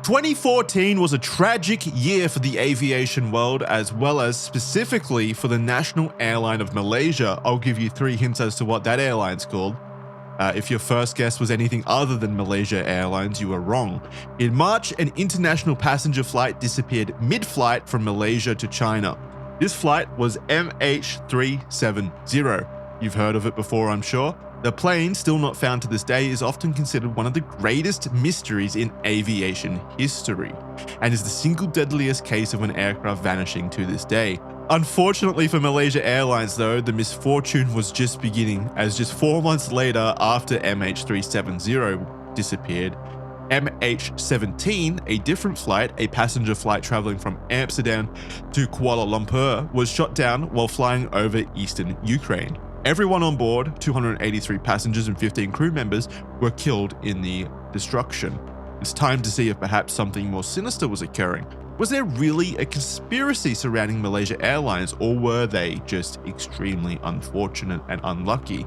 2014 was a tragic year for the aviation world, as well as specifically for the national airline of Malaysia. I'll give you 3 hints as to what that airline's called. If your first guess was anything other than Malaysia Airlines, you were wrong. In March, an international passenger flight disappeared mid-flight from Malaysia to China. This flight was MH17. You've heard of it before, I'm sure. The plane, still not found to this day, is often considered one of the greatest mysteries in aviation history, and is the single deadliest case of an aircraft vanishing to this day. Unfortunately for Malaysia Airlines though, the misfortune was just beginning, as just 4 months later, after MH370 disappeared, MH17, a different flight, a passenger flight traveling from Amsterdam to Kuala Lumpur, was shot down while flying over eastern Ukraine. Everyone on board, 283 passengers and 15 crew members, were killed in the destruction. It's time to see if perhaps something more sinister was occurring. Was there really a conspiracy surrounding Malaysia Airlines, or were they just extremely unfortunate and unlucky?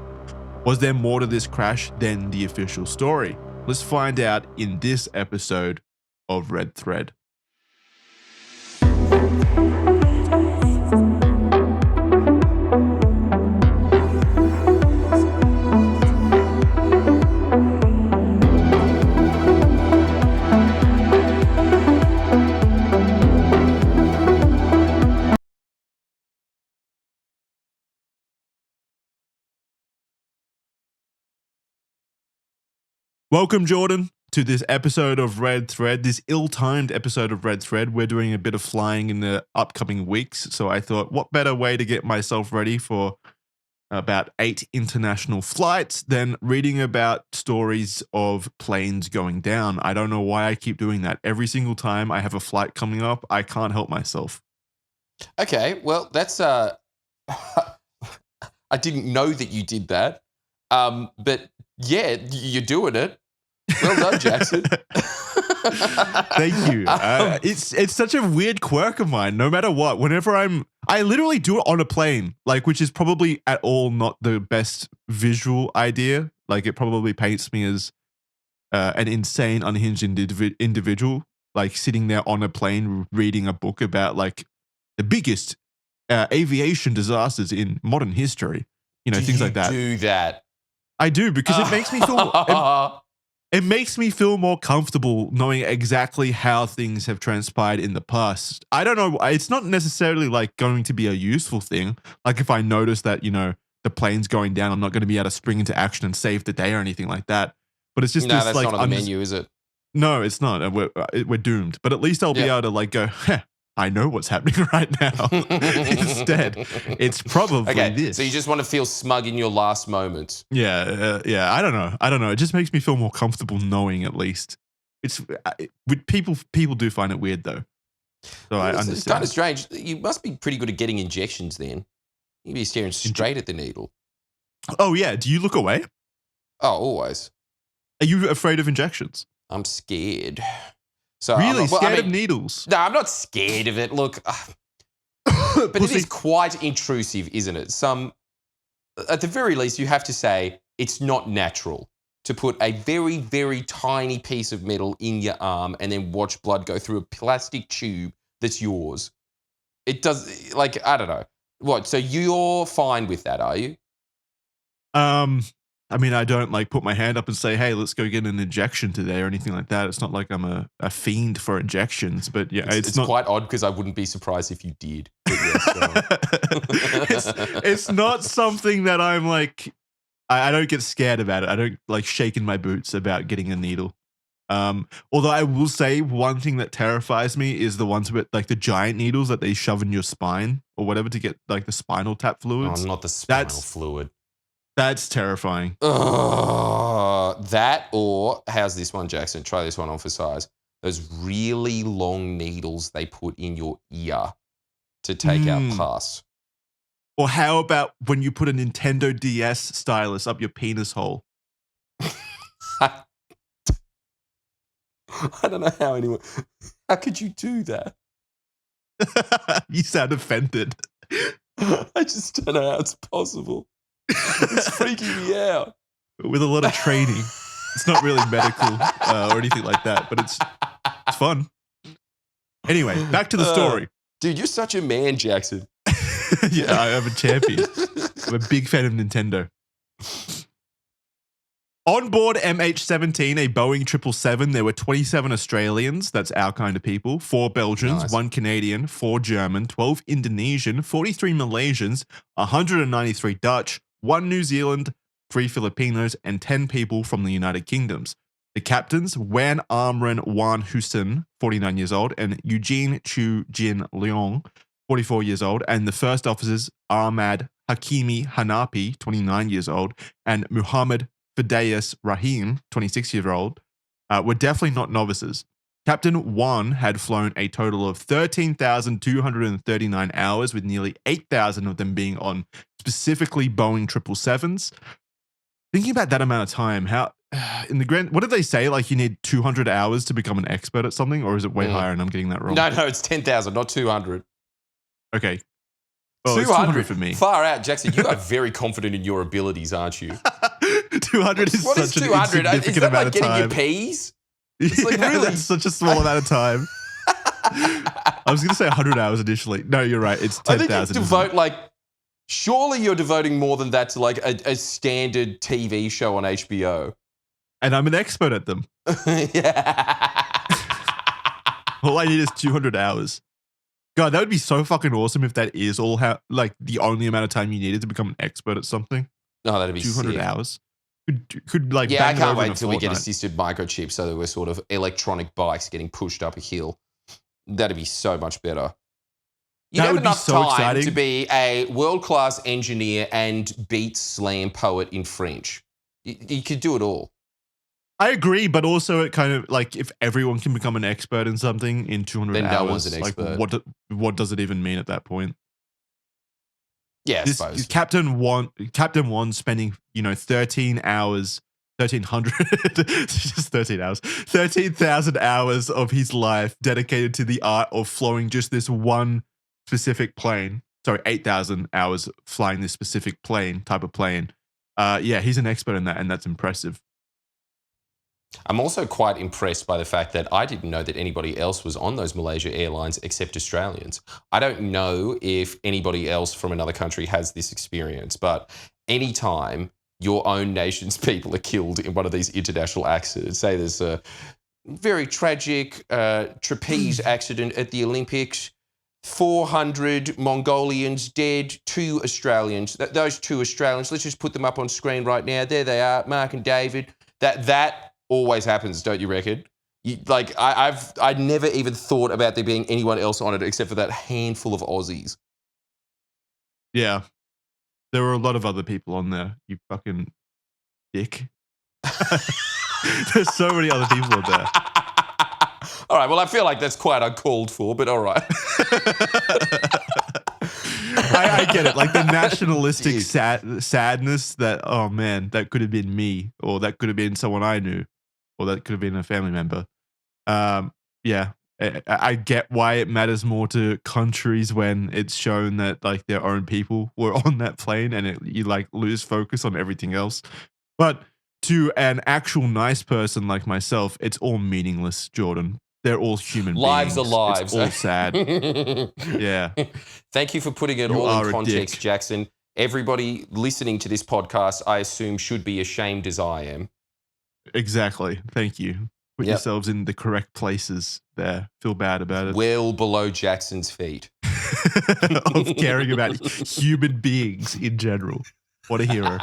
Was there more to this crash than the official story? Let's find out in this episode of Red Thread. Welcome, Jordan, to this episode of Red Thread, this ill-timed episode of Red Thread. We're doing a bit of flying in the upcoming weeks, so I thought, what better way to get myself ready for about 8 international flights than reading about stories of planes going down. I don't know why I keep doing that. Every single time I have a flight coming up, I can't help myself. Okay, well, that's I didn't know that you did that. But yeah, you're doing it. Well done, Jackson. Thank you. It's such a weird quirk of mine. No matter what, whenever I literally do it on a plane, like, which is probably at all not the best visual idea. Like, it probably paints me as an insane, unhinged individual, like sitting there on a plane reading a book about like the biggest aviation disasters in modern history. You know, things like that. Do that. I do, because it makes me feel it makes me feel more comfortable knowing exactly how things have transpired in the past. I don't know, it's not necessarily like going to be a useful thing. Like if I notice that, you know, the plane's going down, I'm not going to be able to spring into action and save the day or anything like that. But it's just no, this, that's like, not on the menu, is it? No, it's not. We're doomed. But at least I'll be able to like go, I know what's happening right now. Instead, it's probably this. So you just want to feel smug in your last moment. Yeah. I don't know. It just makes me feel more comfortable knowing, at least. People do find it weird though. So I understand. It's kind of strange. You must be pretty good at getting injections then. You'd be staring straight at the needle. Oh yeah. Do you look away? Oh, always. Are you afraid of injections? I'm scared. So really scared of needles? No, I'm not scared of it. Look, but it is quite intrusive, isn't it? At the very least, you have to say it's not natural to put a very, very tiny piece of metal in your arm and then watch blood go through a plastic tube that's yours. It does, like, I don't know. What? So you're fine with that, are you? I mean, I don't like put my hand up and say, hey, let's go get an injection today or anything like that. It's not like I'm a fiend for injections, but yeah, it's not quite odd because I wouldn't be surprised if you did. It's not something that I'm like, I don't get scared about it. I don't like shake in my boots about getting a needle. Although I will say one thing that terrifies me is the ones with like the giant needles that they shove in your spine or whatever to get like the spinal tap fluids. Oh, not the spinal fluid. That's terrifying. That or, how's this one, Jackson? Try this one on for size. Those really long needles they put in your ear to take out pus. Or how about when you put a Nintendo DS stylus up your penis hole? I don't know how anyone... How could you do that? You sound offended. I just don't know how it's possible. It's freaking me out. With a lot of training. It's not really medical or anything like that, but it's fun. Anyway, back to the story. Dude, you're such a man, Jackson. Yeah, I am a champion. I'm a big fan of Nintendo. On board MH17, a Boeing 777, there were 27 Australians, that's our kind of people, 4 Belgians, Nice. 1 Canadian, 4 German, 12 Indonesian, 43 Malaysians, 193 Dutch, 1 New Zealand, 3 Filipinos, and 10 people from the United Kingdoms. The captains, Wan Amran Wan Hussein, 49 years old, and Eugene Chu Jin Leong, 44 years old, and the first officers, Ahmad Hakimi Hanapi, 29 years old, and Muhammad Fideus Rahim, 26 years old, were definitely not novices. Captain Wan had flown a total of 13,239 hours, with nearly 8,000 of them being on specifically Boeing 777s. Thinking about that amount of time, how in the grand, what did they say? Like you need 200 hours to become an expert at something, or is it way higher and I'm getting that wrong? No, it's 10,000, not 200. Okay. Well, 200 for me. Far out, Jackson. You are very confident in your abilities, aren't you? 200 is What such is an 200? insignificant Is that amount like of getting time. your P's? It's like really That's such a small amount of time. I was going to say 100 hours initially. No, you're right. It's 10,000. I think you devote surely you're devoting more than that to like a standard TV show on HBO. And I'm an expert at them. Yeah. All I need is 200 hours. God, that would be so fucking awesome if that is all the only amount of time you needed to become an expert at something. Oh, that'd be 200 sick. hours. Could like yeah, I bang it can't over in wait a until we get fortnight. assisted microchips so that we're sort of electronic bikes getting pushed up a hill. That'd be so much better. You That have would be enough so time exciting. to be a world-class engineer and beat slam poet in French. You could do it all. I agree, but also it kind of like if everyone can become an expert in something in 200 Then no hours, one's an expert. like what does it even mean at that point? Yeah, I suppose. Captain One spending 13 hours, 1,300, just 13 hours, 13,000 hours of his life dedicated to the art of flying just this one specific plane. Sorry, 8,000 hours flying this specific type of plane. Yeah, he's an expert in that, and that's impressive. I'm also quite impressed by the fact that I didn't know that anybody else was on those Malaysia Airlines except Australians. I don't know if anybody else from another country has this experience, but anytime your own nation's people are killed in one of these international accidents, say there's a very tragic trapeze accident at the Olympics, 400 Mongolians dead, 2 Australians. Those 2 Australians, let's just put them up on screen right now. There they are, Mark and David. That always happens, don't you reckon? I never even thought about there being anyone else on it except for that handful of Aussies. Yeah, there were a lot of other people on there. You fucking dick. There's so many other people on there. All right, well, I feel like that's quite uncalled for, but all right. I get it. Like the nationalistic sadness that, oh man, that could have been me, or that could have been someone I knew, or that could have been a family member. Yeah, I get why it matters more to countries when it's shown that like their own people were on that plane, and you like lose focus on everything else. But to an actual nice person like myself, it's all meaningless, Jordan. They're all human Lives beings. are lives. It's all sad. Yeah. Thank you for putting it You all are in a context, dick. Jackson. Everybody listening to this podcast, I assume, should be ashamed as I am. Exactly. Thank you. Put Yep. yourselves in the correct places there. Feel bad about it. Well below Jackson's feet. Of caring about human beings in general. What a hero.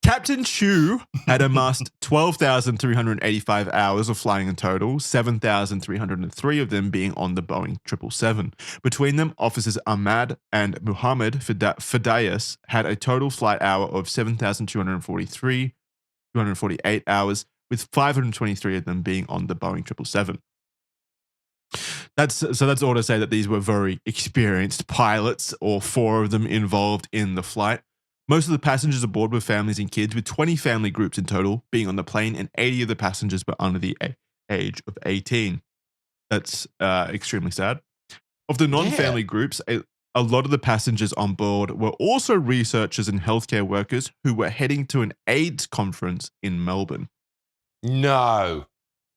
Captain Chu had amassed 12,385 hours of flying in total, 7,303 of them being on the Boeing 777. Between them, officers Ahmad and Muhammad Fideus had a total flight hour of 248 hours, with 523 of them being on the Boeing 777. That's all to say that these were very experienced pilots, all 4 of them involved in the flight. Most of the passengers aboard were families and kids, with 20 family groups in total being on the plane, and 80 of the passengers were under the age of 18. That's extremely sad. Of the non-family groups, a lot of the passengers on board were also researchers and healthcare workers who were heading to an AIDS conference in Melbourne. No.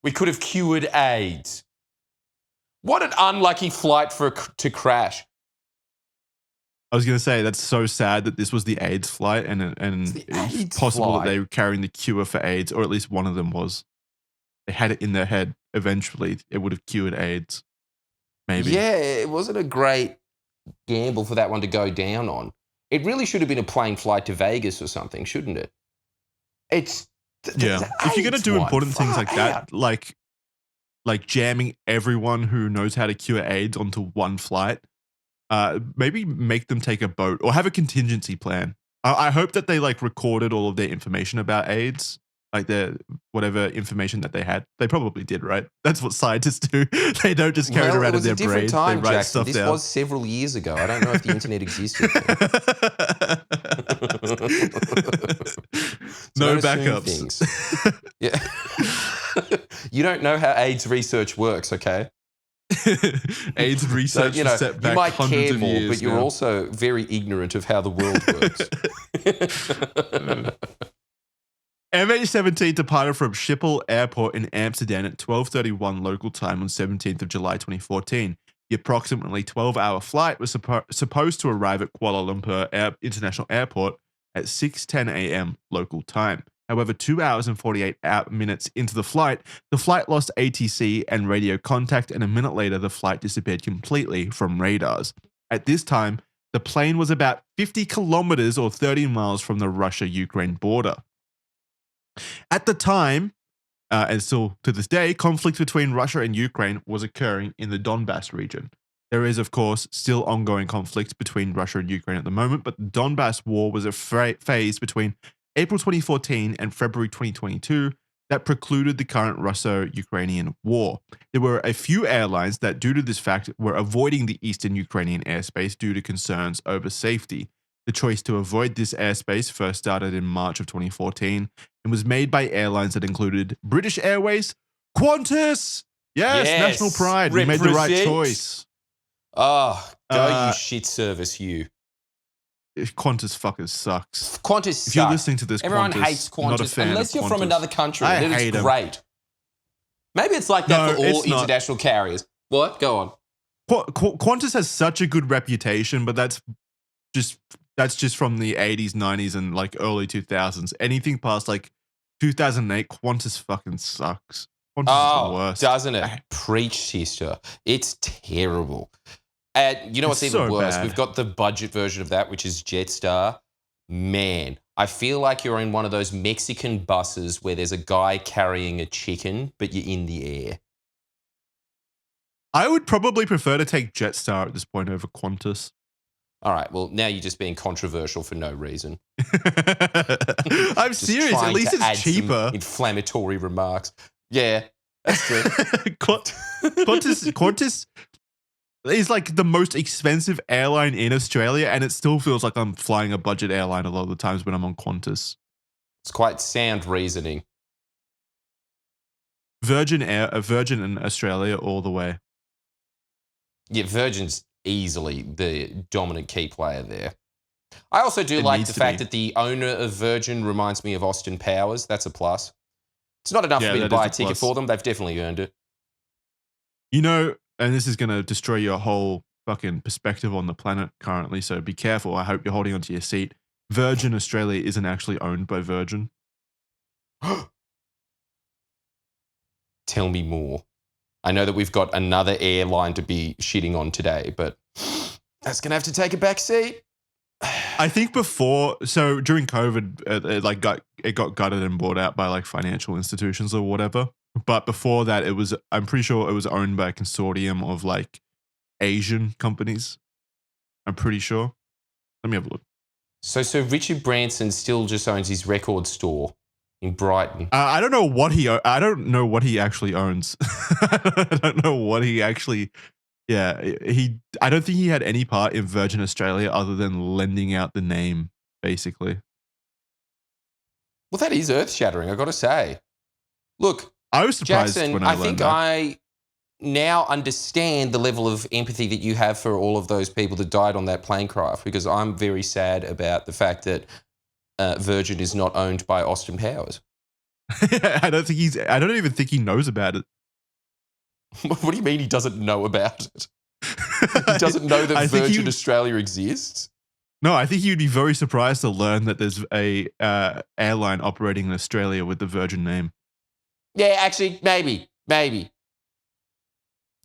We could have cured AIDS. What an unlucky flight to crash. I was going to say, that's so sad that this was the AIDS flight and it's possible that they were carrying the cure for AIDS, or at least one of them was. They had it in their head. Eventually, it would have cured AIDS. Maybe. Yeah, it wasn't a great gamble for that one to go down on. It really should have been a plane flight to Vegas or something, shouldn't it? It's... Yeah. If you're going to do important things like that, like jamming everyone who knows how to cure AIDS onto one flight, maybe make them take a boat or have a contingency plan. I hope that they like recorded all of their information about AIDS, like their whatever information that they had. They probably did, right? That's what scientists do. They don't just carry it around in their brains. They write Jackson. stuff this down. Was several years ago. I don't know if the internet existed. No backups. Yeah. You don't know how AIDS research works, okay? AIDS research so, set back you might hundreds care of more, years but you're now. also very ignorant of how the world works. MH17 departed from Schiphol Airport in Amsterdam at 12:31 local time on 17th of July 2014. The approximately 12-hour flight was supposed to arrive at Kuala Lumpur International Airport at 6:10 a.m. local time. However, 2 hours and 48 minutes into the flight lost ATC and radio contact, and a minute later, the flight disappeared completely from radars. At this time, the plane was about 50 kilometers or 30 miles from the Russia-Ukraine border. At the time, and still to this day, conflict between Russia and Ukraine was occurring in the Donbass region. There is, of course, still ongoing conflict between Russia and Ukraine at the moment, but the Donbass war was a phase between April 2014 and February 2022 that precluded the current Russo-Ukrainian war. There were a few airlines that, due to this fact, were avoiding the eastern Ukrainian airspace due to concerns over safety. The choice to avoid this airspace first started in March of 2014 and was made by airlines that included British Airways, Qantas. Yes, national pride. We made the right choice. Oh, go you shit service, you. Qantas fuckking sucks. Qantas sucks. If you're listening to this, everyone Qantas, hates Qantas not a fan unless of you're from Qantas. another country. I Then hate it's great. Maybe it's like that for all international carriers. What? Go on. Qantas has such a good reputation, but that's just from the 80s, 90s, and like early 2000s. Anything past like 2008, Qantas fucking sucks. Qantas is the worst. Doesn't it? Preach, sister. It's terrible. And you know what's even worse? We've got the budget version of that, which is Jetstar. Man, I feel like you're in one of those Mexican buses where there's a guy carrying a chicken, but you're in the air. I would probably prefer to take Jetstar at this point over Qantas. All right, well, now you're just being controversial for no reason. I'm serious. At least it's cheaper. Inflammatory remarks. Yeah, that's true. Qantas is like the most expensive airline in Australia, and it still feels like I'm flying a budget airline a lot of the times when I'm on Qantas. It's quite sound reasoning. Virgin in Australia all the way. Yeah, Virgin's easily the dominant key player there. I also do like the fact that the owner of Virgin reminds me of Austin Powers. That's a plus. It's not enough for me to buy a ticket for them. They've definitely earned it. You know, and this is going to destroy your whole fucking perspective on the planet currently, so be careful. I hope you're holding onto your seat. Virgin Australia isn't actually owned by Virgin. Tell me more. I know that we've got another airline to be shitting on today, but that's going to have to take a back seat. I think during COVID, it got gutted and bought out by like financial institutions or whatever. But before that, I'm pretty sure it was owned by a consortium of like Asian companies. I'm pretty sure. Let me have a look. So Richard Branson still just owns his record store in Brighton. I don't know what he actually owns. I don't know what he actually. Yeah, I don't think he had any part in Virgin Australia other than lending out the name, basically. Well, that is earth-shattering, I've got to say. Look, I was surprised Jackson, when I learned that. I now understand the level of empathy that you have for all of those people that died on that plane crash, because I'm very sad about the fact that Virgin is not owned by Austin Powers. I don't even think he knows about it. What do you mean he doesn't know about it? He doesn't know that Virgin Australia exists? No, I think he would be very surprised to learn that there's a airline operating in Australia with the Virgin name. Yeah, actually, maybe.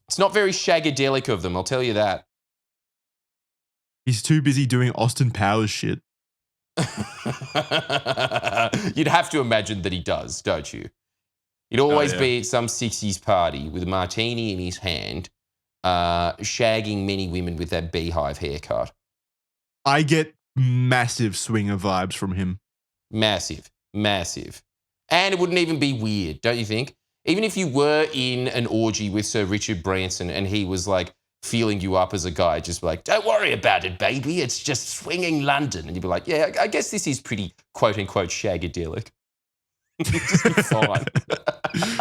It's not very shagadelic of them, I'll tell you that. He's too busy doing Austin Powers shit. You'd have to imagine that he does, don't you? He'd always be at some 60s party with a martini in his hand, shagging many women with that beehive haircut. I get massive swinger vibes from him. Massive. And it wouldn't even be weird, don't you think? Even if you were in an orgy with Sir Richard Branson and he was like feeling you up as a guy, just like, don't worry about it, baby, it's just swinging London. And you'd be like, yeah, I guess this is pretty quote unquote shagadelic. Just be fine.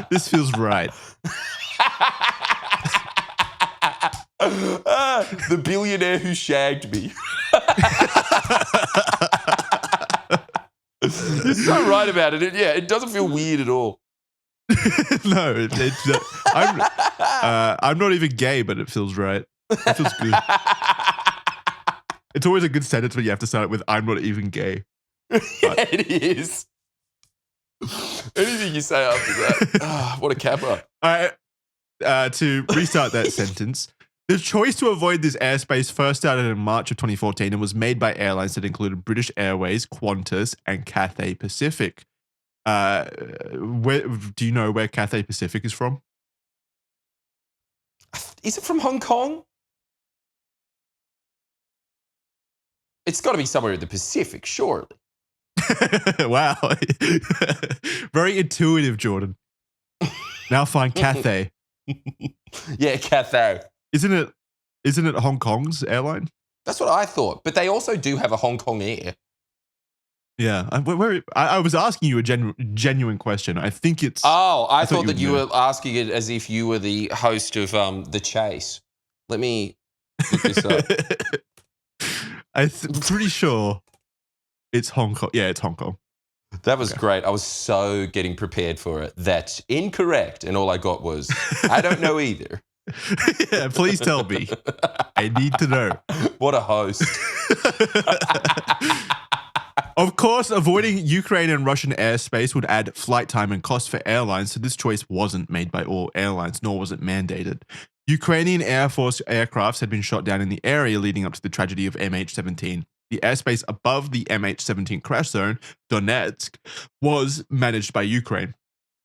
This feels right. The billionaire who shagged me. You're so right about it. It doesn't feel weird at all. No, I'm not even gay, but it feels right. It feels good. It's always a good sentence when you have to start it with "I'm not even gay." Yeah, it is. Anything you say after that, what a capper. To restart that sentence, the choice to avoid this airspace first started in March of 2014 and was made by airlines that included British Airways, Qantas, and Cathay Pacific. Do you know where Cathay Pacific is from? Is it from Hong Kong? It's got to be somewhere in the Pacific, surely. Wow. Very intuitive, Jordan. Now find Cathay. Yeah, Cathay. Isn't it Hong Kong's airline? That's what I thought. But they also do have a Hong Kong Air. Yeah. I was asking you a genuine question. I think it's... Oh, I thought that you were asking it as if you were the host of The Chase. Let me look this up. I'm pretty sure it's Hong Kong. Yeah, it's Hong Kong. That was great. I was so getting prepared for it. That's incorrect. And all I got was, I don't know either. Yeah, please tell me. I need to know. What a host. Of course, avoiding Ukraine and Russian airspace would add flight time and cost for airlines, so this choice wasn't made by all airlines, nor was it mandated. Ukrainian Air Force aircrafts had been shot down in the area leading up to the tragedy of MH17. The airspace above the MH17 crash zone, Donetsk, was managed by Ukraine.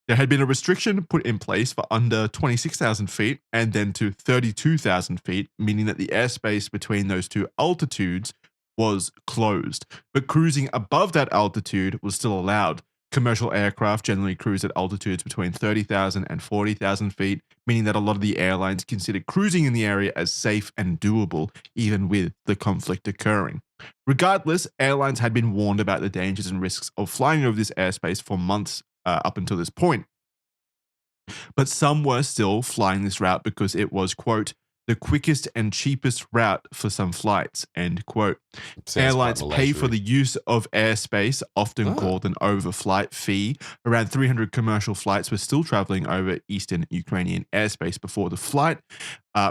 There had been a restriction put in place for under 26,000 feet and then to 32,000 feet, meaning that the airspace between those two altitudes was closed. But cruising above that altitude was still allowed. Commercial aircraft generally cruise at altitudes between 30,000 and 40,000 feet, meaning that a lot of the airlines considered cruising in the area as safe and doable, even with the conflict occurring. Regardless, airlines had been warned about the dangers and risks of flying over this airspace for months up until this point. But some were still flying this route because it was, quote, the quickest and cheapest route for some flights, end quote. Airlines pay for the use of airspace, often called an overflight fee. Around 300 commercial flights were still traveling over eastern Ukrainian airspace before the flight,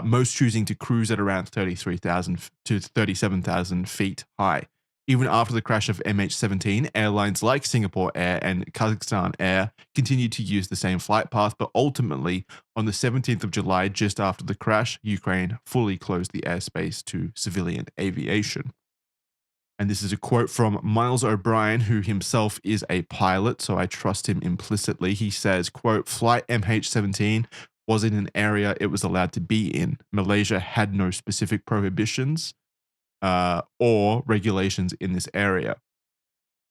most choosing to cruise at around 33,000 to 37,000 feet high. Even after the crash of MH17, airlines like Singapore Air and Kazakhstan Air continued to use the same flight path, but ultimately, on the 17th of July, just after the crash, Ukraine fully closed the airspace to civilian aviation. And this is a quote from Miles O'Brien, who himself is a pilot, so I trust him implicitly. He says, quote, flight MH17 was in an area it was allowed to be in. Malaysia had no specific prohibitions or regulations in this area.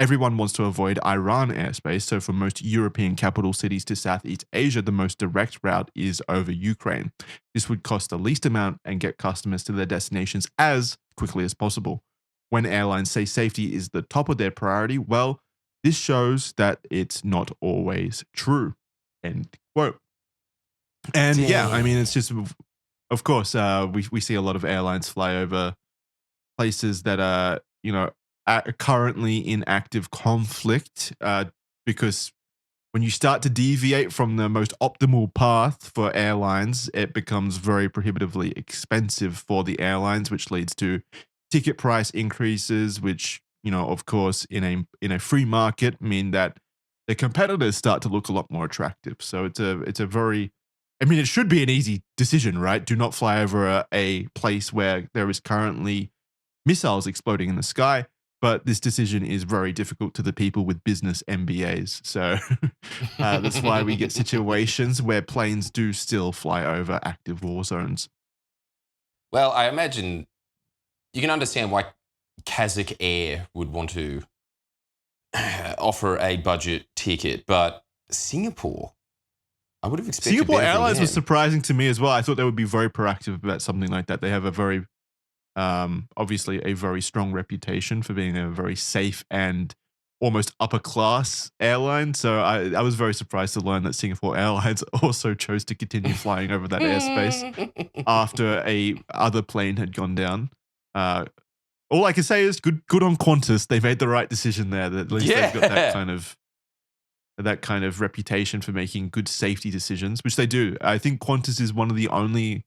Everyone wants to avoid Iran airspace, so for most European capital cities to Southeast Asia, the most direct route is over Ukraine. This would cost the least amount and get customers to their destinations as quickly as possible. When airlines say safety is the top of their priority, well, this shows that it's not always true. End quote. And yeah, I mean, it's just, of course, we see a lot of airlines fly over places that are, are currently in active conflict because when you start to deviate from the most optimal path for airlines, it becomes very prohibitively expensive for the airlines, which leads to ticket price increases, which, of course, in a free market mean that the competitors start to look a lot more attractive. So it's a very, it should be an easy decision, right? Do not fly over a place where there is currently missiles exploding in the sky. But this decision is very difficult to the people with business MBAs. So that's why we get situations where planes do still fly over active war zones. Well, I imagine you can understand why Kazakh Air would want to offer a budget ticket, but Singapore, I would have expected Singapore better from Airlines them. was surprising to me as well. I thought they would be very proactive about something like that. They have a very obviously a very strong reputation for being a very safe and almost upper class airline. So I was very surprised to learn that Singapore Airlines also chose to continue flying over that airspace after a other plane had gone down. All I can say is good on Qantas. They made the right decision there. That at least they've got that kind of reputation for making good safety decisions, which they do. I think Qantas is one of the only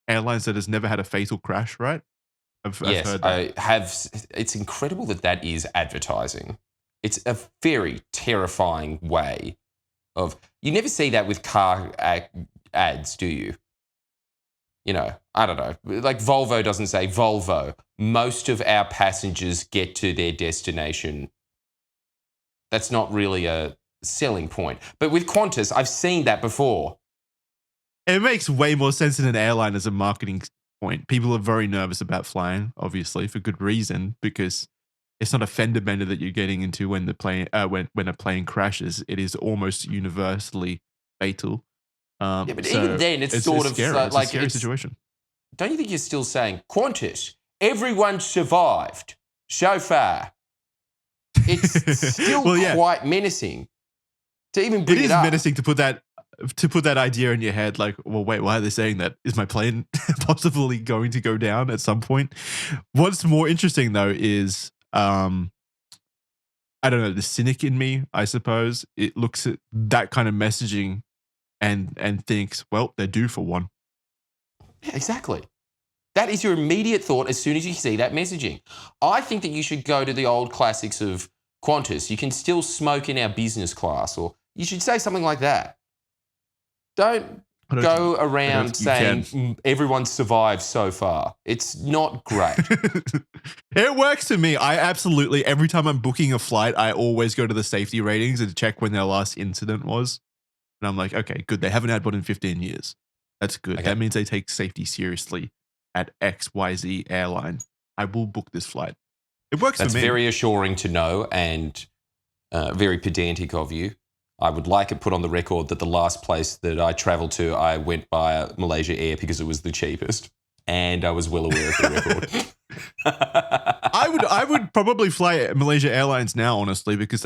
airlines that has never had a fatal crash, right? I've heard that. I have. It's incredible that is advertising. It's a very terrifying way of. You never see that with car ads, do you? I don't know. Like Volvo doesn't say Volvo. Most of our passengers get to their destination. That's not really a selling point. But with Qantas, I've seen that before. It makes way more sense in an airline as a marketing point. People are very nervous about flying, obviously, for good reason, because it's not a fender bender that you're getting into when the plane when a plane crashes. It is almost universally fatal. But even then, it's sort of scary. It's a scary situation. Don't you think you're still saying Qantas? Everyone survived so far. It's still quite menacing to even bring it up. It is menacing to put that idea in your head, like, well, wait, why are they saying that? Is my plane possibly going to go down at some point? What's more interesting, though, is, I don't know, the cynic in me, I suppose. It looks at that kind of messaging and thinks, well, they're due for one. Yeah, exactly. That is your immediate thought as soon as you see that messaging. I think that you should go to the old classics of Qantas. You can still smoke in our business class, or you should say something like that. Don't go around saying everyone survived so far. It's not great. It works to me. I absolutely, every time I'm booking a flight, I always go to the safety ratings and check when their last incident was. And I'm like, okay, good. They haven't had one in 15 years. That's good. Okay. That means they take safety seriously at XYZ airline. I will book this flight. It works for me. That's very assuring to know and very pedantic of you. I would like it put on the record that the last place that I traveled to, I went via Malaysia Air because it was the cheapest. And I was well aware of the record. I would probably fly Malaysia Airlines now, honestly, because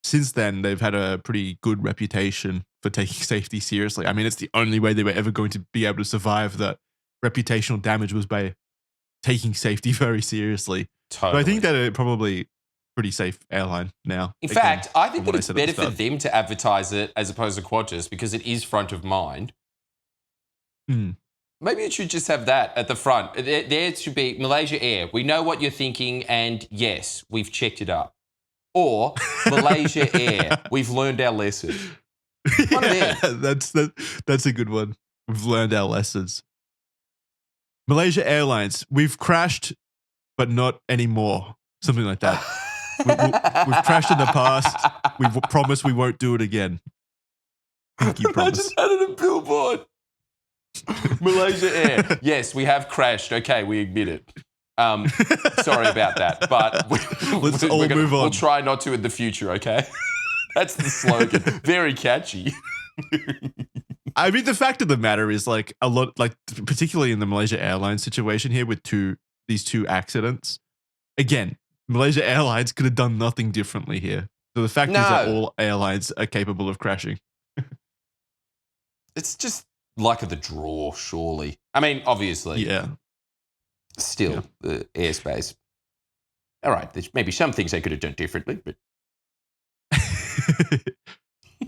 since then they've had a pretty good reputation for taking safety seriously. I mean, it's the only way they were ever going to be able to survive that reputational damage was by taking safety very seriously. Totally. But I think that it's probably pretty safe airline now. In fact, I think that it's better for them to advertise it as opposed to Qantas because it is front of mind. Maybe it should just have that at the front. There should be Malaysia Air. We know what you're thinking, and yes, we've checked it up. Or Malaysia Air. We've learned our lesson. That's a good one. We've learned our lessons. Malaysia Airlines. We've crashed, but not anymore. Something like that. We've crashed in the past. We promise we won't do it again. Pinky promise. Imagine that on a billboard. Malaysia Air. Yes, we have crashed. Okay, we admit it. Sorry about that, but let's all move on. We'll try not to in the future, okay? That's the slogan. Very catchy. I mean, the fact of the matter is, like, a lot, like, particularly in the Malaysia Airlines situation here with these two accidents, again, Malaysia Airlines could have done nothing differently here. So the fact is that all airlines are capable of crashing. It's just luck of the draw, surely. I mean, obviously. Yeah. Still, the airspace. All right, there's maybe some things they could have done differently, but...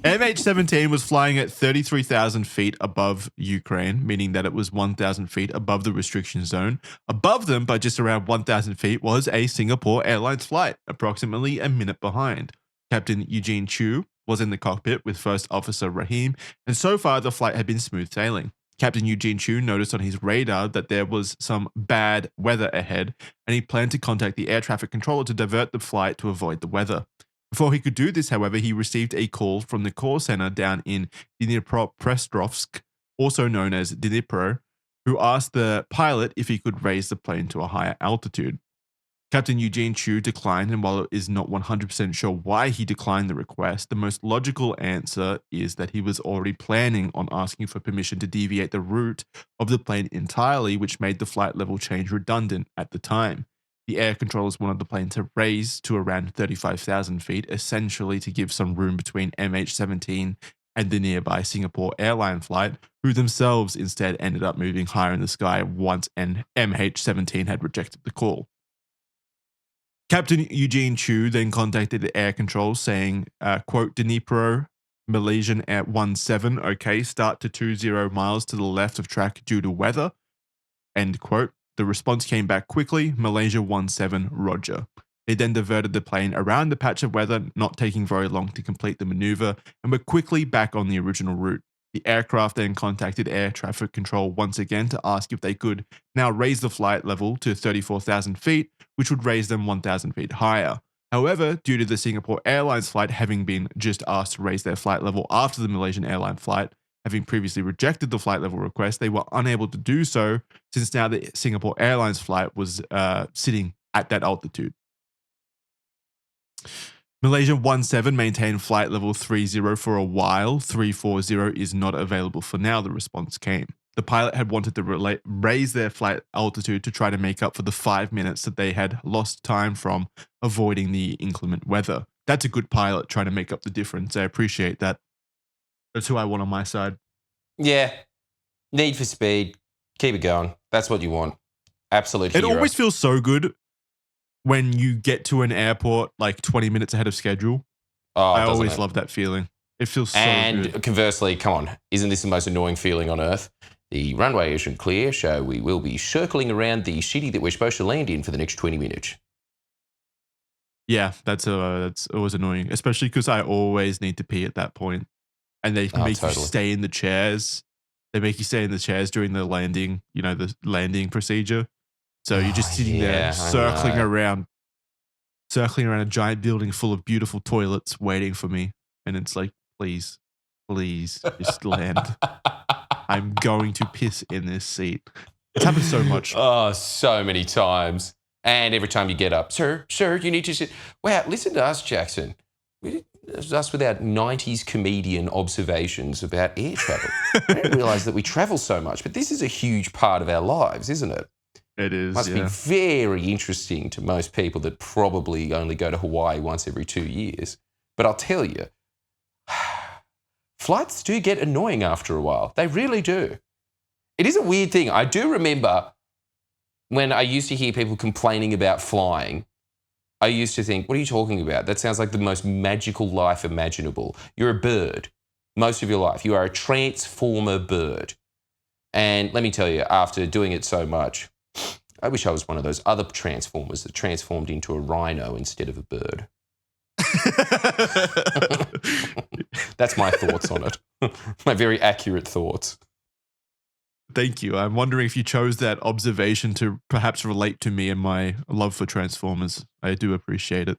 MH17 was flying at 33,000 feet above Ukraine, meaning that it was 1,000 feet above the restriction zone. Above them, by just around 1,000 feet, was a Singapore Airlines flight, approximately a minute behind. Captain Eugene Chu was in the cockpit with First Officer Rahim, and so far the flight had been smooth sailing. Captain Eugene Chu noticed on his radar that there was some bad weather ahead, and he planned to contact the air traffic controller to divert the flight to avoid the weather. Before he could do this, however, he received a call from the call center down in Dnipropetrovsk, also known as Dnipro, who asked the pilot if he could raise the plane to a higher altitude. Captain Eugene Chu declined, and while it is not 100% sure why he declined the request, the most logical answer is that he was already planning on asking for permission to deviate the route of the plane entirely, which made the flight level change redundant at the time. The air controllers wanted the plane to raise to around 35,000 feet, essentially to give some room between MH17 and the nearby Singapore airline flight, who themselves instead ended up moving higher in the sky once MH17 had rejected the call. Captain Eugene Chu then contacted the air control saying, quote, Dnipro, Malaysian at 17, okay, start to 20 miles to the left of track due to weather, end quote. The response came back quickly, Malaysia 17, roger. They then diverted the plane around the patch of weather, not taking very long to complete the maneuver, and were quickly back on the original route. The aircraft then contacted air traffic control once again to ask if they could now raise the flight level to 34,000 feet, which would raise them 1,000 feet higher. However, due to the Singapore Airlines flight having been just asked to raise their flight level after the Malaysian airline flight, having previously rejected the flight level request, they were unable to do so since now the Singapore Airlines flight was sitting at that altitude. Malaysia 17 maintained flight level 30 for a while. 340 is not available for now, the response came. The pilot had wanted to raise their flight altitude to try to make up for the 5 minutes that they had lost time from avoiding the inclement weather. That's a good pilot trying to make up the difference. I appreciate that. That's who I want on my side. Yeah. Need for speed. Keep it going. That's what you want. Absolute hero. It always feels so good when you get to an airport like 20 minutes ahead of schedule. I always love that feeling. It feels so good. And conversely, come on, isn't this the most annoying feeling on Earth? The runway isn't clear, so we will be circling around the city that we're supposed to land in for the next 20 minutes. Yeah, that's always annoying, especially because I always need to pee at that point. And they make you stay in the chairs. They make you stay in the chairs during the landing, the landing procedure. So you're just sitting there circling around a giant building full of beautiful toilets waiting for me. And it's like, please just land. I'm going to piss in this seat. It's happened so much. Oh, so many times. And every time you get up, sir, you need to sit. Wow, listen to us, Jackson. It's us with our 90s comedian observations about air travel. I didn't realise that we travel so much, but this is a huge part of our lives, isn't it? It is, Must be very interesting to most people that probably only go to Hawaii once every 2 years. But I'll tell you, flights do get annoying after a while. They really do. It is a weird thing. I do remember when I used to hear people complaining about flying, I used to think, what are you talking about? That sounds like the most magical life imaginable. You're a bird most of your life. You are a transformer bird. And let me tell you, after doing it so much, I wish I was one of those other transformers that transformed into a rhino instead of a bird. That's my thoughts on it. My very accurate thoughts. Thank you. I'm wondering if you chose that observation to perhaps relate to me and my love for Transformers. I do appreciate it.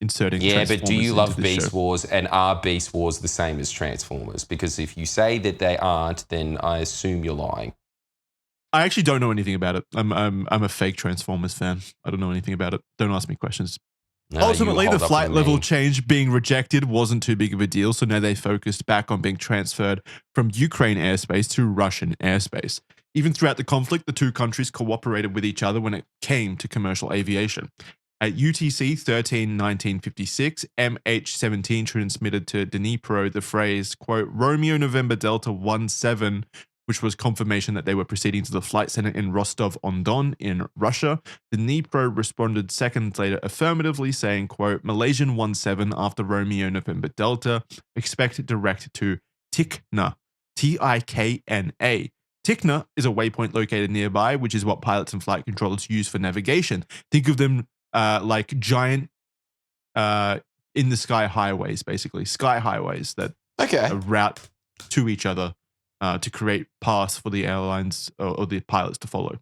Inserting Transformers. But do you love Beast show. Wars, and are Beast Wars the same as Transformers? Because if you say that they aren't, then I assume you're lying. I actually don't know anything about it. I'm a fake Transformers fan. I don't know anything about it. Don't ask me questions. No, ultimately, the flight level change being rejected wasn't too big of a deal, so now they focused back on being transferred from Ukraine airspace to Russian airspace. Even throughout the conflict, the two countries cooperated with each other when it came to commercial aviation. At UTC 13-1956, MH17 transmitted to Dnipro the phrase, quote, Romeo November Delta 17, which was confirmation that they were proceeding to the flight center in Rostov-on-Don in Russia. The Dnipro responded seconds later affirmatively saying, quote, Malaysian 17 after Romeo November Delta, expect direct to Tikna, Tikna. Tikna is a waypoint located nearby, which is what pilots and flight controllers use for navigation. Think of them like giant in the sky highways, basically. Sky highways that route to each other to create paths for the airlines or the pilots to follow.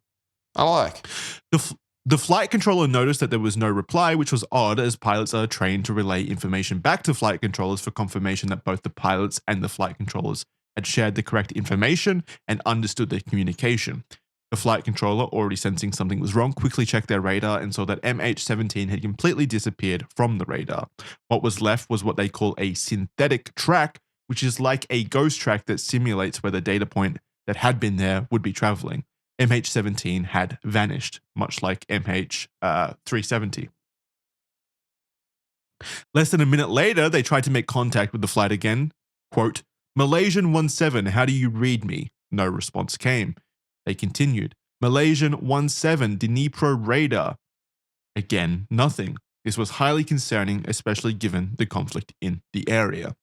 I like. The flight controller noticed that there was no reply, which was odd as pilots are trained to relay information back to flight controllers for confirmation that both the pilots and the flight controllers had shared the correct information and understood their communication. The flight controller, already sensing something was wrong, quickly checked their radar and saw that MH17 had completely disappeared from the radar. What was left was what they call a synthetic track, which is like a ghost track that simulates where the data point that had been there would be traveling. MH17 had vanished, much like MH370. Less than a minute later, they tried to make contact with the flight again. Quote, Malaysian 17, how do you read me? No response came. They continued. Malaysian 17, Dnipro radar. Again, nothing. This was highly concerning, especially given the conflict in the area.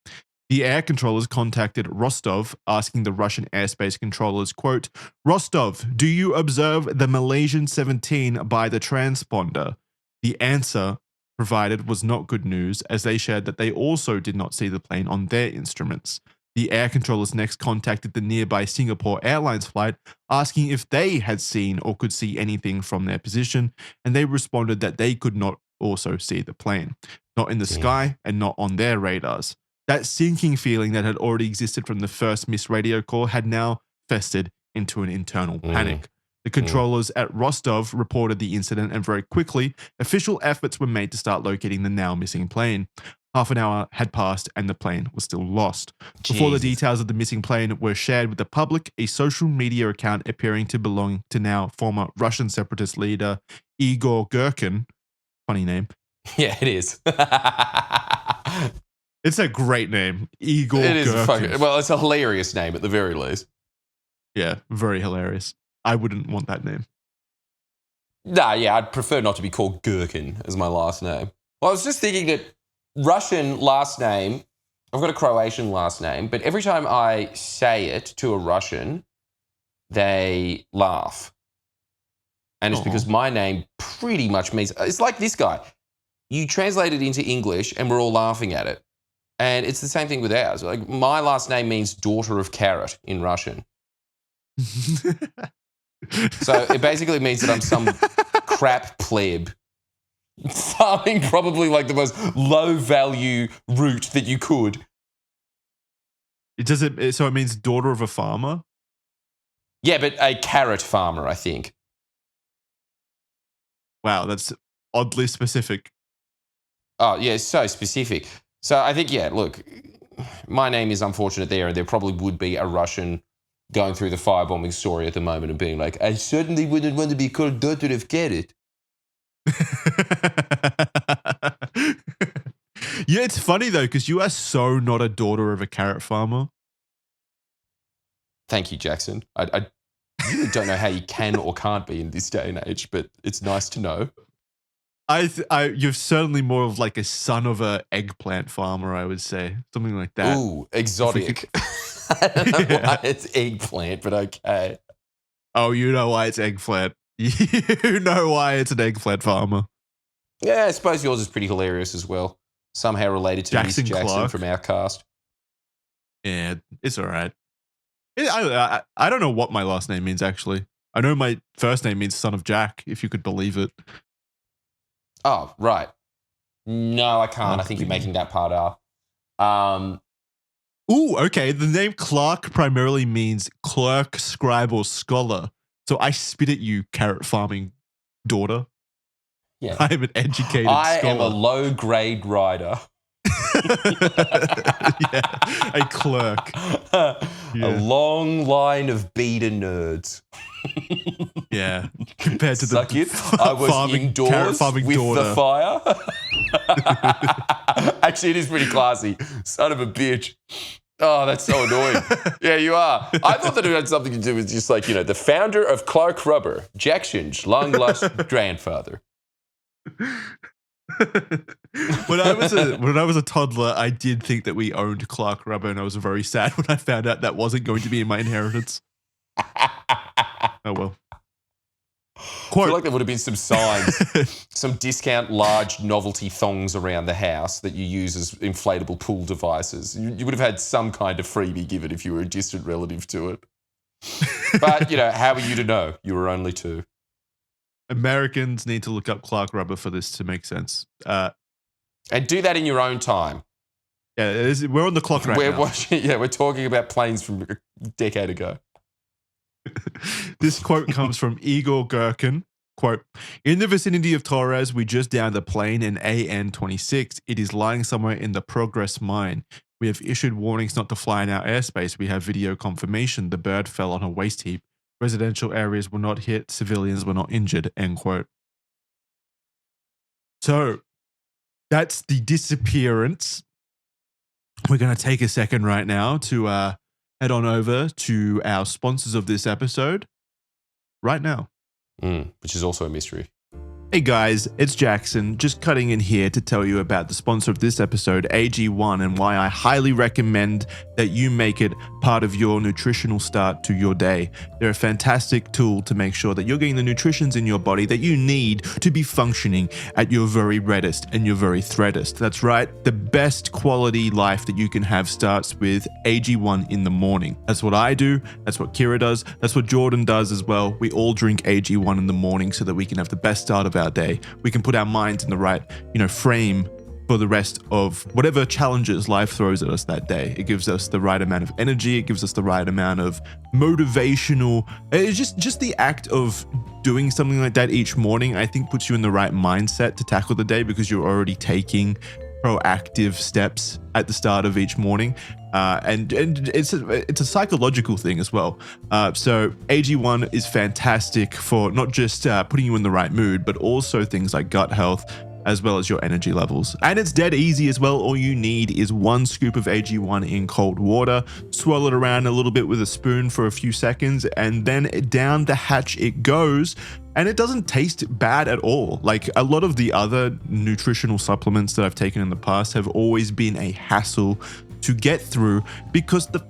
The air controllers contacted Rostov, asking the Russian airspace controllers, quote, Rostov, do you observe the Malaysian 17 by the transponder? The answer provided was not good news, as they shared that they also did not see the plane on their instruments. The air controllers next contacted the nearby Singapore Airlines flight, asking if they had seen or could see anything from their position, and they responded that they could not also see the plane, not in the sky and not on their radars. That sinking feeling that had already existed from the first missed radio call had now festered into an internal panic. The controllers at Rostov reported the incident, and very quickly, official efforts were made to start locating the now missing plane. Half an hour had passed and the plane was still lost. Before the details of the missing plane were shared with the public, a social media account appearing to belong to now former Russian separatist leader Igor Girkin, funny name. Yeah, it is. It's a great name, Igor Girkin. It is well, it's a hilarious name at the very least. Yeah, very hilarious. I wouldn't want that name. Nah, yeah, I'd prefer not to be called Gherkin as my last name. Well, I was just thinking that Russian last name, I've got a Croatian last name, but every time I say it to a Russian, they laugh. And it's because my name pretty much means, it's like this guy. You translate it into English and we're all laughing at it. And it's the same thing with ours. Like, my last name means daughter of carrot in Russian. So it basically means that I'm some crap pleb farming probably like the most low value route that you could. So it means daughter of a farmer? Yeah, but a carrot farmer, I think. Wow, that's oddly specific. Oh, yeah, so specific. So I think, yeah, look, my name is unfortunate there, and there probably would be a Russian going through the firebombing story at the moment and being like, I certainly wouldn't want to be called daughter of carrot. Yeah, it's funny though, because you are so not a daughter of a carrot farmer. Thank you, Jackson. I really don't know how you can or can't be in this day and age, but it's nice to know. You're certainly more of like a son of a eggplant farmer, I would say. Something like that. Ooh, exotic. I don't know why it's eggplant, but okay. Oh, you know why it's eggplant. You know why it's an eggplant farmer. Yeah, I suppose yours is pretty hilarious as well. Somehow related to Miss Jackson Clarke from our cast. Yeah, it's all right. I don't know what my last name means, actually. I know my first name means son of Jack, if you could believe it. Oh, right. No, I can't. I think you're making that part up. Ooh, okay. The name Clarke primarily means clerk, scribe, or scholar. So I spit at you, carrot farming daughter. Yeah. I am an educated I scholar. am a low-grade rider. Yeah, a clerk. Yeah. A long line of beta nerds. Yeah, compared to Suck it. I was indoors with daughter. the fire. Actually, it is pretty classy. Son of a bitch. Oh, that's so annoying. Yeah, you are. I thought that it had something to do with just like, the founder of Clarke Rubber, Jackson's long-lost grandfather. When I was a toddler, I did think that we owned Clarke Rubber, and I was very sad when I found out that wasn't going to be in my inheritance. Oh well. I feel like there would have been some signs, some discount large novelty thongs around the house that you use as inflatable pool devices. You would have had some kind of freebie given if you were a distant relative to it. But, how are you to know? You were only 2. Americans need to look up Clarke Rubber for this to make sense. And do that in your own time. Yeah, we're on the clock right now. We're talking about planes from a decade ago. This quote comes from Igor Gherkin. Quote, in the vicinity of Torres, we just downed a plane in AN-26. It is lying somewhere in the Progress mine. We have issued warnings not to fly in our airspace. We have video confirmation. The bird fell on a waste heap. Residential areas were not hit. Civilians were not injured. End quote. So that's the disappearance. We're going to take a second right now to head on over to our sponsors of this episode right now. Which is also a mystery. Hey guys, it's Jackson, just cutting in here to tell you about the sponsor of this episode, AG1, and why I highly recommend that you make it part of your nutritional start to your day. They're a fantastic tool to make sure that you're getting the nutritions in your body that you need to be functioning at your very reddest and your very threadest. That's right, the best quality life that you can have starts with AG1 in the morning. That's what I do, that's what Kira does, that's what Jordan does as well. We all drink AG1 in the morning so that we can have the best start of our day. We can put our minds in the right, frame for the rest of whatever challenges life throws at us that day. It gives us the right amount of energy. It gives us the right amount of motivational. It's just the act of doing something like that each morning, I think, puts you in the right mindset to tackle the day because you're already taking proactive steps at the start of each morning. And it's a psychological thing as well. So AG1 is fantastic for not just putting you in the right mood, but also things like gut health, as well as your energy levels. And it's dead easy as well. All you need is 1 scoop of AG1 in cold water, swirl it around a little bit with a spoon for a few seconds, and then down the hatch it goes. And it doesn't taste bad at all. Like a lot of the other nutritional supplements that I've taken in the past have always been a hassle to get through because the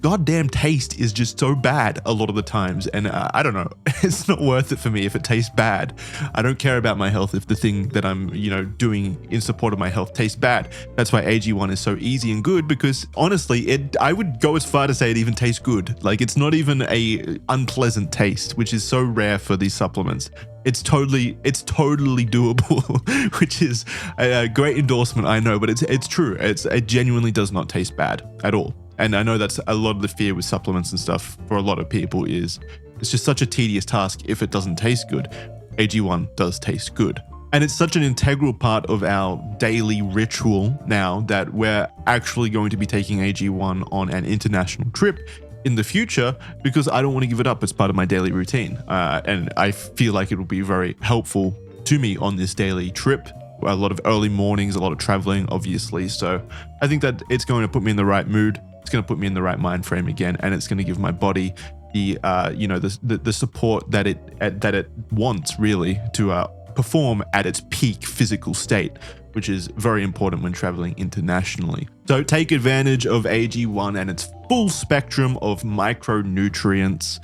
goddamn taste is just so bad a lot of the times. And I don't know, it's not worth it for me if it tastes bad. I don't care about my health if the thing that I'm, doing in support of my health tastes bad. That's why AG1 is so easy and good because honestly, I would go as far to say it even tastes good. Like it's not even a unpleasant taste, which is so rare for these supplements. It's totally doable, which is a great endorsement, I know, but it's true. It genuinely does not taste bad at all. And I know that's a lot of the fear with supplements and stuff for a lot of people is it's just such a tedious task if it doesn't taste good. AG1 does taste good. And it's such an integral part of our daily ritual now that we're actually going to be taking AG1 on an international trip in the future because I don't want to give it up as part of my daily routine. And I feel like it will be very helpful to me on this daily trip. A lot of early mornings, a lot of traveling, obviously. So I think that it's going to put me in the right mood. It's going to put me in the right mind frame again, and it's going to give my body the the support that it wants really to perform at its peak physical state, which is very important when traveling internationally. So take advantage of AG1 and its full spectrum of micronutrients.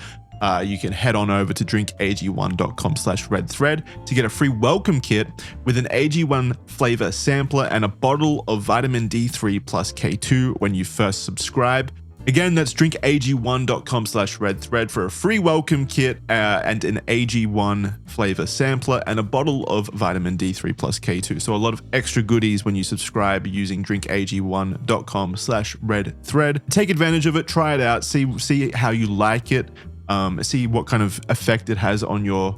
You can head on over to drinkag1.com/redthread to get a free welcome kit with an AG1 flavor sampler and a bottle of vitamin D3 plus K2 when you first subscribe. Again, that's drinkag1.com/redthread for a free welcome kit and an AG1 flavor sampler and a bottle of vitamin D3 plus K2. So a lot of extra goodies when you subscribe using drinkag1.com/redthread. Take advantage of it, try it out, see how you like it. See what kind of effect it has on your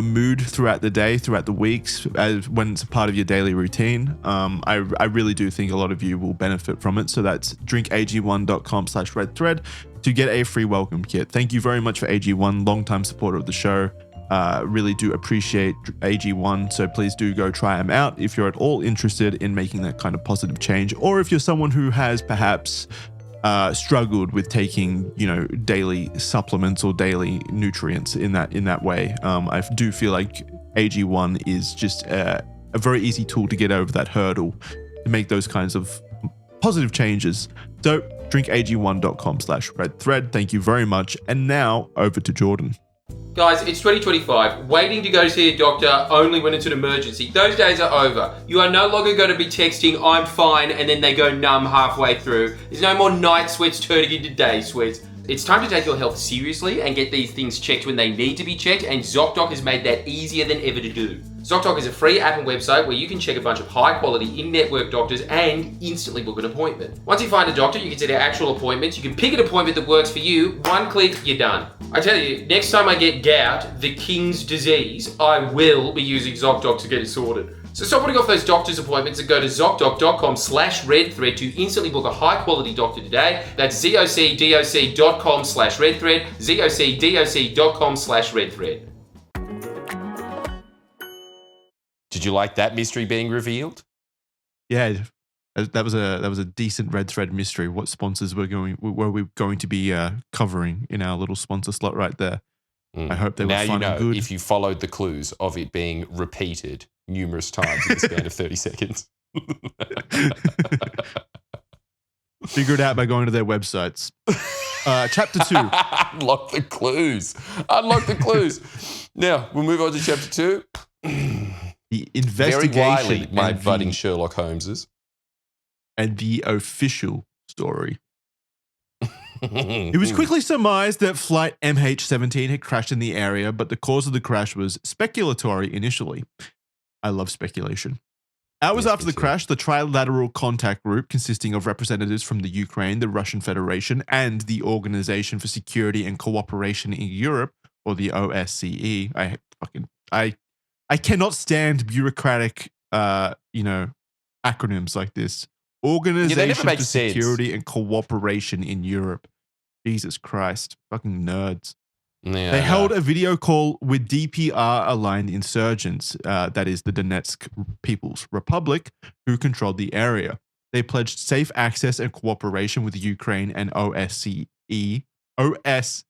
mood throughout the day, throughout the weeks, when it's a part of your daily routine. I really do think a lot of you will benefit from it. So that's drinkag1.com/redthread to get a free welcome kit. Thank you very much for AG1, longtime supporter of the show. Really do appreciate AG1, so please do go try them out if you're at all interested in making that kind of positive change, or if you're someone who has perhaps struggled with taking, daily supplements or daily nutrients in that way. I do feel like AG1 is just a very easy tool to get over that hurdle to make those kinds of positive changes. So drinkag1.com/redthread. Thank you very much. And now over to Jordan. Guys, it's 2025. Waiting to go to see a doctor only when it's an emergency. Those days are over. You are no longer going to be texting, "I'm fine," and then they go numb halfway through. There's no more night sweats turning into day sweats. It's time to take your health seriously and get these things checked when they need to be checked, and ZocDoc has made that easier than ever to do. ZocDoc is a free app and website where you can check a bunch of high-quality in-network doctors and instantly book an appointment. Once you find a doctor, you can set our actual appointments. You can pick an appointment that works for you. One click, you're done. I tell you, next time I get gout, the king's disease, I will be using ZocDoc to get it sorted. So stop putting off those doctor's appointments and go to ZocDoc.com/redthread to instantly book a high-quality doctor today. That's ZocDoc.com/redthread, ZocDoc.com/redthread. Did you like that mystery being revealed? Yeah, that was a decent red thread mystery. What sponsors were we going to be covering in our little sponsor slot right there? I hope they were fun and good. If you followed the clues of it being repeated numerous times in the span of 30 seconds. Figure it out by going to their websites. Chapter 2. Unlock the clues. Now, we'll move on to chapter 2. The investigation. Very wily, my budding Sherlock Holmeses. And the official story. It was quickly surmised that flight MH17 had crashed in the area, but the cause of the crash was speculatory initially. I love speculation. Hours after the crash, the Trilateral Contact Group, consisting of representatives from the Ukraine, the Russian Federation, and the Organization for Security and Cooperation in Europe, or the OSCE. I cannot stand bureaucratic, acronyms like this. Organization for Security and Cooperation in Europe. Jesus Christ. Fucking nerds. Yeah. They held a video call with DPR-aligned insurgents, that is the Donetsk People's Republic, who controlled the area. They pledged safe access and cooperation with Ukraine and OSCE, yes,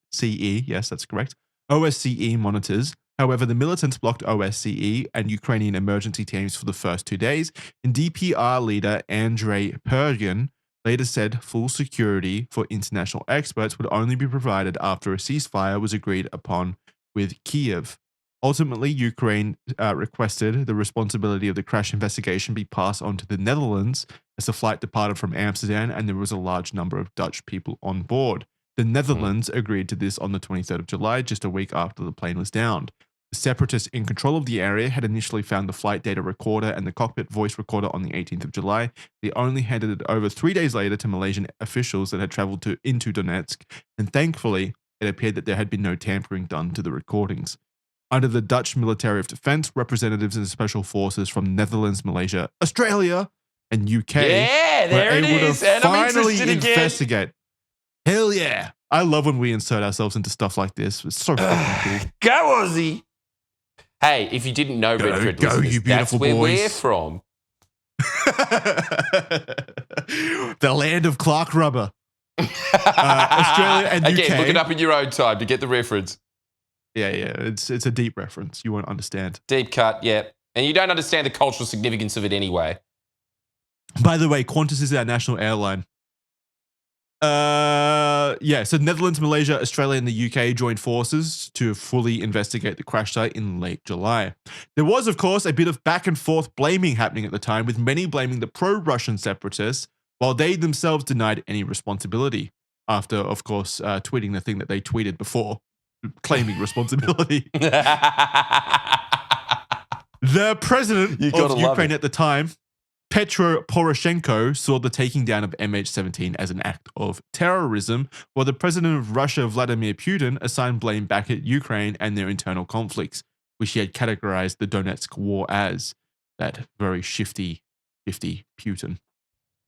that's correct, OSCE monitors. However, the militants blocked OSCE and Ukrainian emergency teams for the first 2 days, and DPR leader Andrei Pergin later said full security for international experts would only be provided after a ceasefire was agreed upon with Kiev. Ultimately, Ukraine requested the responsibility of the crash investigation be passed on to the Netherlands as the flight departed from Amsterdam and there was a large number of Dutch people on board. The Netherlands agreed to this on the 23rd of July, just a week after the plane was downed. The separatists in control of the area had initially found the flight data recorder and the cockpit voice recorder on the 18th of July. They only handed it over 3 days later to Malaysian officials that had traveled into Donetsk, and thankfully, it appeared that there had been no tampering done to the recordings. Under the Dutch Military of Defense, representatives and special forces from Netherlands, Malaysia, Australia, and UK were able to finally investigate. Hell yeah. I love when we insert ourselves into stuff like this. It's so fucking cool. Go, Aussie. Hey, if you didn't know Red Thread listeners, that's where we're from. The land of Clarke rubber. Australia and UK. Again, look it up in your own time to get the reference. Yeah. It's a deep reference. You won't understand. Deep cut, yeah. And you don't understand the cultural significance of it anyway. By the way, Qantas is our national airline. So Netherlands, Malaysia, Australia, and the UK joined forces to fully investigate the crash site in late July. There was, of course, a bit of back and forth blaming happening at the time, with many blaming the pro-Russian separatists, while they themselves denied any responsibility after, of course, tweeting the thing that they tweeted before, claiming responsibility. The president of Ukraine at the time, Petro Poroshenko, saw the taking down of MH17 as an act of terrorism, while the president of Russia, Vladimir Putin, assigned blame back at Ukraine and their internal conflicts, which he had categorized the Donetsk war as. That very shifty Putin.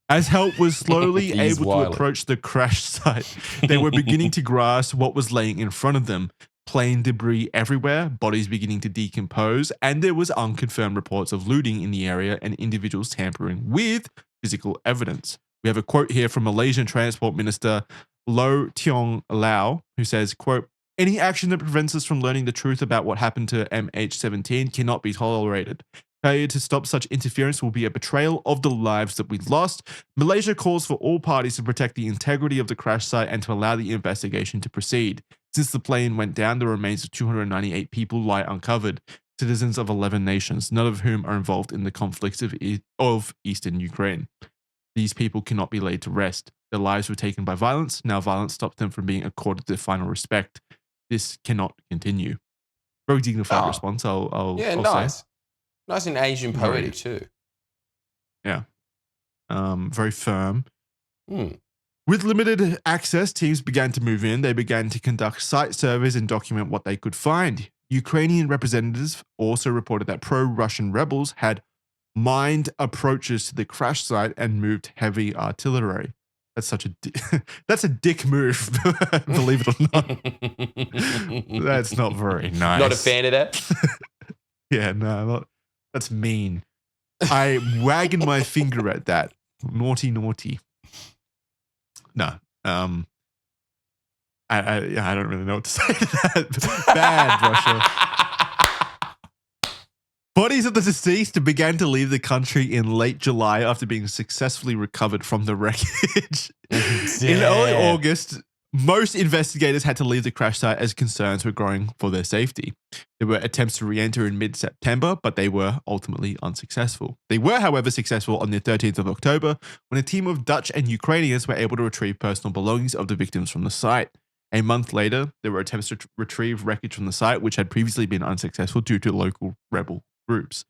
As help was slowly able to approach the crash site, they were beginning to grasp what was laying in front of them. plane debris everywhere, bodies beginning to decompose, and there was unconfirmed reports of looting in the area and individuals tampering with physical evidence. We have a quote here from Malaysian Transport Minister Lo Tiong Lau, who says, quote, "Any action that prevents us from learning the truth about what happened to MH17 cannot be tolerated. Failure to stop such interference will be a betrayal of the lives that we lost. Malaysia calls for all parties to protect the integrity of the crash site and to allow the investigation to proceed. Since the plane went down, the remains of 298 people lie uncovered, citizens of 11 nations, none of whom are involved in the conflicts of eastern Ukraine. These people cannot be laid to rest. Their lives were taken by violence. Now violence stopped them from being accorded their final respect. This cannot continue." Very dignified response, I'll nice. say. Nice and Asian poetic too. Yeah. Very firm. Hmm. With limited access, teams began to move in. They began to conduct site surveys and document what they could find. Ukrainian representatives also reported that pro-Russian rebels had mined approaches to the crash site and moved heavy artillery. That's such a that's a dick move, believe it or not. That's not very nice. Not a fan of that? Yeah, no, that's mean. I wagging my finger at that. Naughty. No. I don't really know what to say to that. Bad, Russia. Bodies of the deceased began to leave the country in late July after being successfully recovered from the wreckage. In early August, most investigators had to leave the crash site as concerns were growing for their safety. There were attempts to re-enter in mid-September, but they were ultimately unsuccessful. They were, however, successful on the 13th of October when a team of Dutch and Ukrainians were able to retrieve personal belongings of the victims from the site. A month later, there were attempts to retrieve wreckage from the site, which had previously been unsuccessful due to local rebel groups.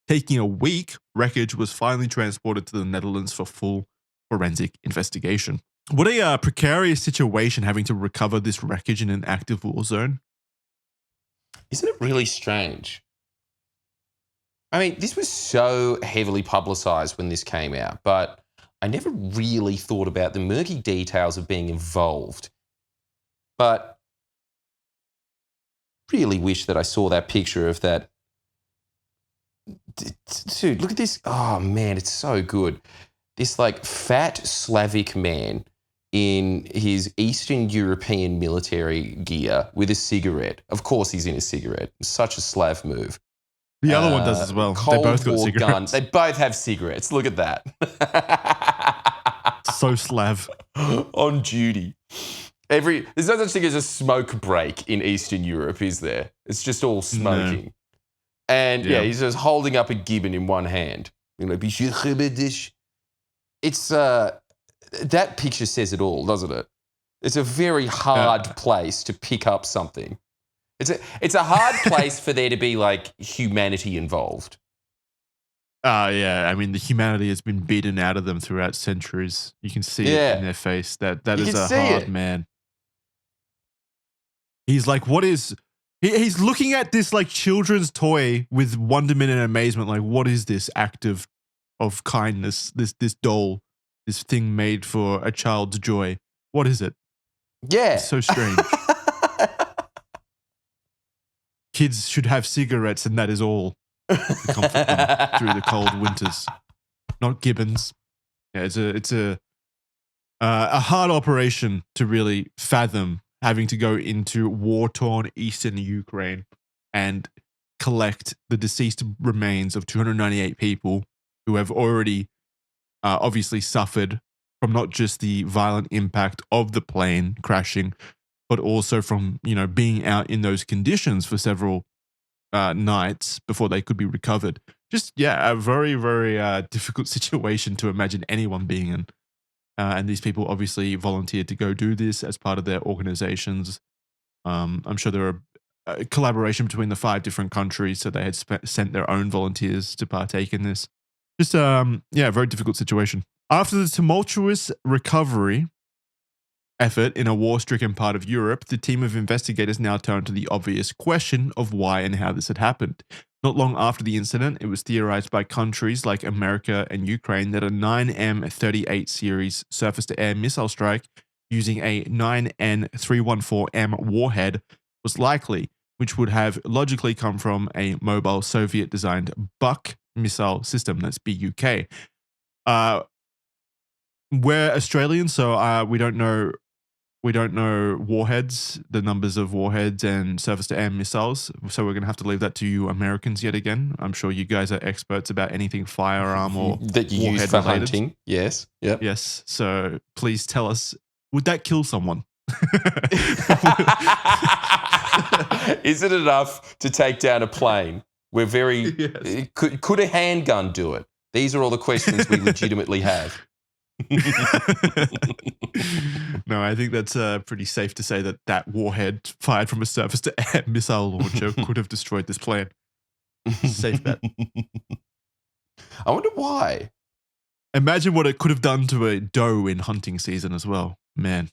Taking a week, wreckage was finally transported to the Netherlands for full forensic investigation. What a precarious situation having to recover this wreckage in an active war zone. Isn't it really strange? I mean, this was so heavily publicized when this came out, but I never really thought about the murky details of being involved. But really wish that I saw that picture of that. Dude, look at this. Oh, man, it's so good. This, like, fat Slavic man in his Eastern European military gear with a cigarette. Of course he's in a cigarette. Such a Slav move. The other one does as well. They both got cigarettes. Gun. They both have cigarettes. Look at that. So Slav. On duty. There's no such thing as a smoke break in Eastern Europe, is there? It's just all smoking. No. And yeah, he's just holding up a gibbon in one hand. It's that picture says it all, doesn't it? It's a very hard place to pick up something. It's a hard place for there to be like humanity involved. Yeah. I mean, the humanity has been beaten out of them throughout centuries. You can see it in their face. That is a hard man. He's like, what is... He's looking at this like children's toy with wonderment and amazement. Like, what is this act of kindness? This doll, this thing made for a child's joy. What is it? Yeah. It's so strange. Kids should have cigarettes and that is all to comfort them through the cold winters. Not gibbons. Yeah, it's a hard operation to really fathom having to go into war-torn eastern Ukraine and collect the deceased remains of 298 people who have already obviously suffered from not just the violent impact of the plane crashing, but also from, being out in those conditions for several nights before they could be recovered. Just, a very, very difficult situation to imagine anyone being in. And these people obviously volunteered to go do this as part of their organizations. I'm sure there were a collaboration between the 5 different countries, so they had sent their own volunteers to partake in this. Just, a very difficult situation. After the tumultuous recovery effort in a war-stricken part of Europe, the team of investigators now turned to the obvious question of why and how this had happened. Not long after the incident, it was theorized by countries like America and Ukraine that a 9M38 series surface-to-air missile strike using a 9N314M warhead was likely, which would have logically come from a mobile Soviet-designed Buk missile system. That's BUK. We're Australian, so we don't know warheads, the numbers of warheads and surface-to-air missiles. So we're going to have to leave that to you Americans yet again. I'm sure you guys are experts about anything firearm or that you use for related. hunting. Yes. Yep. Yes. So please tell us, would that kill someone? Is it enough to take down a plane? We're very... Yes. Could a handgun do it? These are all the questions we legitimately have. No, I think that's pretty safe to say that warhead fired from a surface-to-air missile launcher could have destroyed this plane. Safe bet. I wonder why. Imagine what it could have done to a doe in hunting season as well. Man.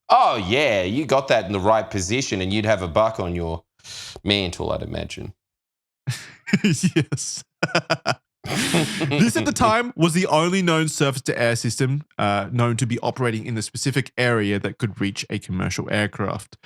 Oh, yeah. You got that in the right position and you'd have a buck on your mantle, I'd imagine. Yes. This at the time was the only known surface-to-air system known to be operating in the specific area that could reach a commercial aircraft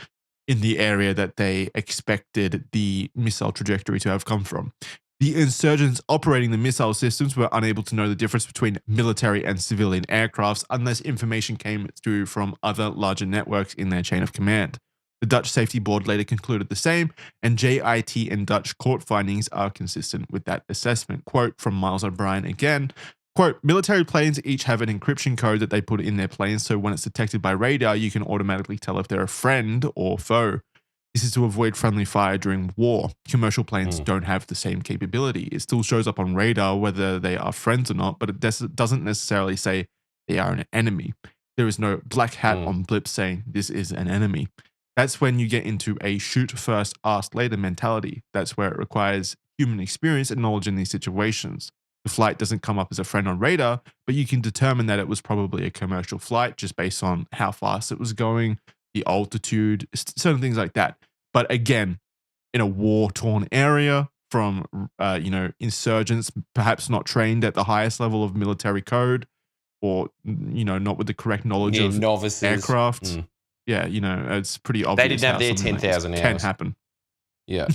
in the area that they expected the missile trajectory to have come from. The insurgents operating the missile systems were unable to know the difference between military and civilian aircrafts unless information came through from other larger networks in their chain of command. The Dutch Safety Board later concluded the same, and JIT and Dutch court findings are consistent with that assessment. Quote from Miles O'Brien again, quote, military planes each have an encryption code that they put in their planes, so when it's detected by radar, you can automatically tell if they're a friend or foe. This is to avoid friendly fire during war. Commercial planes don't have the same capability. It still shows up on radar whether they are friends or not, but it doesn't necessarily say they are an enemy. There is no black hat on blips saying this is an enemy. That's when you get into a shoot first, ask later mentality. That's where it requires human experience and knowledge in these situations. The flight doesn't come up as a friend on radar, but you can determine that it was probably a commercial flight just based on how fast it was going, the altitude, certain things like that. But again, in a war-torn area from, insurgents, perhaps not trained at the highest level of military code or, not with the correct knowledge of novices. Aircraft. Yeah, it's pretty obvious. They didn't have their 10,000 hours. Can happen. Yeah.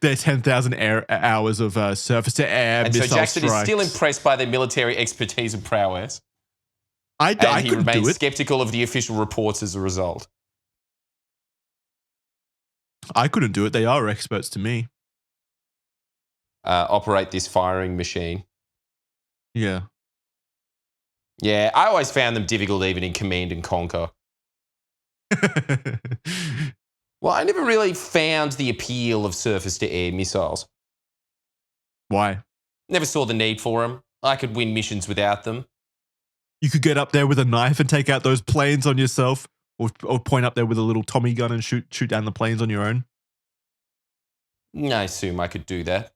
Their 10,000 hours of surface-to-air and missile so Jackson strikes. is still impressed by their military expertise and prowess. I he couldn't remains do it. skeptical of the official reports as a result. I couldn't do it. They are experts to me. Operate this firing machine. Yeah. Yeah, I always found them difficult even in Command and Conquer. Well, I never really found the appeal of surface-to-air missiles. Why? Never saw the need for them. I could win missions without them. You could get up there with a knife and take out those planes on yourself, or point up there with a little Tommy gun and shoot down the planes on your own. I assume I could do that.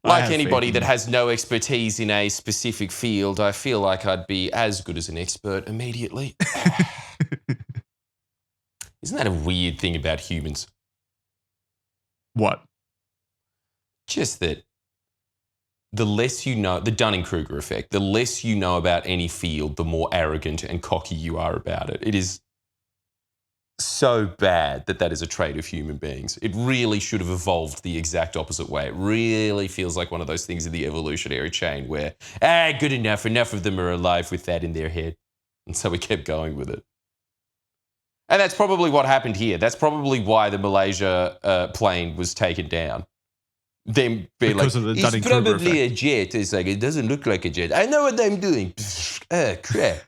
Like anybody that has no expertise in a specific field, I feel like I'd be as good as an expert immediately. Isn't that a weird thing about humans? What? Just that the less you know, the Dunning-Kruger effect, the less you know about any field, the more arrogant and cocky you are about it. It is so bad that is a trait of human beings. It really should have evolved the exact opposite way. It really feels like one of those things in the evolutionary chain where, good enough of them are alive with that in their head. And so we kept going with it. And that's probably what happened here. That's probably why the Malaysia plane was taken down. Them being because like, of the it's Dunning-Kruger probably effect. a jet. It's like, it doesn't look like a jet. I know what I'm doing. Crap.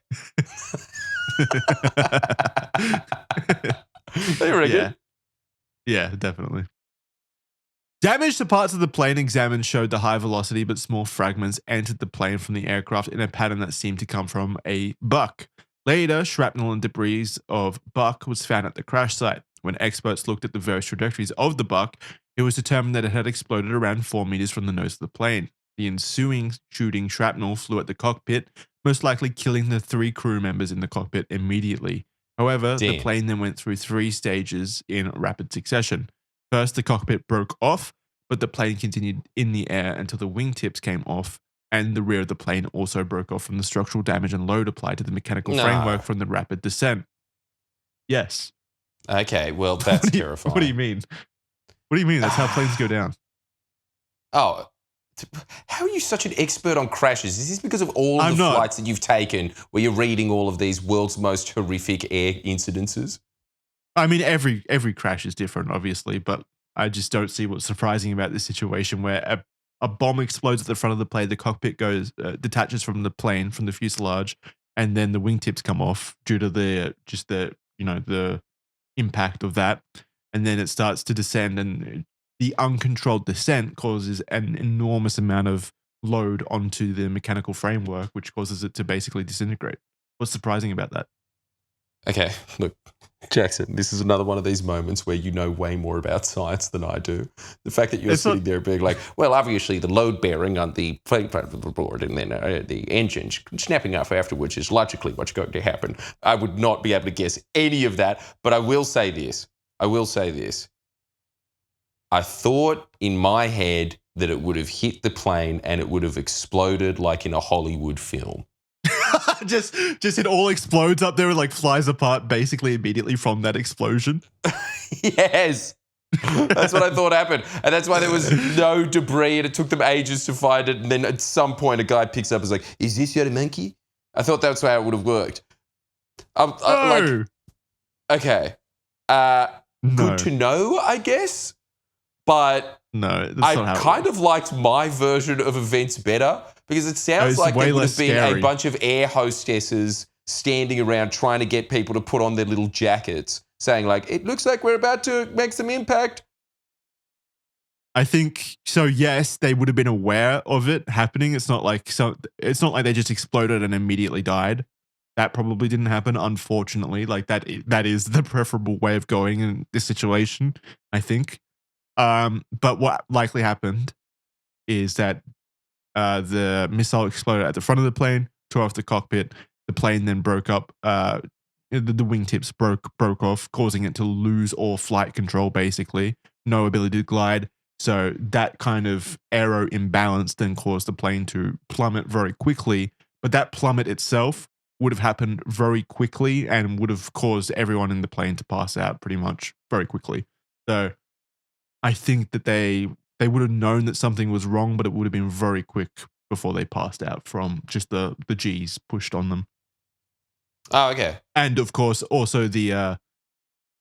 They reckon. Yeah, definitely. Damage to parts of the plane examined showed the high velocity but small fragments entered the plane from the aircraft in a pattern that seemed to come from a Buk. Later, shrapnel and debris of Buk was found at the crash site. When experts looked at the various trajectories of the Buk, it was determined that it had exploded around 4 meters from the nose of the plane. The ensuing shooting shrapnel flew at the cockpit, most likely killing the 3 crew members in the cockpit immediately. However, the plane then went through 3 stages in rapid succession. First, the cockpit broke off, but the plane continued in the air until the wingtips came off, and the rear of the plane also broke off from the structural damage and load applied to the mechanical framework from the rapid descent. Yes. Okay, well, that's terrifying. What do you mean? What do you mean? That's how planes go down. Oh, how are you such an expert on crashes? Is this because of all I'm the not. flights that you've taken where you're reading all of these world's most horrific air incidences? I mean, every crash is different, obviously, but I just don't see what's surprising about this situation where a bomb explodes at the front of the plane, the cockpit detaches from the plane, from the fuselage, and then the wingtips come off due to the impact of that, and then it starts to descend, and the uncontrolled descent causes an enormous amount of load onto the mechanical framework, which causes it to basically disintegrate. What's surprising about that? Okay, look, Jackson, this is another one of these moments where you know way more about science than I do. The fact that you're sitting there being like, well, obviously the load bearing on the plane part of the board and then the engine snapping off afterwards is logically what's going to happen. I would not be able to guess any of that, but I will say this. I thought in my head that it would have hit the plane and it would have exploded like in a Hollywood film. just it all explodes up there and like flies apart basically immediately from that explosion. Yes. That's what I thought happened. And that's why there was no debris and it took them ages to find it. And then at some point a guy picks up and is like, is this your monkey? I thought that's how it would have worked. No. Okay. No. Good to know, I guess. But no, that's I not how kind of liked my version of events better because it sounds like there would have been a bunch of air hostesses standing around trying to get people to put on their little jackets saying like, it looks like we're about to make some impact. I think so. Yes, they would have been aware of it happening. It's not like they just exploded and immediately died. That probably didn't happen, unfortunately. Like that is the preferable way of going in this situation, I think. But what likely happened is that the missile exploded at the front of the plane, tore off the cockpit. The plane then broke up. The wingtips broke off, causing it to lose all flight control, basically. No ability to glide. So that kind of aero imbalance then caused the plane to plummet very quickly. But that plummet itself would have happened very quickly and would have caused everyone in the plane to pass out pretty much very quickly. So I think that they would have known that something was wrong, but it would have been very quick before they passed out from just the G's pushed on them. Oh, okay. And of course, also the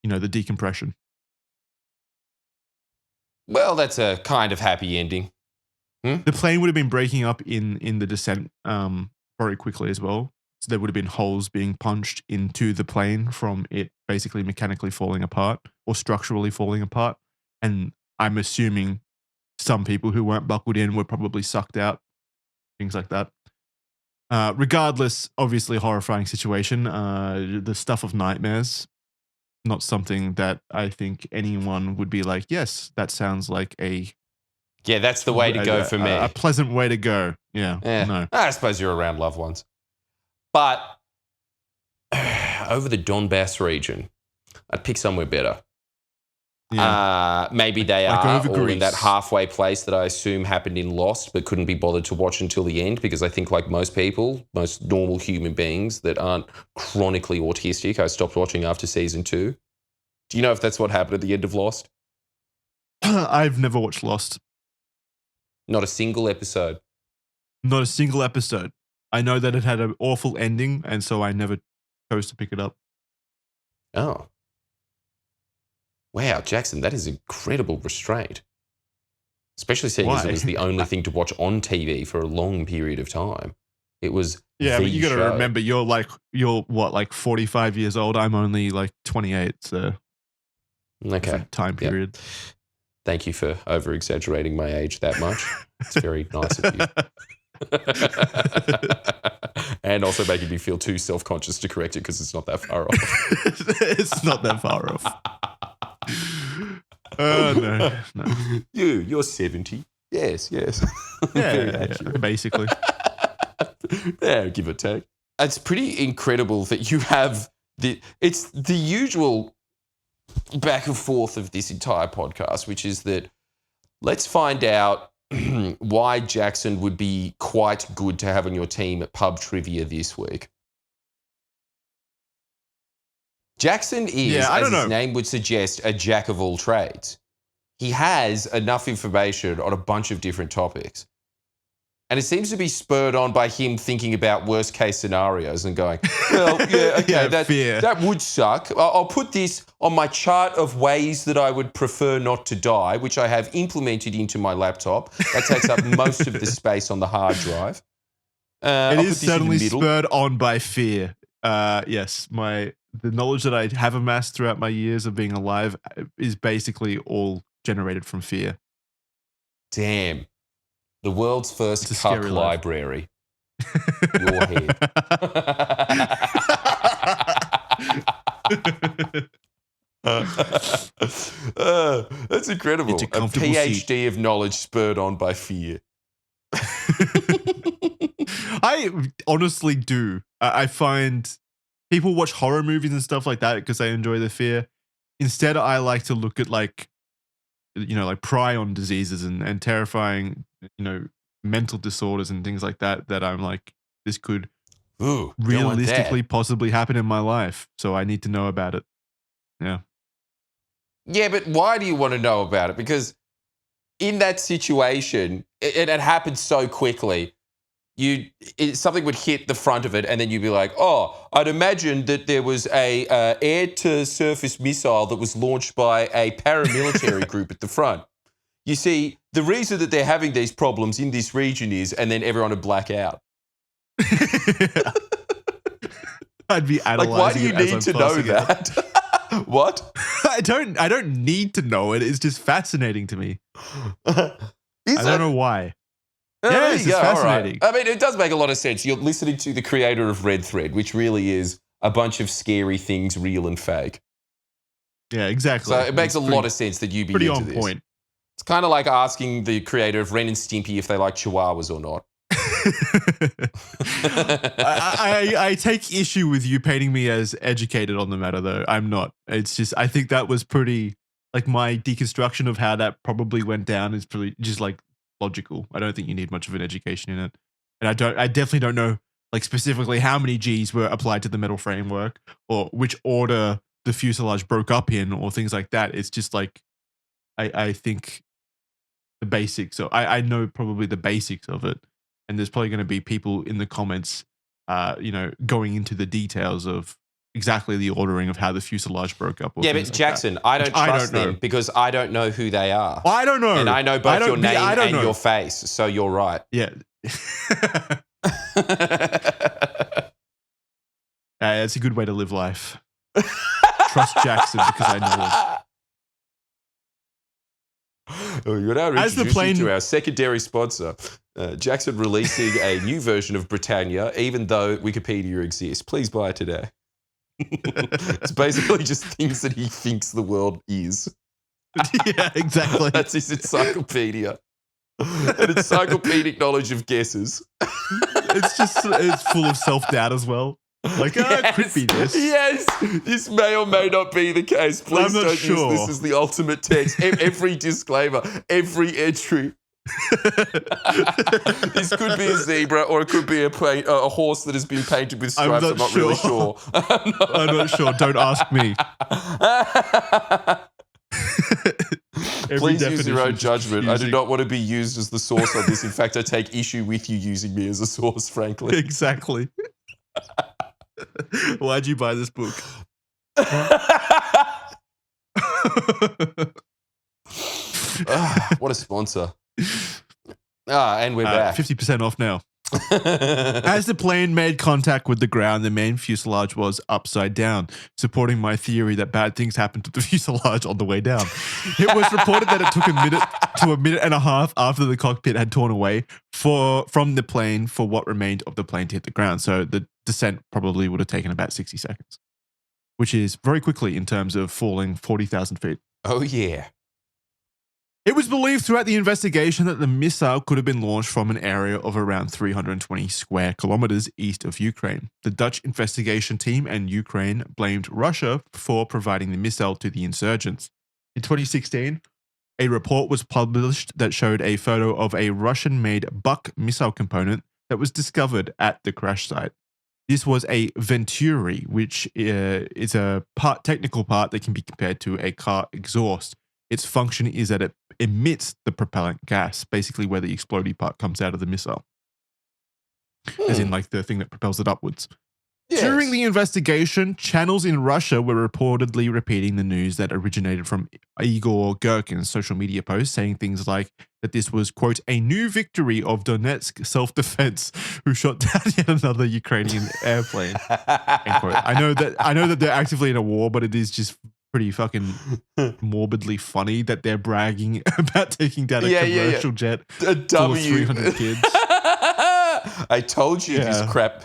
decompression. Well, that's a kind of happy ending. The plane would have been breaking up in the descent very quickly as well. So there would have been holes being punched into the plane from it basically mechanically falling apart or structurally falling apart. And I'm assuming some people who weren't buckled in were probably sucked out, things like that. Regardless, obviously horrifying situation. The stuff of nightmares, not something that I think anyone would be like, yes, that sounds like that's the way to go for me. A pleasant way to go. Yeah. No. I suppose you're around loved ones. But over the Donbass region, I'd pick somewhere better. Yeah. Maybe they are all in that halfway place that I assume happened in Lost but couldn't be bothered to watch until the end because I think like most people, most normal human beings that aren't chronically autistic, I stopped watching after season 2. Do you know if that's what happened at the end of Lost? I've never watched Lost. Not a single episode. Not a single episode. I know that it had an awful ending and so I never chose to pick it up. Oh. Wow, Jackson, that is incredible restraint. Especially seeing as it was the only thing to watch on TV for a long period of time. It was but you got to remember, you're what, 45 years old? I'm only like 28, so okay, time period. Yep. Thank you for over-exaggerating my age that much. It's very nice of you. And also making me feel too self-conscious to correct it because it's not that far off. It's not that far off. No. You're 70. Yes. Yeah, basically. Yeah, give or take. It's pretty incredible that you have it's the usual back and forth of this entire podcast, which is that let's find out why Jackson would be quite good to have on your team at pub trivia this week. Jackson is, I don't as his know. name would suggest, a jack of all trades. He has enough information on a bunch of different topics. And it seems to be spurred on by him thinking about worst case scenarios and going, well, yeah, okay, fear. that would suck. I'll put this on my chart of ways that I would prefer not to die, which I have implemented into my laptop. That takes up most of the space on the hard drive. It is certainly spurred on by fear. Yes, the knowledge that I have amassed throughout my years of being alive is basically all generated from fear. Damn. The world's first cuck library. Your head. That's incredible. It's a PhD of knowledge spurred on by fear. I honestly do. I find people watch horror movies and stuff like that because they enjoy the fear. Instead, I like to look at like prion diseases and terrifying, mental disorders and things like that I'm like, this could realistically possibly happen in my life. So I need to know about it. Yeah. Yeah, but why do you want to know about it? Because in that situation, it happened so quickly. Something would hit the front of it, and then you'd be like, "Oh, I'd imagine that there was a air-to-surface missile that was launched by a paramilitary group at the front." You see, the reason that they're having these problems in this region is, and then everyone would black out. I'd be analyzing. Like, why do you need to know that? What? I don't need to know it. It's just fascinating to me. I don't know why. Yes, it's fascinating. Right. I mean, it does make a lot of sense. You're listening to the creator of Red Thread, which really is a bunch of scary things, real and fake. Yeah, exactly. So it makes a lot of sense that you be pretty into on this. Point. It's kind of like asking the creator of Ren and Stimpy if they like chihuahuas or not. I take issue with you painting me as educated on the matter, though. I'm not. It's just, I think that was pretty, like, my deconstruction of how that probably went down is pretty just like logical. I don't think you need much of an education in it. And I definitely don't know, like, specifically how many G's were applied to the metal framework or which order the fuselage broke up in or things like that. It's just like, I think the basics. So I know probably the basics of it. And there's probably going to be people in the comments, going into the details of exactly the ordering of how the fuselage broke up. Yeah, but like Jackson, that, I don't trust them because I don't know who they are. I don't know. And I know both your name and your face, so you're right. Yeah. That's a good way to live life. Trust Jackson because I know him. You're now introducing to our secondary sponsor. Jackson releasing a new version of Britannia, even though Wikipedia exists. Please buy it today. It's basically just things that he thinks the world is. Yeah, exactly. That's his encyclopedia. An encyclopedic knowledge of guesses. It's full of self-doubt as well. Like, it could be this. Yes, this may or may not be the case. Please don't use this as the ultimate text. Every disclaimer, every entry. This could be a zebra or it could be a horse that has been painted with stripes. I'm not really sure. I'm not sure. Don't ask me. Please use your own judgment. I do not want to be used as the source on this. In fact, I take issue with you using me as a source, frankly. Exactly. Why'd you buy this book? What a sponsor. And we're back. 50% off now. As the plane made contact with the ground, the main fuselage was upside down, supporting my theory that bad things happened to the fuselage on the way down. It was reported that it took a minute to a minute and a half after the cockpit had torn away from the plane for what remained of the plane to hit the ground. So the descent probably would have taken about 60 seconds, which is very quickly in terms of falling 40,000 feet. Oh, yeah. It was believed throughout the investigation that the missile could have been launched from an area of around 320 square kilometers east of Ukraine. The Dutch investigation team and Ukraine blamed Russia for providing the missile to the insurgents. In 2016, a report was published that showed a photo of a Russian-made Buk missile component that was discovered at the crash site. This was a venturi, which is a technical part that can be compared to a car exhaust. Its function is that it emits the propellant gas, basically where the exploding part comes out of the missile. As in like the thing that propels it upwards. Yes. During the investigation, channels in Russia were reportedly repeating the news that originated from Igor Girkin's social media posts, saying things like that this was, quote, a new victory of Donetsk self-defense, who shot down yet another Ukrainian airplane. End quote. I know that they're actively in a war, but it is just pretty fucking morbidly funny that they're bragging about taking down a commercial jet a full of 300 kids. I told you this crap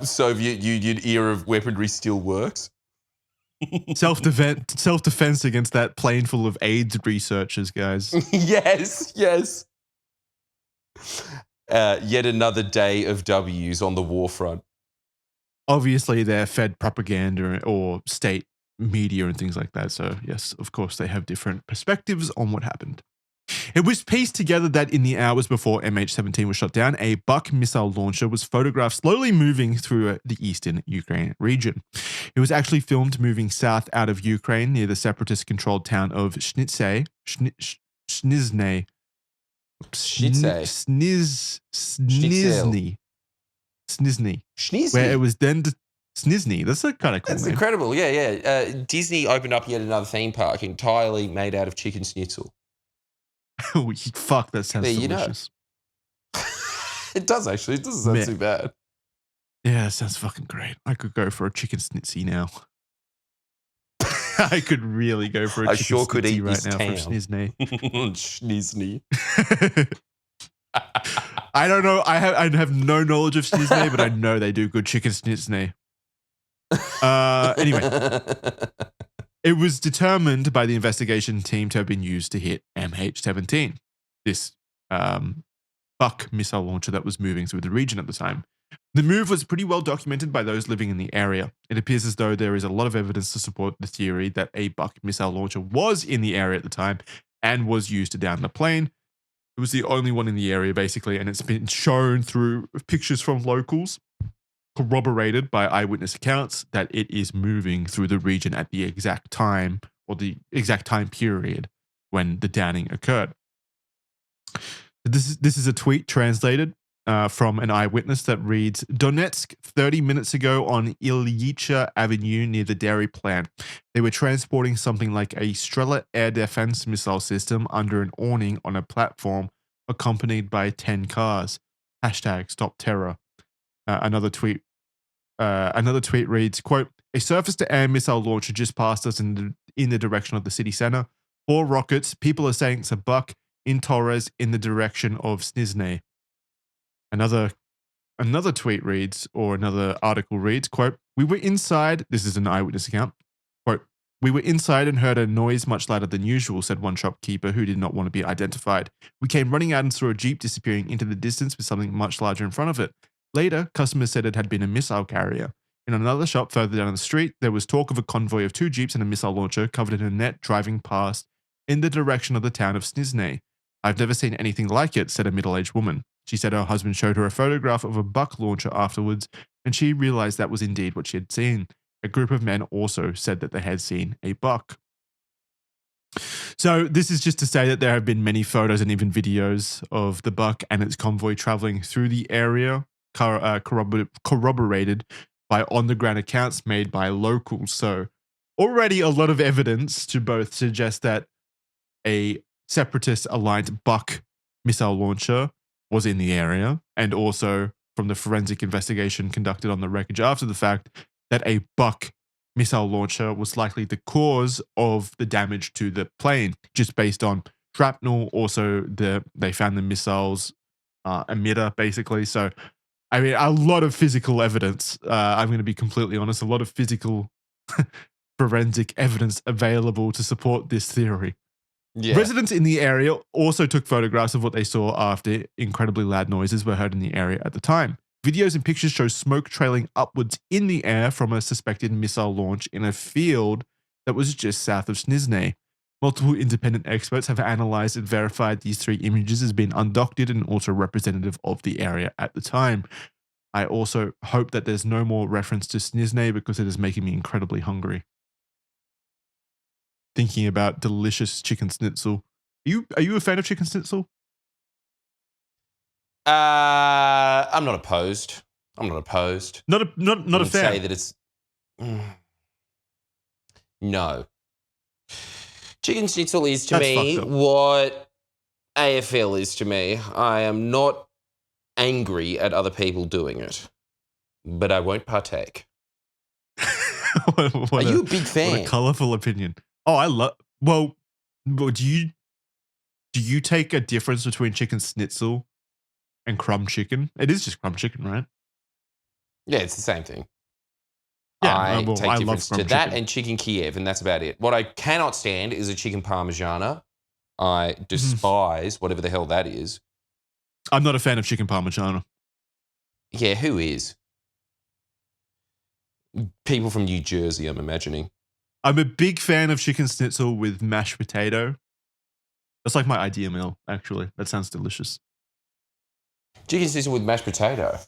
Soviet Union era of weaponry still works. Self-defense against that plane full of AIDS researchers, guys. Yes. Yet another day of W's on the war front. Obviously, they're fed propaganda or state media and things like that. So, yes, of course, they have different perspectives on what happened. It was pieced together that in the hours before MH17 was shot down, a Buk missile launcher was photographed slowly moving through the eastern Ukraine region. It was actually filmed moving south out of Ukraine near the separatist-controlled town of Snizhny, where it was then Snizhny. That's a kind of cool That's name. incredible. Yeah. Disney opened up yet another theme park entirely made out of chicken schnitzel. Fuck, that sounds delicious. It does actually. It doesn't sound too bad. Yeah, that sounds fucking great. I could go for a chicken schnitzy now. I could really go for a chicken schnitzy right now from Snizhny. Snizhny. I don't know. I have no knowledge of Snizhny, but I know they do good chicken schnitzy. Anyway. It was determined by the investigation team to have been used to hit MH17, this Buk missile launcher that was moving through the region at the time. The move was pretty well documented by those living in the area. It appears as though there is a lot of evidence to support the theory that a Buk missile launcher was in the area at the time and was used to down the plane. It was the only one in the area, basically, and it's been shown through pictures from locals, corroborated by eyewitness accounts, that it is moving through the region at the exact time or the exact time period when the downing occurred. This is a tweet translated from an eyewitness that reads, Donetsk, 30 minutes ago on Ilyich Avenue near the dairy plant. They were transporting something like a Strela air defense missile system under an awning on a platform accompanied by 10 cars. #StopTerror. Another tweet reads, quote, a surface-to-air missile launcher just passed us in the direction of the city center. 4 rockets. People are saying it's a Buk in Torres in the direction of Snizhny. Another tweet reads, or another article reads, quote, we were inside. This is an eyewitness account. Quote, we were inside and heard a noise much louder than usual, said one shopkeeper who did not want to be identified. We came running out and saw a Jeep disappearing into the distance with something much larger in front of it. Later, customers said it had been a missile carrier. In another shop further down the street, there was talk of a convoy of 2 Jeeps and a missile launcher covered in a net driving past in the direction of the town of Snizhny. I've never seen anything like it, said a middle-aged woman. She said her husband showed her a photograph of a Buk launcher afterwards, and she realized that was indeed what she had seen. A group of men also said that they had seen a Buk. So this is just to say that there have been many photos and even videos of the Buk and its convoy traveling through the area, corroborated by on-the-ground accounts made by locals. So already a lot of evidence to both suggest that a separatist-aligned Buk missile launcher was in the area, and also from the forensic investigation conducted on the wreckage after the fact, that a Buk missile launcher was likely the cause of the damage to the plane, just based on shrapnel. Also, they found the missile's emitter, basically. So, I mean, a lot of physical evidence. I'm going to be completely honest, a lot of physical forensic evidence available to support this theory. Yeah. Residents in the area also took photographs of what they saw after incredibly loud noises were heard in the area at the time. Videos and pictures show smoke trailing upwards in the air from a suspected missile launch in a field that was just south of Snizhny. Multiple independent experts have analyzed and verified these 3 images as being undoctored and also representative of the area at the time. I also hope that there's no more reference to Snizne because it is making me incredibly hungry. Thinking about delicious chicken schnitzel. Are you a fan of chicken schnitzel? I'm not opposed. Not a fan. Say that it's no. Chicken schnitzel is to me what AFL is to me. I am not angry at other people doing it, but I won't partake. Are you a big fan? What a colourful opinion. Oh, I love. Well, do you take a difference between chicken schnitzel and crumb chicken? It is just crumb chicken, right? Yeah, it's the same thing. Yeah, I take difference to that chicken. and chicken Kiev, and that's about it. What I cannot stand is a chicken parmigiana. I despise whatever the hell that is. I'm not a fan of chicken parmigiana. Yeah, who is? People from New Jersey, I'm imagining. I'm a big fan of chicken schnitzel with mashed potato. That's like my ideal meal, actually. That sounds delicious. Chicken schnitzel with mashed potato.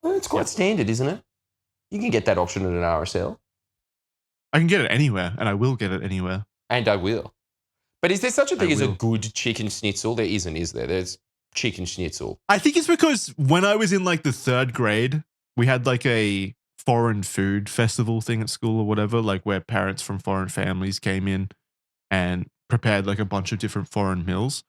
Well, it's quite standard, isn't it? You can get that option at an RSL. I can get it anywhere, and I will get it anywhere. And I will. But is there such a thing as a good chicken schnitzel? There isn't, is there? There's chicken schnitzel. I think it's because when I was in like the 3rd grade, we had like a foreign food festival thing at school or whatever, like where parents from foreign families came in and prepared like a bunch of different foreign meals.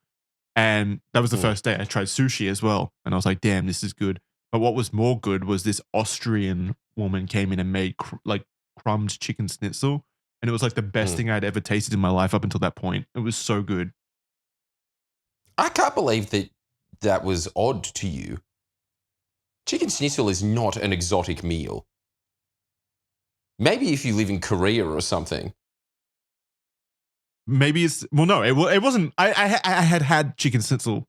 And that was the first day I tried sushi as well. And I was like, damn, this is good. But what was more good was this Austrian woman came in and made crumbed chicken schnitzel. And it was like the best thing I'd ever tasted in my life up until that point. It was so good. I can't believe that was odd to you. Chicken schnitzel is not an exotic meal. Maybe if you live in Korea or something. Maybe it's, well, no, it wasn't. I had chicken schnitzel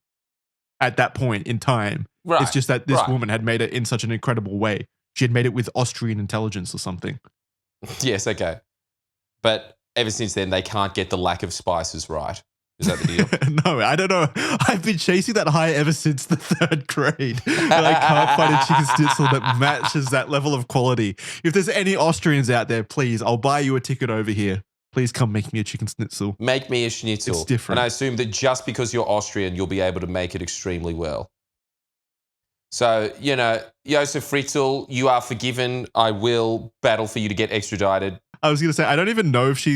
at that point in time. Right, it's just that this woman had made it in such an incredible way. She had made it with Austrian intelligence or something. Yes, okay. But ever since then, they can't get the lack of spices right. Is that the deal? No, I don't know. I've been chasing that high ever since the 3rd grade. But I can't find a chicken schnitzel that matches that level of quality. If there's any Austrians out there, please, I'll buy you a ticket over here. Please come make me a chicken schnitzel. Make me a schnitzel. It's different. And I assume that just because you're Austrian, you'll be able to make it extremely well. So, Josef Fritzl, you are forgiven. I will battle for you to get extradited. I was going to say, I don't even know if she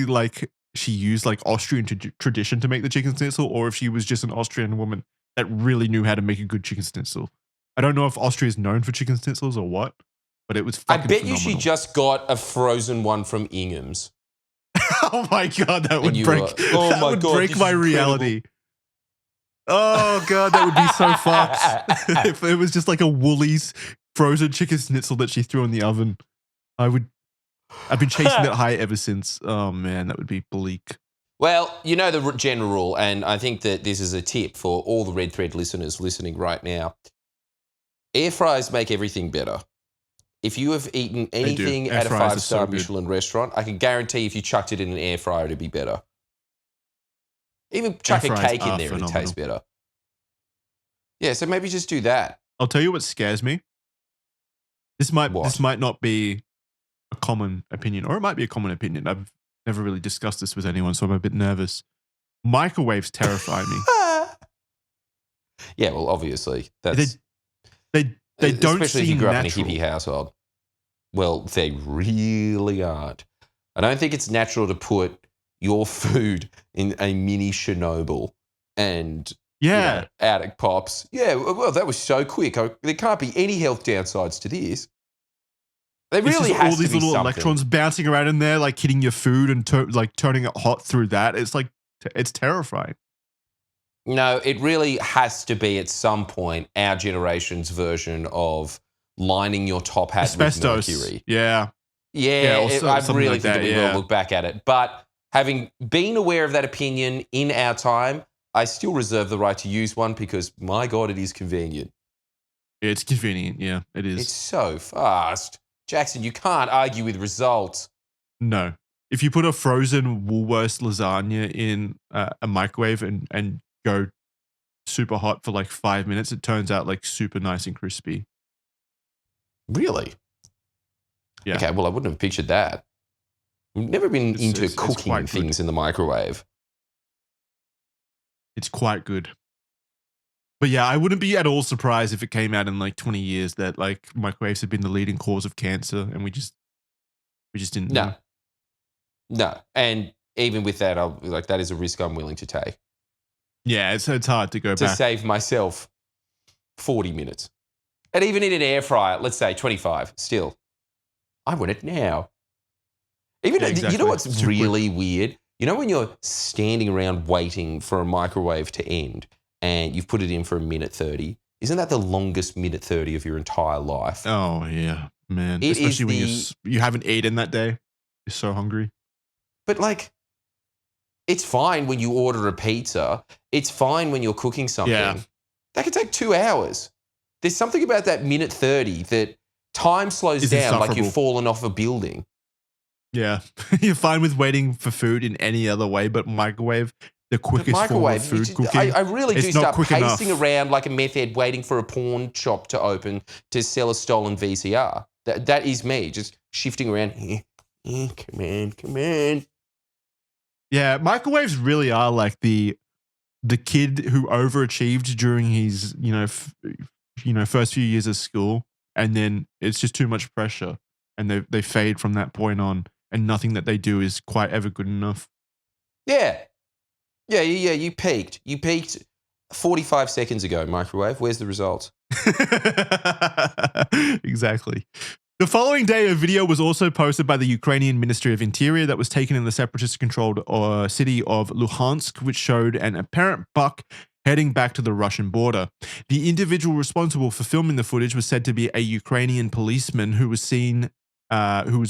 used like Austrian tradition to make the chicken schnitzel, or if she was just an Austrian woman that really knew how to make a good chicken schnitzel. I don't know if Austria is known for chicken schnitzels or what, but it was fucking phenomenal. You she just got a frozen one from Ingham's. Oh my God, that would break my reality. Oh God, that would be so fucked. If it was just like a Woolies frozen chicken schnitzel that she threw in the oven, I've been chasing that high ever since. Oh man, that would be bleak. Well, you know the general rule, and I think that this is a tip for all the Red Thread listeners listening right now. Air fryers make everything better. If you have eaten anything at a 5-star Michelin restaurant, I can guarantee if you chucked it in an air fryer, it'd be better. Even chuck a cake in there and it tastes better. Yeah, so maybe just do that. I'll tell you what scares me. This might not be a common opinion, or it might be a common opinion. I've never really discussed this with anyone, so I'm a bit nervous. Microwaves terrify me. Yeah, well, obviously. That's, they don't especially if you seem grew up natural. in a hippie household. Well, they really aren't. I don't think it's natural to put your food in a mini Chernobyl and attic pops. Yeah, well, that was so quick. There can't be any health downsides to this. There really has all these to be little something. electrons bouncing around in there, like hitting your food and turning it hot through that. It's like it's terrifying. No, it really has to be at some point our generation's version of lining your top hat asbestos. With mercury. Yeah. I really think that we will look back at it. But having been aware of that opinion in our time, I still reserve the right to use one because, my God, it is convenient. It's convenient. Yeah, it is. It's so fast. Jackson, you can't argue with results. No. If you put a frozen Woolworths lasagna in a microwave and go super hot for like 5 minutes, it turns out like super nice and crispy. Really? Yeah. Okay, well, I wouldn't have pictured that. I've never been into cooking quite things good. in the microwave. It's quite good. But yeah, I wouldn't be at all surprised if it came out in like 20 years that like microwaves have been the leading cause of cancer and we just didn't know. No. And even with that, that is a risk I'm willing to take. Yeah, it's hard to go to back. save myself 40 minutes. And even in an air fryer, let's say 25, still, I want it now. Even, exactly. You know what's really weird? You know when you're standing around waiting for a microwave to end and you've put it in for a minute 30? Isn't that the longest minute 30 of your entire life? Oh, yeah, man. It Especially when is you haven't eaten that day. You're so hungry. But like, it's fine when you order a pizza. It's fine when you're cooking something. Yeah. That could take 2 hours. There's something about that minute 30 that time slows down like you've fallen off a building. Yeah. You're fine with waiting for food in any other way, but microwave, the quickest form of food cooking. I really do it's start not pacing enough. around like a meth head waiting for a pawn shop to open to sell a stolen VCR. That is me, just shifting around. Come on. Yeah, microwaves really are like the kid who overachieved during his, first few years of school, and then it's just too much pressure, and they fade from that point on, and nothing that they do is quite ever good enough. Yeah. You peaked. You peaked 45 seconds ago, microwave. Where's the result? Exactly. The following day, a video was also posted by the Ukrainian Ministry of Interior that was taken in the separatist-controlled city of Luhansk, which showed an apparent buck heading back to the Russian border. The individual responsible for filming the footage was said to be a Ukrainian policeman who was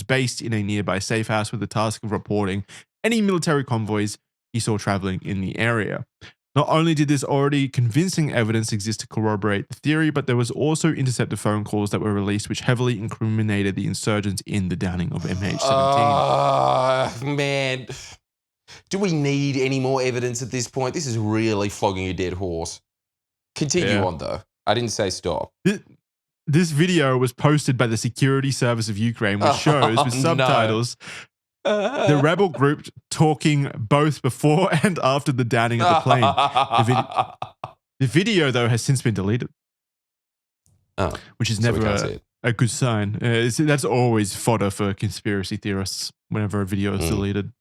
based in a nearby safe house with the task of reporting any military convoys he saw traveling in the area. Not only did this already convincing evidence exist to corroborate the theory, but there was also intercepted phone calls that were released which heavily incriminated the insurgents in the downing of MH17. Man. Do we need any more evidence at this point? This is really flogging a dead horse. Continue on, though. I didn't say stop. This video was posted by the Security Service of Ukraine, which shows with subtitles the rebel group talking both before and after the downing of the plane. The video, though, has since been deleted, which is never a good sign. That's always fodder for conspiracy theorists whenever a video is deleted.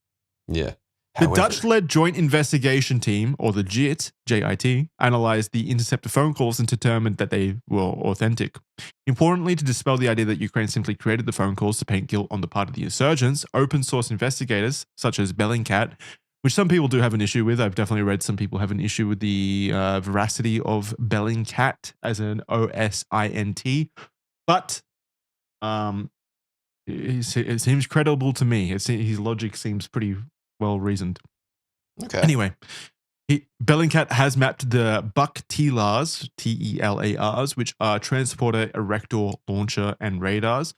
Yeah. The Dutch-led Joint Investigation Team, or the JIT, J-I-T, analyzed the intercepted phone calls and determined that they were authentic. Importantly, to dispel the idea that Ukraine simply created the phone calls to paint guilt on the part of the insurgents, open-source investigators, such as Bellingcat, which some people do have an issue with. I've definitely read some people have an issue with the veracity of Bellingcat as an OSINT, but it seems credible to me. His logic seems pretty well reasoned. Okay. Anyway, Bellingcat has mapped the Buck TLARs, TELARs, which are transporter, erector, launcher, and radars.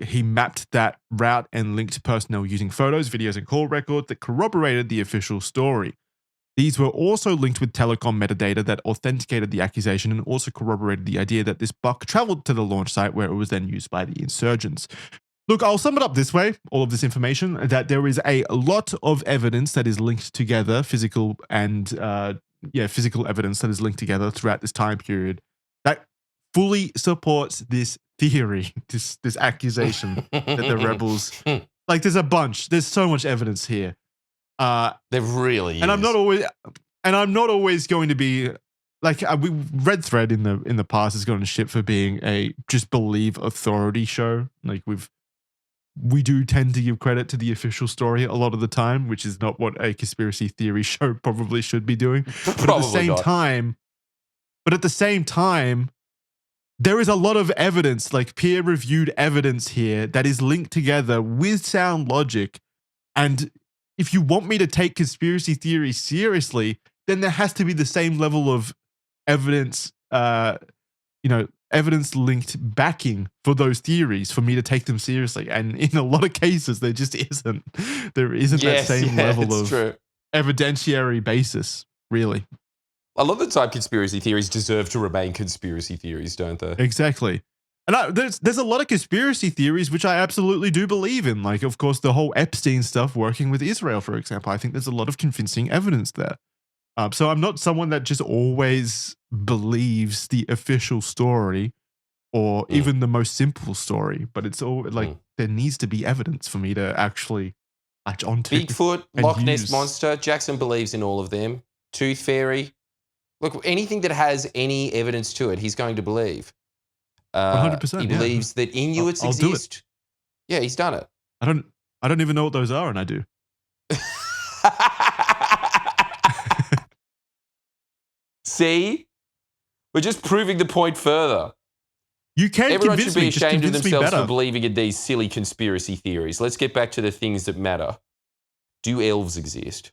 He mapped that route and linked personnel using photos, videos, and call records that corroborated the official story. These were also linked with telecom metadata that authenticated the accusation and also corroborated the idea that this Buck traveled to the launch site where it was then used by the insurgents. Look, I'll sum it up this way, all of this information, that there is a lot of evidence that is linked together, physical evidence that is linked together throughout this time period that fully supports this theory, this accusation that the rebels, like there's a bunch, there's so much evidence here. There really is. And I'm not always going to be like Red Thread in the past has gotten shit for being a just believe authority show. Like we do tend to give credit to the official story a lot of the time, which is not what a conspiracy theory show probably should be doing. But at the same time, there is a lot of evidence, like peer-reviewed evidence here that is linked together with sound logic. And if you want me to take conspiracy theory seriously, then there has to be the same level of evidence, evidence linked backing for those theories for me to take them seriously. And in a lot of cases, there just isn't. There isn't that same level of evidentiary basis, really. A lot of the time, conspiracy theories deserve to remain conspiracy theories, don't they? Exactly. And there's a lot of conspiracy theories which I absolutely do believe in. Like, of course, the whole Epstein stuff working with Israel, for example. I think there's a lot of convincing evidence there. So I'm not someone that just always believes the official story or even the most simple story, but it's all like there needs to be evidence for me to actually latch onto. Bigfoot, Loch Ness Monster, Jackson believes in all of them. Tooth Fairy. Look, anything that has any evidence to it, he's going to believe. 100%. He believes that Inuits I'll do exist. Yeah, he's done it. I don't even know what those are, and I do. See? We're just proving the point further. You can't Everyone convince should be me. Just ashamed of convince me themselves better. for believing in these silly conspiracy theories. Let's get back to the things that matter. Do elves exist?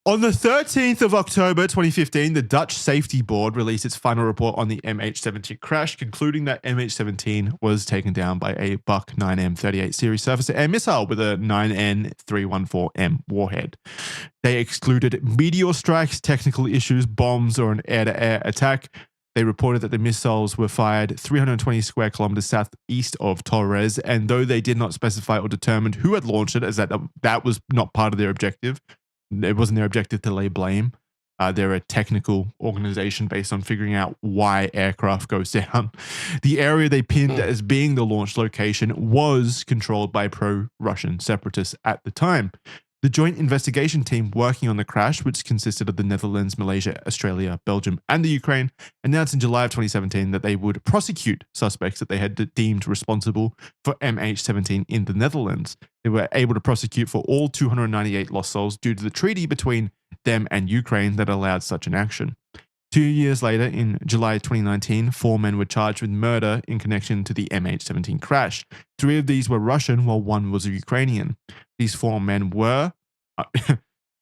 On the 13th of October 2015, the Dutch Safety Board released its final report on the MH17 crash, concluding that MH17 was taken down by a Buck 9M38 series surface-to-air missile with a 9N314M warhead. They excluded meteor strikes, technical issues, bombs, or an air-to-air attack. They reported that the missiles were fired 320 square kilometers southeast of Torres, and though they did not specify or determine who had launched it, as that was not part of their objective, it wasn't their objective to lay blame. They're a technical organization based on figuring out why aircraft goes down. The area they pinned as being the launch location was controlled by pro-Russian separatists at the time. The joint investigation team working on the crash, which consisted of the Netherlands, Malaysia, Australia, Belgium, and the Ukraine, announced in July of 2017 that they would prosecute suspects that they had deemed responsible for MH17 in the Netherlands. They were able to prosecute for all 298 lost souls due to the treaty between them and Ukraine that allowed such an action. 2 years later, in July 2019, 4 men were charged with murder in connection to the MH17 crash. 3 of these were Russian, while 1 was Ukrainian. These 4 men were,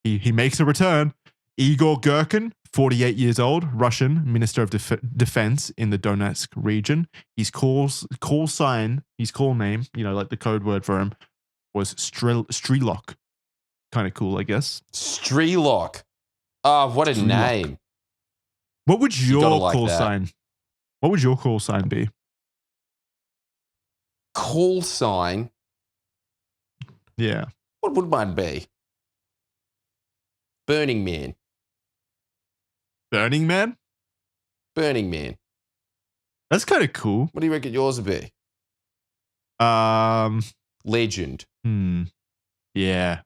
he makes a return, Igor Girkin, 48 years old, Russian, Minister of Defense in the Donetsk region. His call name, like the code word for him, was Strelok. Kind of cool, I guess. Strelok. Oh, what a Strelok. name. What would your call that. sign? What would your call sign be? Call sign? Yeah. What would mine be? Burning Man. Burning Man? Burning Man. That's kind of cool. What do you reckon yours would be? Legend. Yeah.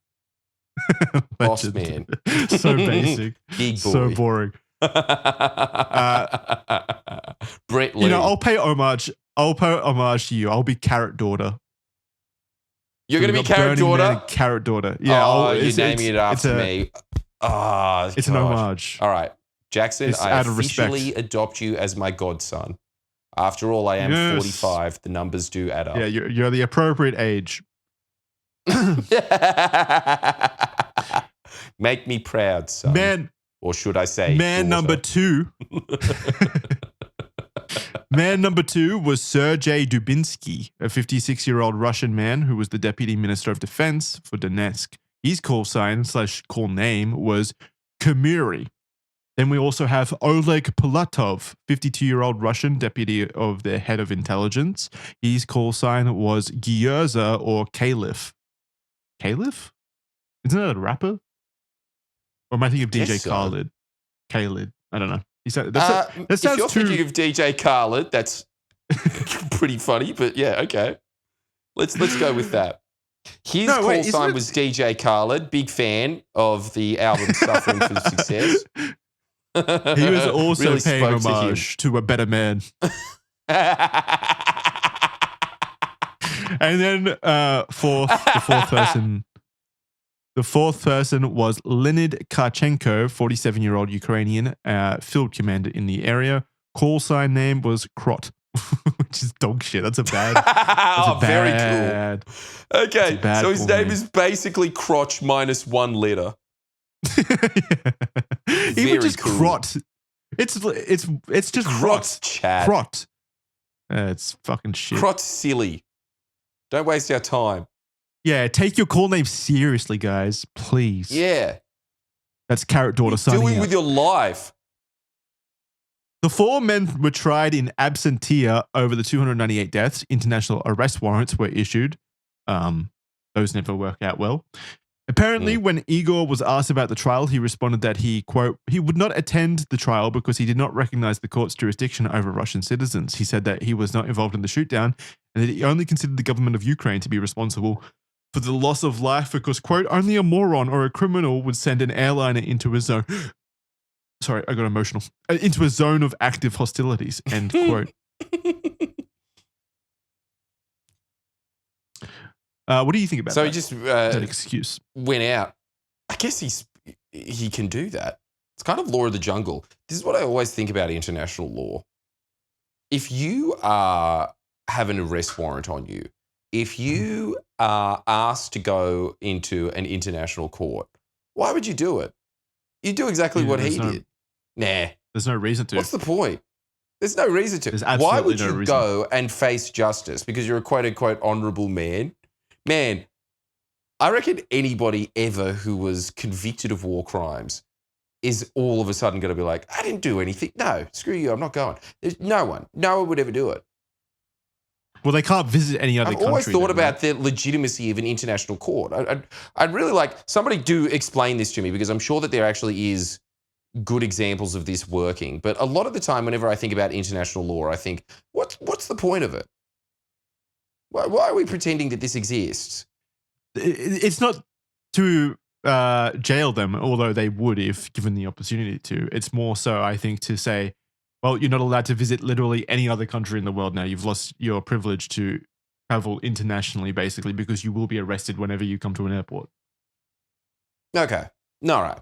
Boss Man. So basic. Big boy. So boring. Brett Lee. I'll pay homage. To you. I'll be Carrot Daughter. You're going to be Carrot Daughter? Carrot Daughter. Yeah. You're naming it after me. It's an homage. All right. Jackson, It's I out of officially adopt you as my godson. After all, I am 45. The numbers do add up. Yeah, you're the appropriate age. Make me proud, son. Man. Or should I say Man daughter. number 2. Man number 2 was Sergei Dubinsky, a 56-year-old Russian man who was the Deputy Minister of Defense for Donetsk. His call sign / call name was Kamuri. Then we also have Oleg Pulatov, 52-year-old Russian Deputy of the Head of Intelligence. His call sign was Gyurza or Caliph. Caliph? Isn't that a rapper? Or am I thinking of DJ Khaled? Khaled. I don't know. That sounds if you're thinking of DJ Khaled, that's pretty funny, but yeah, okay. Let's go with that. His call sign was DJ Khaled, big fan of the album Suffering for Success. He was also really paying homage to a better man. And then the fourth person was Leonid Karchenko, 47-year-old Ukrainian field commander in the area. Call sign name was Krot, which is dog shit. That's a bad. Very cool. Okay, so his name name is basically Crotch minus 1 letter. Even just cool. Krot. It's just Krot's Krot. Chad. Krot. It's fucking shit. Krot's silly. Don't waste our time. Yeah, take your call name seriously, guys. Please. Yeah. That's Carrot Daughter What are you signing doing out. with your life? The 4 men were tried in absentia over the 298 deaths. International arrest warrants were issued. Those never work out well. Apparently, when Igor was asked about the trial, he responded that he, quote, he would not attend the trial because he did not recognize the court's jurisdiction over Russian citizens. He said that he was not involved in the shootdown and that he only considered the government of Ukraine to be responsible for the loss of life because, quote, only a moron or a criminal would send an airliner into a zone. Sorry, I got emotional. Into a zone of active hostilities, end quote. What do you think about that? So he just that excuse went out. I guess he can do that. It's kind of law of the jungle. This is what I always think about international law. If you have an arrest warrant on you, if you are asked to go into an international court, why would you do it? You do exactly what he did. Nah. There's no reason to. What's the point? There's no reason to. Why would you go and face justice because you're a quote-unquote honourable man? Man, I reckon anybody ever who was convicted of war crimes is all of a sudden going to be like, I didn't do anything. No, screw you, I'm not going. There's no one would ever do it. Well, they can't visit any other country. I've always thought about the legitimacy of an international court. I'd really like somebody do explain this to me because I'm sure that there actually is good examples of this working. But a lot of the time, whenever I think about international law, I think, what's the point of it? Why are we pretending that this exists? It's not to jail them, although they would if given the opportunity to. It's more so, I think, to say, well, you're not allowed to visit literally any other country in the world now. You've lost your privilege to travel internationally, basically, because you will be arrested whenever you come to an airport. Okay. All right.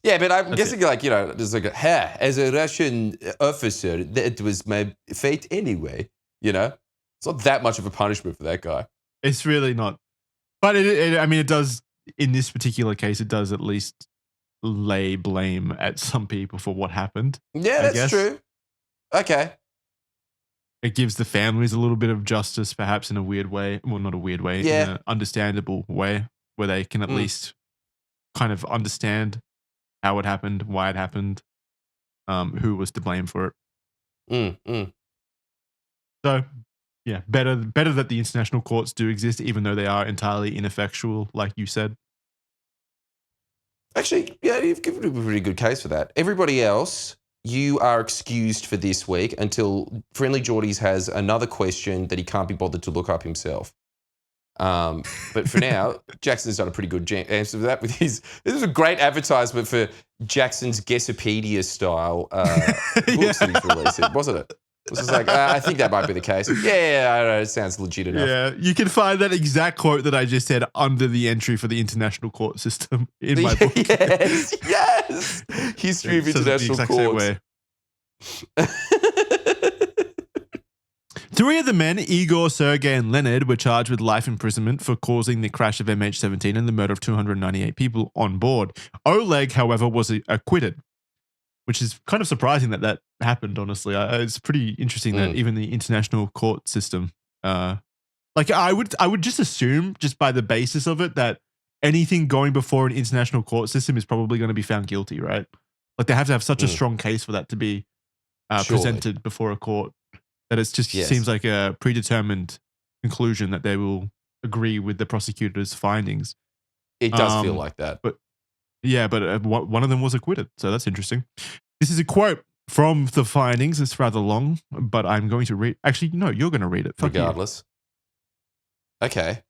Yeah, but I'm guessing, like, you know, there's like as a Russian officer, that was my fate anyway, you know? It's not that much of a punishment for that guy. It's really not. But it does, in this particular case, it does at least lay blame at some people for what happened. Yeah, that's true. Okay. It gives the families a little bit of justice, perhaps in a weird way. Well, not a weird way, in an understandable way, where they can at least kind of understand how it happened, why it happened, who was to blame for it. So, yeah, better that the international courts do exist, even though they are entirely ineffectual, like you said. Actually, yeah, you've given a pretty good case for that. Everybody else, you are excused for this week until Friendly Geordies has another question that he can't be bothered to look up himself. But for now, Jackson's done a pretty good answer to that with his. This was a great advertisement for Jackson's Guessopedia style books that he's releasing, wasn't it? It was just like, I think that might be the case. Yeah, I don't know, it sounds legit enough. Yeah, you can find that exact quote that I just said under the entry for the international court system in my book. Yes. History of international courts. 3 of the men, Igor, Sergei, and Leonard, were charged with life imprisonment for causing the crash of MH17 and the murder of 298 people on board. Oleg, however, was acquitted, which is kind of surprising that happened, honestly. It's pretty interesting that even the international court system, like I would just assume, just by the basis of it, that anything going before an international court system is probably going to be found guilty, right? Like they have to have such a strong case for that to be presented before a court, that it just seems like a predetermined conclusion that they will agree with the prosecutor's findings. It does feel like that. But one of them was acquitted, so that's interesting. This is a quote from the findings. It's rather long, but I'm going to read. Actually, no, you're going to read it. Fuck regardless. You. Okay.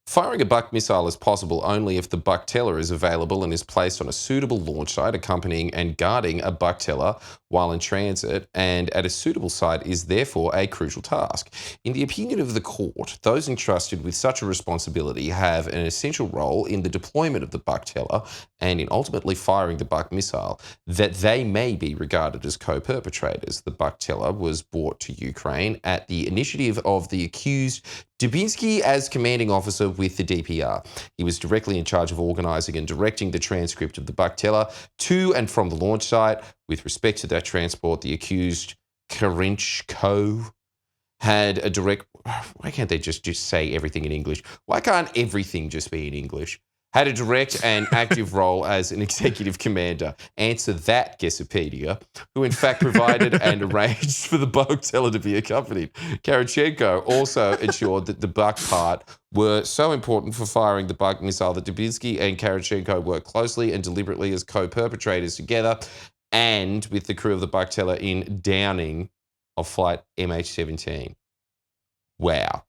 Firing a buck missile is possible only if the buck teller is available and is placed on a suitable launch site accompanying and guarding a buck teller while in transit, and at a suitable site is therefore a crucial task. In the opinion of the court, those entrusted with such a responsibility have an essential role in the deployment of the buck teller and in ultimately firing the buck missile, that they may be regarded as co-perpetrators. The buck teller was brought to Ukraine at the initiative of the accused Dubinsky as commanding officer with the DPR. He was directly in charge of organising and directing the transcript of the buck teller to and from the launch site. With respect to that transport, the accused Karinchko had a direct... Why can't they just say everything in English? Why can't everything just be in English? had a direct and active role as an executive commander. Answer that, Guessopedia, who in fact provided and arranged for the bug teller to be accompanied. Karachenko also ensured that the bug part were so important for firing the bug missile that Dubinsky and Karachenko worked closely and deliberately as co-perpetrators together and with the crew of the bug teller in downing of flight MH17. Wow.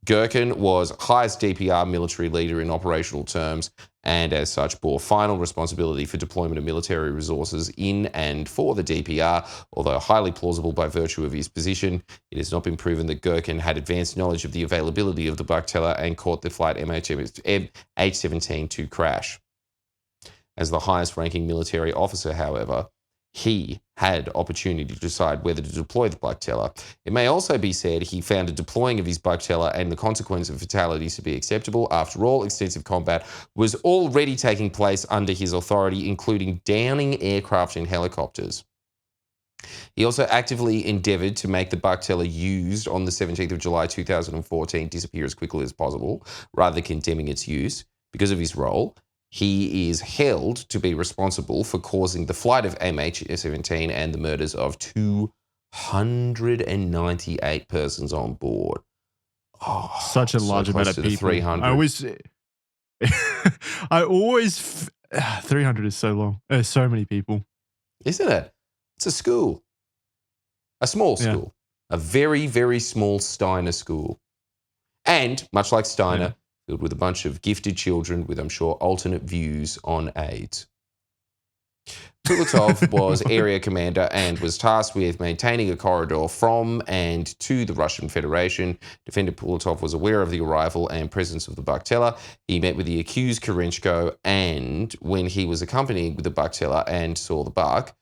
Gherkin was highest DPR military leader in operational terms and as such bore final responsibility for deployment of military resources in and for the DPR, although highly plausible by virtue of his position. It has not been proven that Gherkin had advanced knowledge of the availability of the bug teller and caught the flight MH17 to crash. As the highest ranking military officer, however, he had opportunity to decide whether to deploy the bug teller. It may also be said he found a deploying of his bug teller and the consequence of fatalities to be acceptable. After all, extensive combat was already taking place under his authority, including downing aircraft and helicopters. He also actively endeavoured to make the bug teller used on the 17th of July 2014 disappear as quickly as possible, rather than condemning its use. Because of his role, he is held to be responsible for causing the flight of MH17 and the murders of 298 persons on board. Oh, such a large amount of people. 300. I always 300 is so long. So many people. Isn't it? It's a school. A small school. Yeah. A very, very small Steiner school. And, much like Steiner, filled with a bunch of gifted children with, I'm sure, alternate views on AIDS. Pulatov was area commander and was tasked with maintaining a corridor from and to the Russian Federation. Defendant Pulatov was aware of the arrival and presence of the bug teller. He met with the accused Karenchko, and when he was accompanied with the bug teller and saw the bug,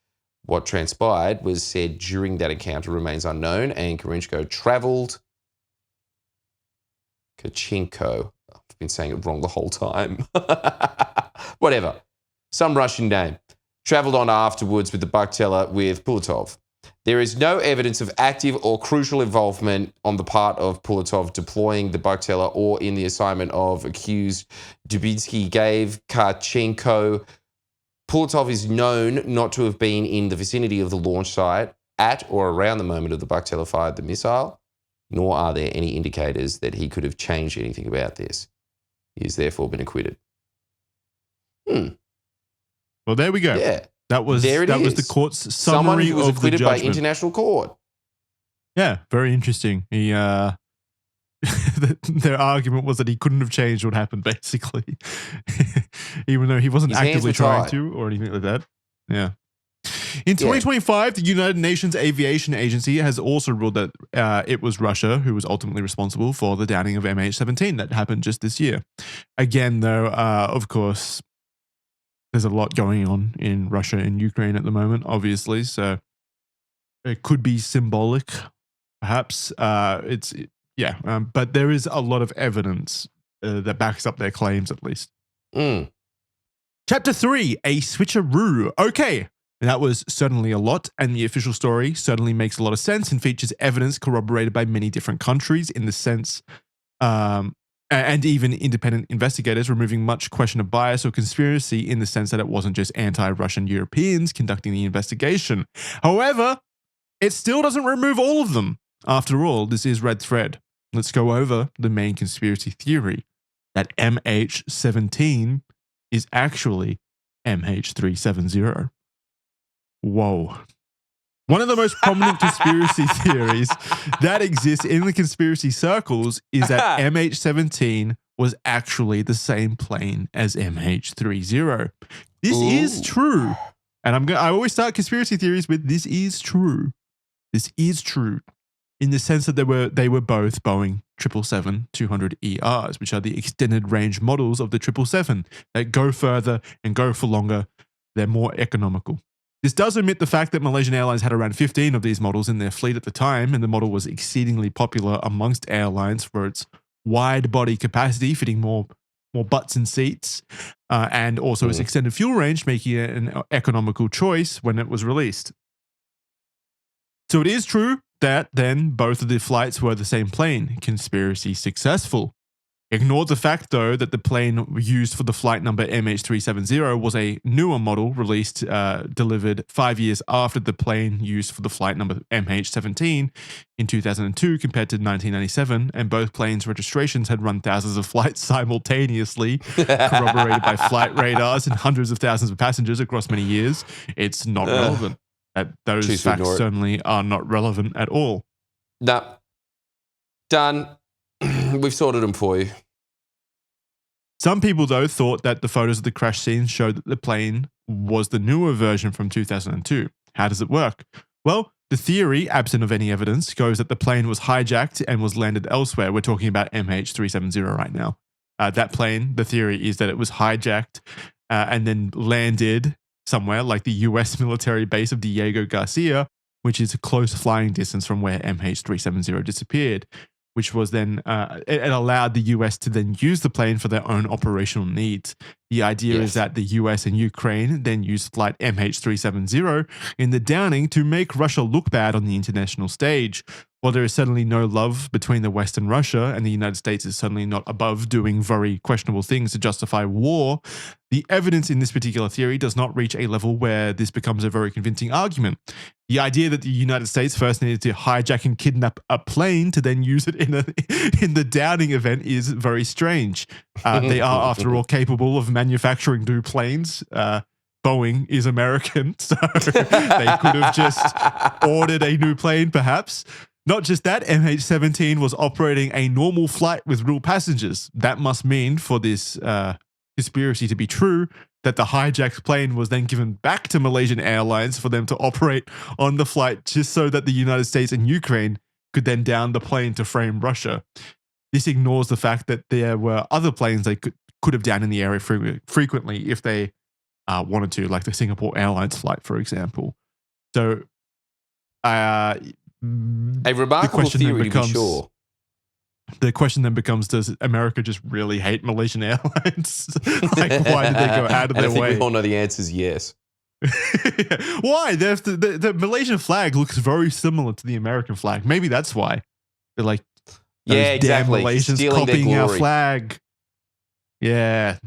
what transpired was said during that encounter remains unknown, and Karenchko travelled... Kachenko. I've been saying it wrong the whole time. Whatever. Some Russian name. Travelled on afterwards with the bug teller with Pulatov. There is no evidence of active or crucial involvement on the part of Pulatov deploying the bug teller or in the assignment of accused Dubinsky gave Kachenko. Pulatov is known not to have been in the vicinity of the launch site at or around the moment of the bug teller fired the missile, nor are there any indicators that he could have changed anything about this. He has therefore been acquitted. Well, there we go. Yeah. That was the court's summary Someone who was of the acquitted by judgment. international court. Yeah, very interesting. He their argument was that he couldn't have changed what happened, basically, even though he wasn't actively trying to or anything like that. Yeah. In 2025, the United Nations Aviation Agency has also ruled that it was Russia who was ultimately responsible for the downing of MH17 that happened just this year. Again, though, of course, there's a lot going on in Russia and Ukraine at the moment, obviously, so it could be symbolic, perhaps. But there is a lot of evidence that backs up their claims, at least. Chapter 3, a switcheroo. Okay. That was certainly a lot, and the official story certainly makes a lot of sense and features evidence corroborated by many different countries in the sense, and even independent investigators removing much question of bias or conspiracy in the sense that it wasn't just anti-Russian Europeans conducting the investigation. However, it still doesn't remove all of them. After all, this is Red Thread. Let's go over the main conspiracy theory that MH17 is actually MH370. Whoa. One of the most prominent conspiracy theories that exists in the conspiracy circles is that MH17 was actually the same plane as MH30. This is true. And I always start conspiracy theories with this is true. This is true in the sense that they were both Boeing 777-200ERs, which are the extended range models of the 777 that go further and go for longer. They're more economical. This does omit the fact that Malaysian Airlines had around 15 of these models in their fleet at the time, and the model was exceedingly popular amongst airlines for its wide body capacity, fitting more butts and seats, and also its extended fuel range, making it an economical choice when it was released. So it is true that then both of the flights were the same plane. Conspiracy successful. Ignored the fact, though, that the plane used for the flight number MH17 was a newer model released, delivered 5 years after the plane used for the flight number MH17 in 2002 compared to 1997, and both planes' registrations had run thousands of flights simultaneously, corroborated by flight radars and hundreds of thousands of passengers across many years. It's not relevant. Those facts certainly are not relevant at all. No. Done. We've sorted them for you. Some people, though, thought that the photos of the crash scene showed that the plane was the newer version from 2002. How does it work? Well, the theory, absent of any evidence, goes that the plane was hijacked and was landed elsewhere. We're talking about MH17 right now. That plane, the theory is that it was hijacked and then landed somewhere like the US military base of Diego Garcia, which is a close flying distance from where MH17 disappeared, which was then, it allowed the US to then use the plane for their own operational needs. The idea is that the US and Ukraine then used flight MH17 in the downing to make Russia look bad on the international stage. While there is certainly no love between the West and Russia, and the United States is certainly not above doing very questionable things to justify war, the evidence in this particular theory does not reach a level where this becomes a very convincing argument. The idea that the United States first needed to hijack and kidnap a plane to then use it in the downing event is very strange. They are, after all, capable of manufacturing new planes. Boeing is American, so they could have just ordered a new plane, perhaps. Not just that, MH17 was operating a normal flight with real passengers. That must mean, for this conspiracy to be true, that the hijacked plane was then given back to Malaysian Airlines for them to operate on the flight, just so that the United States and Ukraine could then down the plane to frame Russia. This ignores the fact that there were other planes they could have downed in the area frequently if they wanted to, like the Singapore Airlines flight, for example. So, a remarkable theory, to be sure. The question then becomes, does America just really hate Malaysian Airlines? Like, why did they go out of their way? I think we all know the answer is yes. Why? The Malaysian flag looks very similar to the American flag. Maybe that's why. They're like, yeah, exactly. Damn Malaysians copying our flag. Yeah.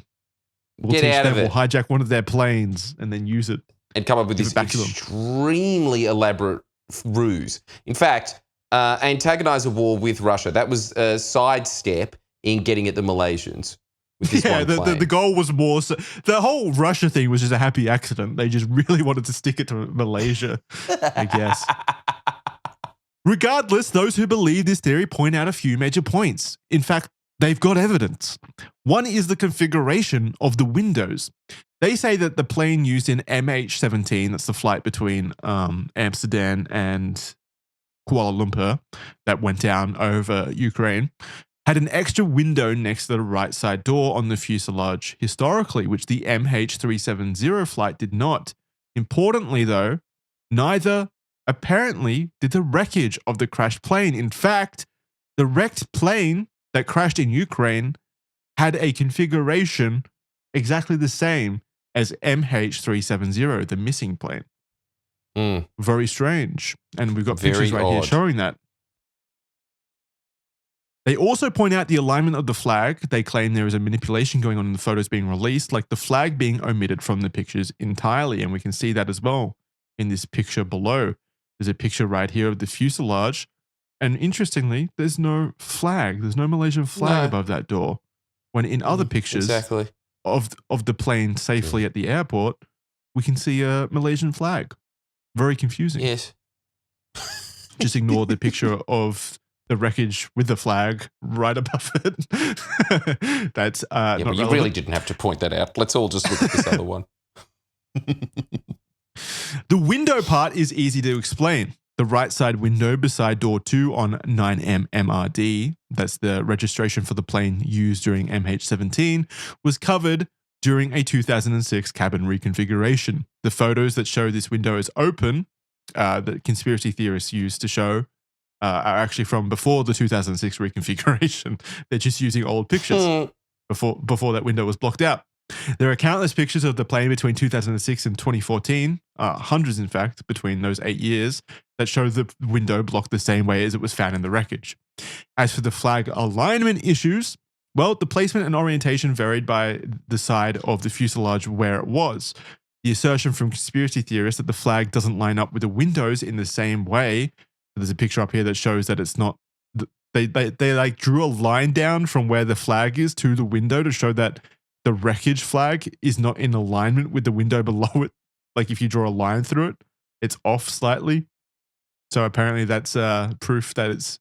We'll Get out of it. We'll hijack one of their planes and then use it. And come up with this extremely elaborate ruse. In fact, antagonize a war with Russia. That was a sidestep in getting at the Malaysians with this one plane. The goal was more... the whole Russia thing was just a happy accident. They just really wanted to stick it to Malaysia, I guess. Regardless, those who believe this theory point out a few major points. In fact, they've got evidence. One is the configuration of the windows. They say that the plane used in MH17, that's the flight between Amsterdam and Kuala Lumpur that went down over Ukraine, had an extra window next to the right side door on the fuselage historically, which the MH370 flight did not. Importantly, though, neither apparently did the wreckage of the crashed plane. In fact, the wrecked plane that crashed in Ukraine had a configuration exactly the same as MH370, the missing plane. Very strange. And we've got pictures right here showing that. They also point out the alignment of the flag. They claim there is a manipulation going on in the photos being released, like the flag being omitted from the pictures entirely. And we can see that as well in this picture below. There's a picture right here of the fuselage. And interestingly, there's no flag. There's no Malaysian flag above that door. When in other pictures of the plane safely at the airport, we can see a Malaysian flag. Very confusing. Yes. Just ignore the picture of the wreckage with the flag right above it. That's not but you really didn't have to point that out. Let's all just look at this other one. The window part is easy to explain. The right side window beside door 2 on 9M MRD, that's the registration for the plane used during MH17, was covered during a 2006 cabin reconfiguration. The photos that show this window is open, that conspiracy theorists used to show, are actually from before the 2006 reconfiguration. They're just using old pictures before that window was blocked out. There are countless pictures of the plane between 2006 and 2014, hundreds in fact, between those 8 years, that show the window blocked the same way as it was found in the wreckage. As for the flag alignment issues, Well, the placement and orientation varied by the side of the fuselage where it was. The assertion from conspiracy theorists that the flag doesn't line up with the windows in the same way. There's a picture up here that shows that it's not. They like drew a line down from where the flag is to the window to show that the wreckage flag is not in alignment with the window below it. Like if you draw a line through it, it's off slightly. So apparently that's proof that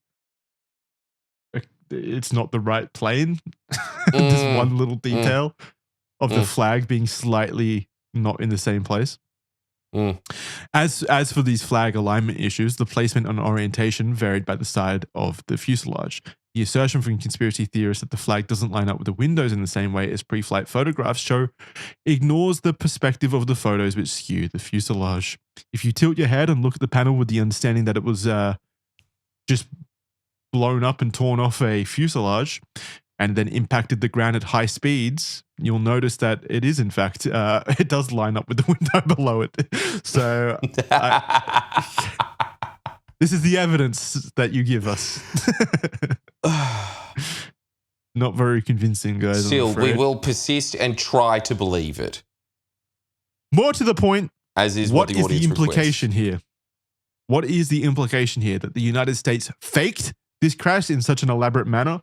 it's not the right plane. This one little detail of the flag being slightly not in the same place. As for these flag alignment issues, the placement and orientation varied by the side of the fuselage. The assertion from conspiracy theorists that the flag doesn't line up with the windows in the same way as pre-flight photographs show ignores the perspective of the photos which skew the fuselage. If you tilt your head and look at the panel with the understanding that it was just blown up and torn off a fuselage and then impacted the ground at high speeds, you'll notice that it is, in fact, it does line up with the window below it. So this is the evidence that you give us. Not very convincing, guys. Still, we will persist and try to believe it. More to the point, as is what the is audience the implication requests. here? What is the implication here? That the United States faked this crash in such an elaborate manner,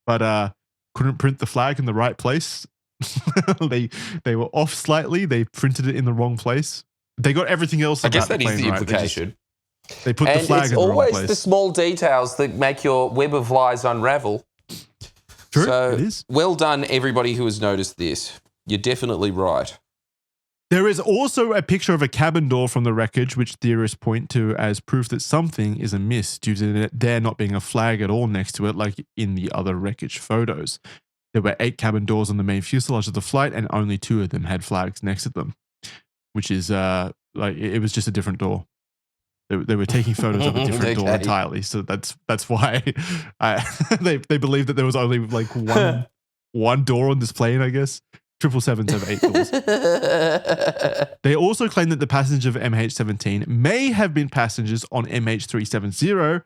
but couldn't print the flag in the right place? They were off slightly. They printed it in the wrong place. They got everything else. I guess about that is the right. implication. They put the flag in the wrong place. It's always the small details that make your web of lies unravel. True, so, it is. Well done, everybody who has noticed this. You're definitely right. There is also a picture of a cabin door from the wreckage, which theorists point to as proof that something is amiss due to there not being a flag at all next to it, like in the other wreckage photos. There were 8 cabin doors on the main fuselage of the flight, and only 2 of them had flags next to them, which is like it was just a different door. They were taking photos of a different door entirely, so that's why they believe that there was only like one door on this plane, I guess. 777s have 8 doors. They also claim that the passengers of MH17 may have been passengers on MH370,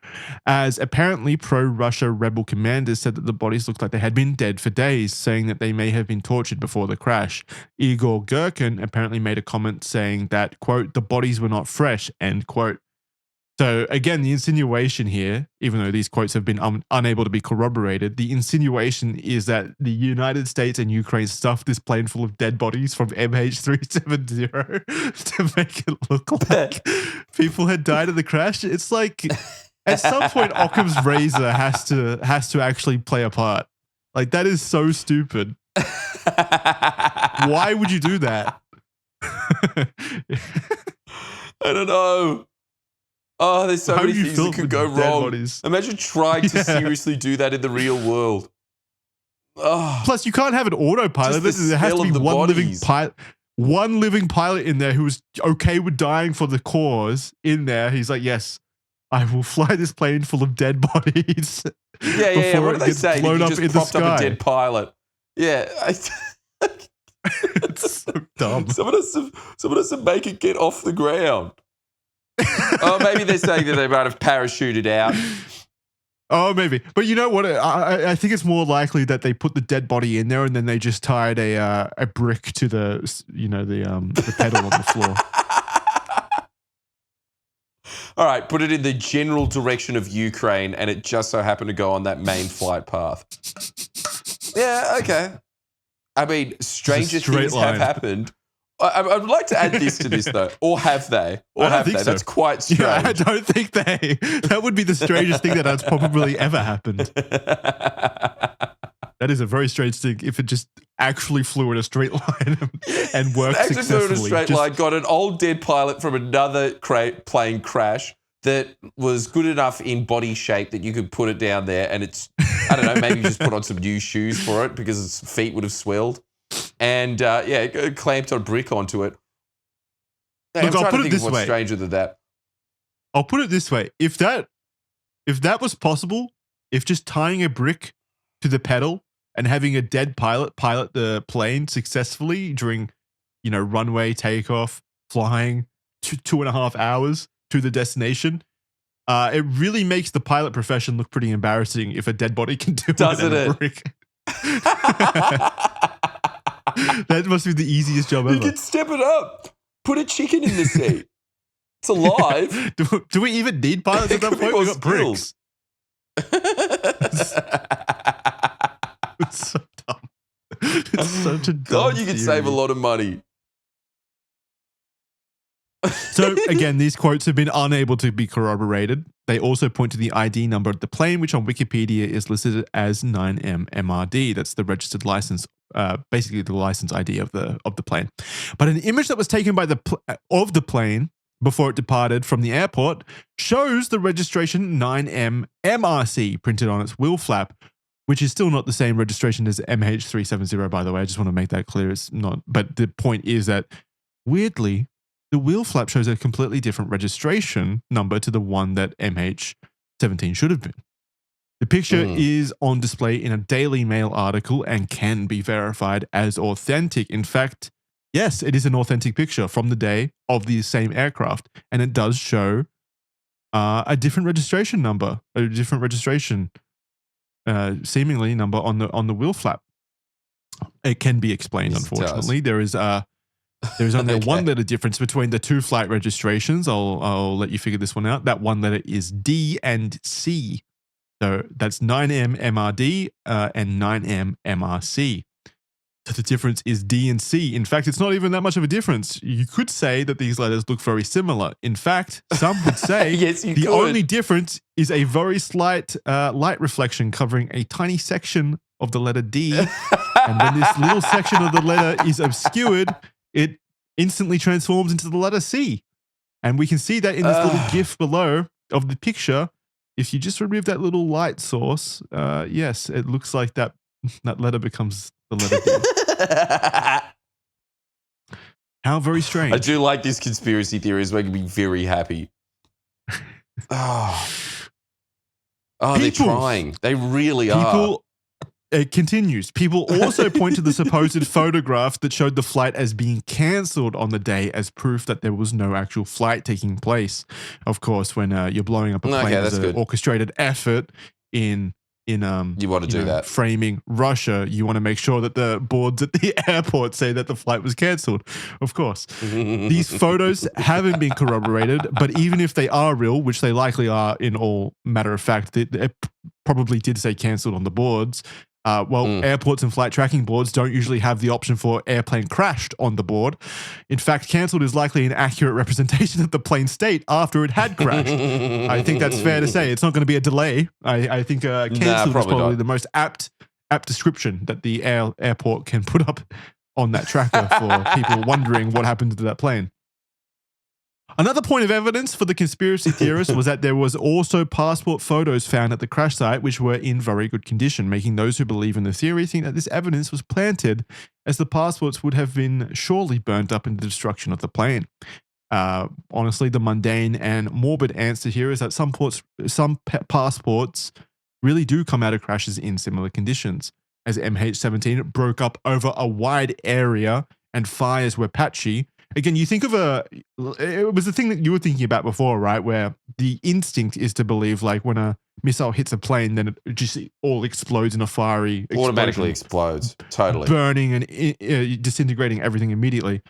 as apparently pro-Russia rebel commanders said that the bodies looked like they had been dead for days, saying that they may have been tortured before the crash. Igor Girkin apparently made a comment saying that, quote, the bodies were not fresh, end quote. So again, the insinuation here, even though these quotes have been unable to be corroborated, the insinuation is that the United States and Ukraine stuffed this plane full of dead bodies from MH370 to make it look like people had died in the crash. It's like at some point, Occam's razor has to actually play a part. Like that is so stupid. Why would you do that? I don't know. Oh, there's so many things that could go wrong. Bodies? Imagine trying to seriously do that in the real world. Oh, plus, you can't have an autopilot. There has to be one living pilot in there who is okay with dying for the cause in there. He's like, yes, I will fly this plane full of dead bodies. Yeah. What do they say? Blown You up just in propped the sky. up a dead pilot. Yeah. It's so dumb. Someone has to make it get off the ground. Oh, maybe they're saying that they might have parachuted out. Oh, maybe. But you know what? I think it's more likely that they put the dead body in there and then they just tied a brick to the pedal on the floor. All right, put it in the general direction of Ukraine, and it just so happened to go on that main flight path. Yeah, okay. I mean, stranger things have happened. I would like to add this to this, though. Or have they? Or have they? So. That's quite strange. Yeah, I don't think they. That would be the strangest thing that has probably ever happened. That is a very strange thing if it just actually flew in a straight line and worked successfully. Actually flew in a straight line, got an old dead pilot from another plane crash that was good enough in body shape that you could put it down there, and it's, I don't know, maybe you just put on some new shoes for it because its feet would have swelled. And clamped a brick onto it. Look, I'll put it this way. What's stranger than that? I'll put it this way: if that was possible, if just tying a brick to the pedal and having a dead pilot the plane successfully during, runway takeoff, flying 2.5 hours to the destination, it really makes the pilot profession look pretty embarrassing if a dead body can do it. Doesn't it? Brick. That must be the easiest job ever. You can step it up. Put a chicken in the seat. It's alive. Do we even need pilots at that point? We've got bricks. It's so dumb. It's such a dumb God, you can theory. save a lot of money. So again, these quotes have been unable to be corroborated. They also point to the ID number of the plane, which on Wikipedia is listed as 9M-MRD. That's the registered license, basically the license ID of the plane. But an image that was taken by of the plane before it departed from the airport shows the registration 9M-MRC printed on its wheel flap, which is still not the same registration as MH17, by the way. I just want to make that clear. It's not. But the point is that, weirdly, the wheel flap shows a completely different registration number to the one that MH17 should have been. The picture is on display in a Daily Mail article and can be verified as authentic. In fact, yes, it is an authentic picture from the day of the same aircraft, and it does show a different registration number, a different registration, seemingly number on the wheel flap. It can be explained, Yes, unfortunately. There's only a one-letter difference between the two flight registrations. I'll let you figure this one out. That one letter is D and C. So that's 9M-MRD and 9M-MRC. So the difference is D and C. In fact, it's not even that much of a difference. You could say that these letters look very similar. In fact, some would say Yes, you the could. only difference is a very slight light reflection covering a tiny section of the letter D. And when this little section of the letter is obscured, it instantly transforms into the letter C. And we can see that in this little GIF below of the picture. If you just remove that little light source, yes, it looks like that letter becomes the letter D. How very strange. I do like this conspiracy theory. It's making me very happy. They're trying. They really are. It continues. People also point to the supposed photograph that showed the flight as being cancelled on the day as proof that there was no actual flight taking place. Of course, when you're blowing up a plane as an orchestrated effort in you want to do that. Framing Russia, you want to make sure that the boards at the airport say that the flight was cancelled. Of course. These photos haven't been corroborated, but even if they are real, which they likely are in all matter of fact, it probably did say cancelled on the boards. Airports and flight tracking boards don't usually have the option for airplane crashed on the board. In fact, cancelled is likely an accurate representation of the plane's state after it had crashed. I think that's fair to say. It's not going to be a delay. I think cancelled is probably the most apt description that the airport can put up on that tracker for people wondering what happened to that plane. Another point of evidence for the conspiracy theorists was that there was also passport photos found at the crash site which were in very good condition, making those who believe in the theory think that this evidence was planted as the passports would have been surely burnt up in the destruction of the plane. Honestly, the mundane and morbid answer here is that some passports really do come out of crashes in similar conditions, as MH17 broke up over a wide area and fires were patchy. Again, you think of it was the thing that you were thinking about before, right? Where the instinct is to believe like when a missile hits a plane, then it just all explodes in a fiery explosion, automatically explodes, totally burning and disintegrating everything immediately.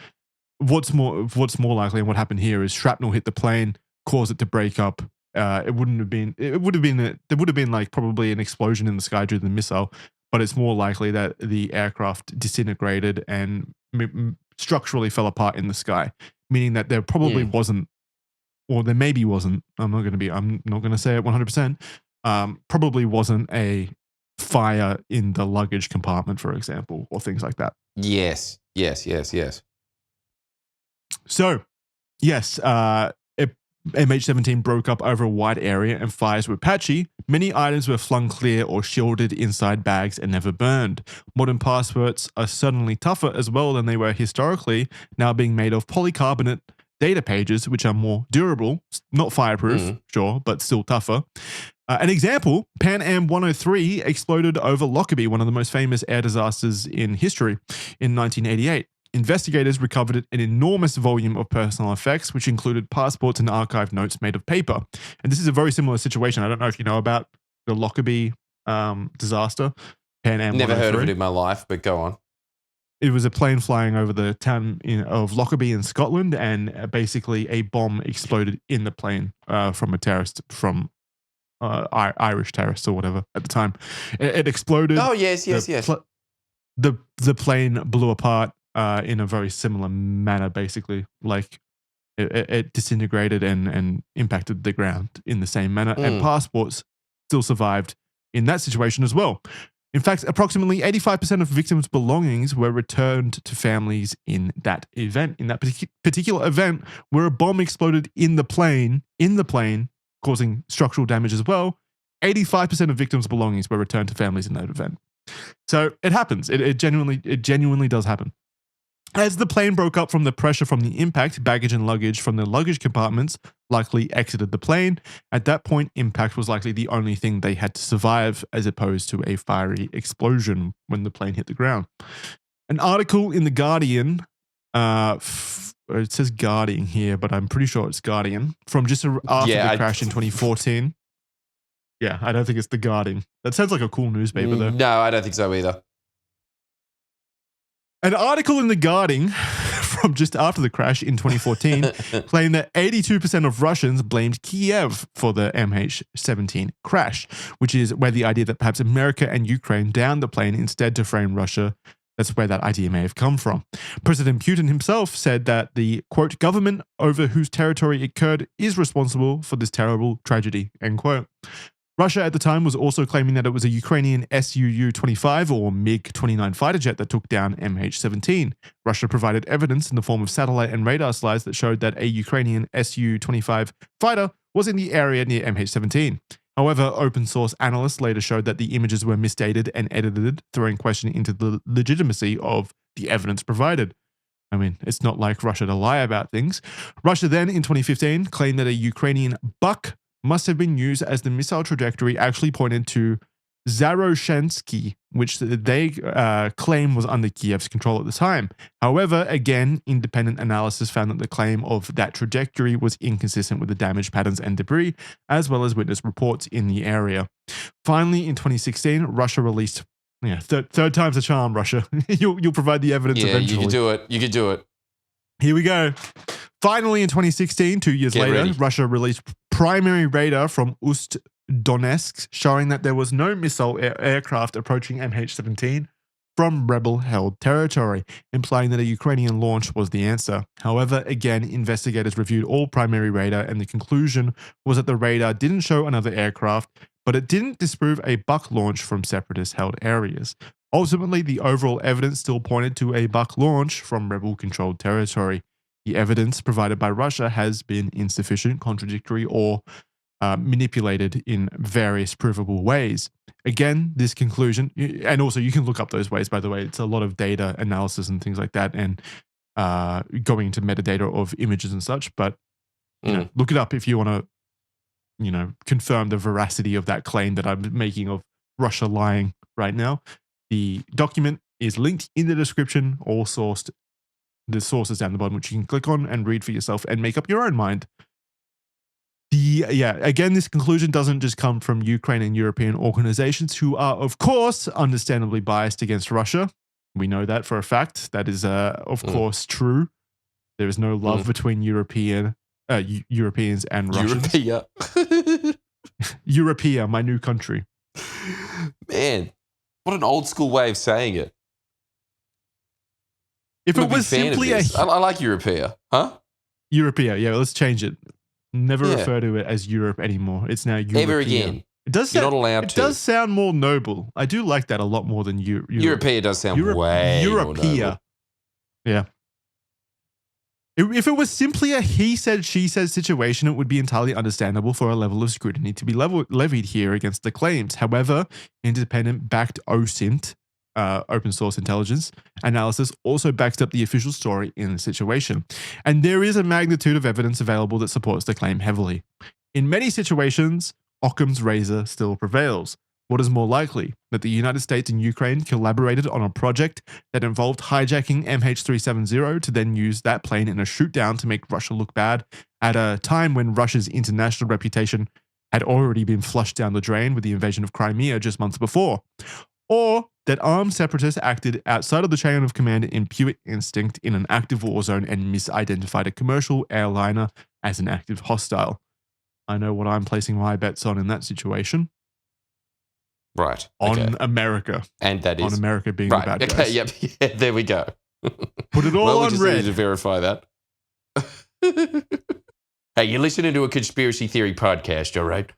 What's more likely, and what happened here, is shrapnel hit the plane, caused it to break up. There would have been like probably an explosion in the sky due to the missile, but it's more likely that the aircraft disintegrated and structurally fell apart in the sky, meaning that there probably wasn't, or there maybe wasn't. I'm not going to say it 100%. Probably wasn't a fire in the luggage compartment, for example, or things like that. Yes. So, yes, MH17 broke up over a wide area and fires were patchy. Many items were flung clear or shielded inside bags and never burned. Modern passports are certainly tougher as well than they were historically, now being made of polycarbonate data pages, which are more durable, not fireproof, sure, but still tougher. An example, Pan Am 103 exploded over Lockerbie, one of the most famous air disasters in history, in 1988. Investigators recovered an enormous volume of personal effects, which included passports and archived notes made of paper. And this is a very similar situation. I don't know if you know about the Lockerbie disaster. Pan Am Never heard of 103. it in my life, but go on. It was a plane flying over the town of Lockerbie in Scotland, and basically a bomb exploded in the plane from a terrorist, from Irish terrorists or whatever at the time. It exploded. Oh, yes. The plane blew apart in a very similar manner, basically. Like it disintegrated and impacted the ground in the same manner, and passports still survived in that situation as well. In fact, approximately 85% of victims' belongings were returned to families in that event. In that particular event, where a bomb exploded in the plane, causing structural damage as well, 85% of victims' belongings were returned to families in that event. So it happens. It genuinely does happen. As the plane broke up from the pressure from the impact, baggage and luggage from the luggage compartments likely exited the plane. At that point, impact was likely the only thing they had to survive, as opposed to a fiery explosion when the plane hit the ground. An article in The Guardian, it says Guardian here, but I'm pretty sure it's Guardian, from just after the crash in 2014. Yeah, I don't think it's The Guardian. That sounds like a cool newspaper, though. No, I don't think so either. An article in The Guardian from just after the crash in 2014 claimed that 82% of Russians blamed Kiev for the MH17 crash, which is where the idea that perhaps America and Ukraine downed the plane instead to frame Russia. That's where that idea may have come from. President Putin himself said that the, quote, government over whose territory it occurred is responsible for this terrible tragedy, end quote. Russia at the time was also claiming that it was a Ukrainian Su-25 or MiG-29 fighter jet that took down MH17. Russia provided evidence in the form of satellite and radar slides that showed that a Ukrainian Su-25 fighter was in the area near MH17. However, open source analysts later showed that the images were misdated and edited, throwing question into the legitimacy of the evidence provided. I mean, it's not like Russia to lie about things. Russia then, in 2015, claimed that a Ukrainian Buk must have been used, as the missile trajectory actually pointed to Zaroshensky, which they claim was under Kiev's control at the time. However, again, independent analysis found that the claim of that trajectory was inconsistent with the damage patterns and debris, as well as witness reports in the area. Finally, in 2016, Russia released, third time's a charm, Russia. You'll provide the evidence eventually. You can do it. Here we go. Finally, in 2016, 2 years later, Russia released primary radar from Ust-Donetsk showing that there was no missile aircraft approaching MH17 from rebel-held territory, implying that a Ukrainian launch was the answer. However, again, investigators reviewed all primary radar, and the conclusion was that the radar didn't show another aircraft, but it didn't disprove a Buk launch from separatist-held areas. Ultimately, the overall evidence still pointed to a Buk launch from rebel-controlled territory. The evidence provided by Russia has been insufficient, contradictory, or manipulated in various provable ways. Again, this conclusion, and also you can look up those ways, by the way. It's a lot of data analysis and things like that, and going into metadata of images and such. But look it up if you want to, confirm the veracity of that claim that I'm making of Russia lying right now. The document is linked in the description, all sourced. The sources down the bottom, which you can click on and read for yourself and make up your own mind. Again, this conclusion doesn't just come from Ukraine and European organizations who are, of course, understandably biased against Russia. We know that for a fact. That is, of course, true. There is no love between Europeans and Russians. Europea, my new country. Man, what an old school way of saying it. If it was simply I like Europea, huh? Europea, yeah. Let's change it. Never refer to it as Europe anymore. It's now Europea. Ever again. It does. You're not allowed to. It does sound more noble. I do like that a lot more than Europea does sound way more noble. Yeah. If it was simply a he said, she said situation, it would be entirely understandable for a level of scrutiny to be levied here against the claims. However, independent-backed OSINT, open source intelligence analysis, also backs up the official story in the situation. And there is a magnitude of evidence available that supports the claim heavily. In many situations, Occam's razor still prevails. What is more likely? That the United States and Ukraine collaborated on a project that involved hijacking MH370 to then use that plane in a shoot-down to make Russia look bad at a time when Russia's international reputation had already been flushed down the drain with the invasion of Crimea just months before. or that armed separatists acted outside of the chain of command in pure instinct in an active war zone and misidentified a commercial airliner as an active hostile. I know what I'm placing my bets on in that situation. Right. On America. And that is? On America being the bad guys. Okay, yep. Yeah, there we go. Put it all we on just red. needed to verify that. Hey, you're listening to a conspiracy theory podcast, all right?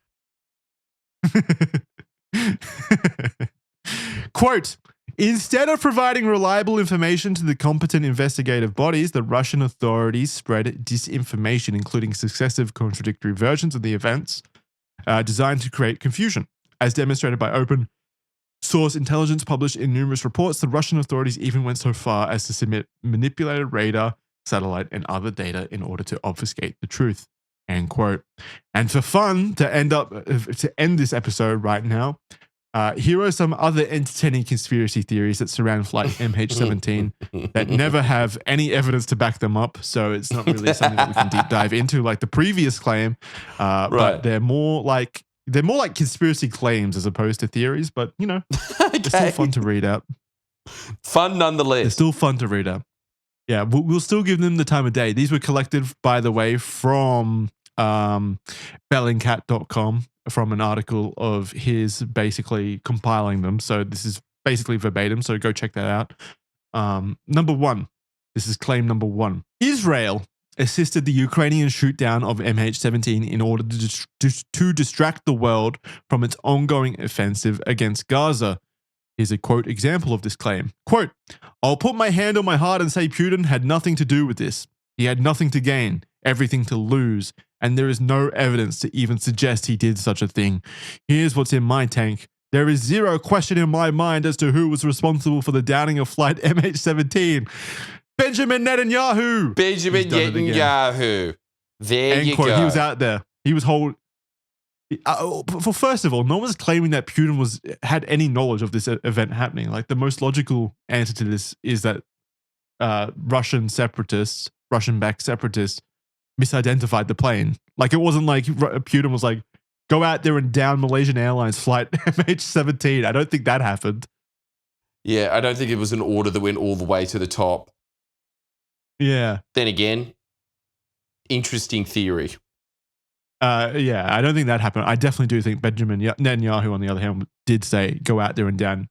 Quote, instead of providing reliable information to the competent investigative bodies, the Russian authorities spread disinformation, including successive contradictory versions of the events designed to create confusion. As demonstrated by open source intelligence published in numerous reports, the Russian authorities even went so far as to submit manipulated radar, satellite, and other data in order to obfuscate the truth. End quote. And for fun, to end this episode right now, here are some other entertaining conspiracy theories that surround flight MH17 that never have any evidence to back them up. So it's not really something that we can deep dive into like the previous claim. But they're more like conspiracy claims as opposed to theories. But, you know, It's still fun to read out. Fun nonetheless. It's still fun to read out. Yeah, we'll still give them the time of day. These were collected, by the way, from bellingcat.com, from an article of his basically compiling them. So this is basically verbatim. So go check that out. Number one. This is claim number one. Israel assisted the Ukrainian shootdown of MH17 in order to distract the world from its ongoing offensive against Gaza. Here's a quote example of this claim. Quote, I'll put my hand on my heart and say Putin had nothing to do with this. He had nothing to gain, everything to lose, and there is no evidence to even suggest he did such a thing. Here's what's in my tank. There is zero question in my mind as to who was responsible for the downing of flight MH17. Benjamin Netanyahu. Benjamin Netanyahu. There End you quote. go. He was out there. He was first of all, no one's claiming that Putin had any knowledge of this event happening. Like, the most logical answer to this is that Russian-backed separatists misidentified the plane. Like, it wasn't like Putin was like, go out there and down Malaysian Airlines flight MH17. I don't think that happened. Yeah, I don't think it was an order that went all the way to the top. Yeah. Then again, interesting theory. Yeah, I don't think that happened. I definitely do think Benjamin Netanyahu, on the other hand, did say, go out there and down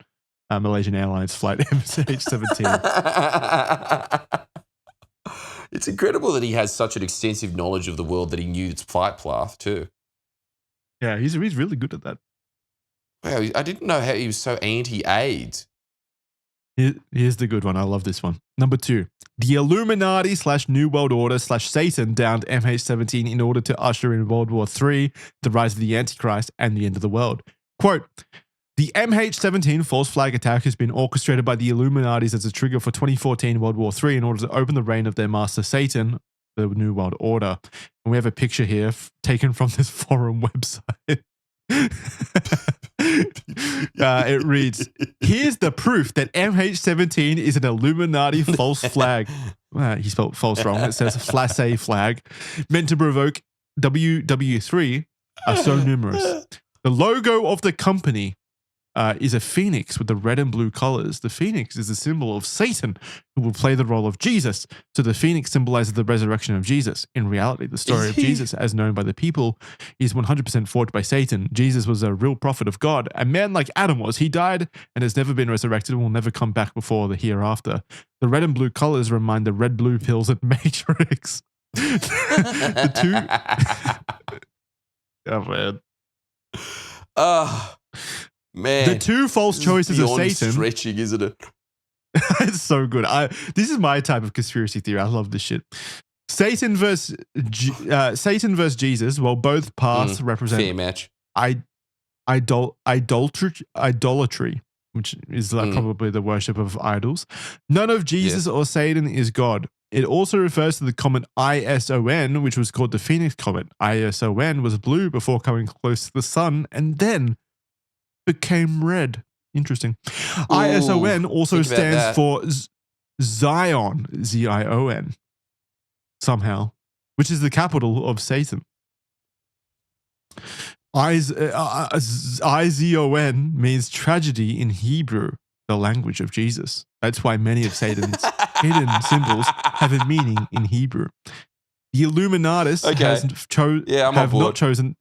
Malaysian Airlines flight MH17. It's incredible that he has such an extensive knowledge of the world that he knew its flight path too. Yeah, he's really good at that. Wow, I didn't know how he was so anti-AIDS. Here's the good one. I love this one. Number two. The Illuminati / New World Order / Satan downed MH17 in order to usher in World War III, the rise of the Antichrist, and the end of the world. Quote, the MH17 false flag attack has been orchestrated by the Illuminatis as a trigger for 2014 World War III in order to open the reign of their master Satan, the New World Order. And we have a picture here taken from this forum website. It reads, here's the proof that MH17 is an Illuminati false flag. He spelled false wrong. It says flash flag meant to provoke WW3 are so numerous. The logo of the company is a phoenix with the red and blue colors. The phoenix is a symbol of Satan, who will play the role of Jesus. So the phoenix symbolizes the resurrection of Jesus. In reality, the story of Jesus, as known by the people, is 100% forged by Satan. Jesus was a real prophet of God. A man like Adam was. He died and has never been resurrected and will never come back before the hereafter. The red and blue colors remind the red-blue pills at Matrix. The two... Oh, man. Man, the two false choices of Satan. Stretching, isn't it? It's so good. This is my type of conspiracy theory. I love this shit. Satan versus Jesus. Well, both paths represent fair match. Idolatry, which is probably the worship of idols. None of Jesus or Satan is God. It also refers to the comet ISON, which was called the Phoenix Comet. ISON was blue before coming close to the sun, and then became red. Interesting. Ooh, ISON also stands for Zion, Z-I-O-N, somehow, which is the capital of Satan. Izon means tragedy in Hebrew, the language of Jesus. That's why many of Satan's hidden symbols have a meaning in Hebrew. The Illuminatus have not chosen.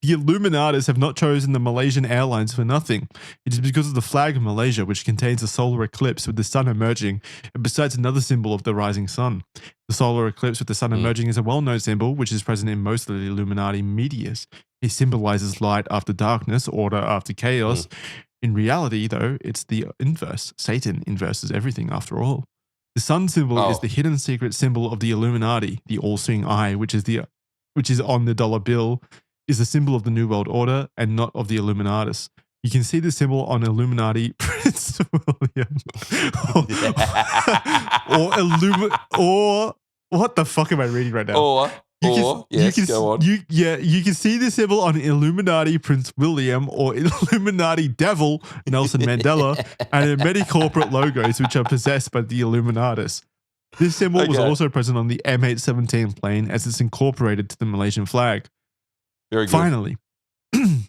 The Illuminatus have not chosen the Malaysian Airlines for nothing. It is because of the flag of Malaysia, which contains a solar eclipse with the sun emerging, and besides another symbol of the rising sun. The solar eclipse with the sun emerging is a well-known symbol, which is present in most of the Illuminati medias. It symbolizes light after darkness, order after chaos. In reality, though, it's the inverse. Satan inverses everything after all. The sun symbol is the hidden secret symbol of the Illuminati, the all-seeing eye, which is on the dollar bill, is the symbol of the New World Order and not of the Illuminatus. You can see the symbol on Illuminati Prince William. or what the fuck am I reading right now? You can see the symbol on Illuminati Prince William or Illuminati Devil Nelson Mandela and in many corporate logos which are possessed by the Illuminatus. This symbol was also present on the MH17 plane as it's incorporated to the Malaysian flag. Very good. Finally, the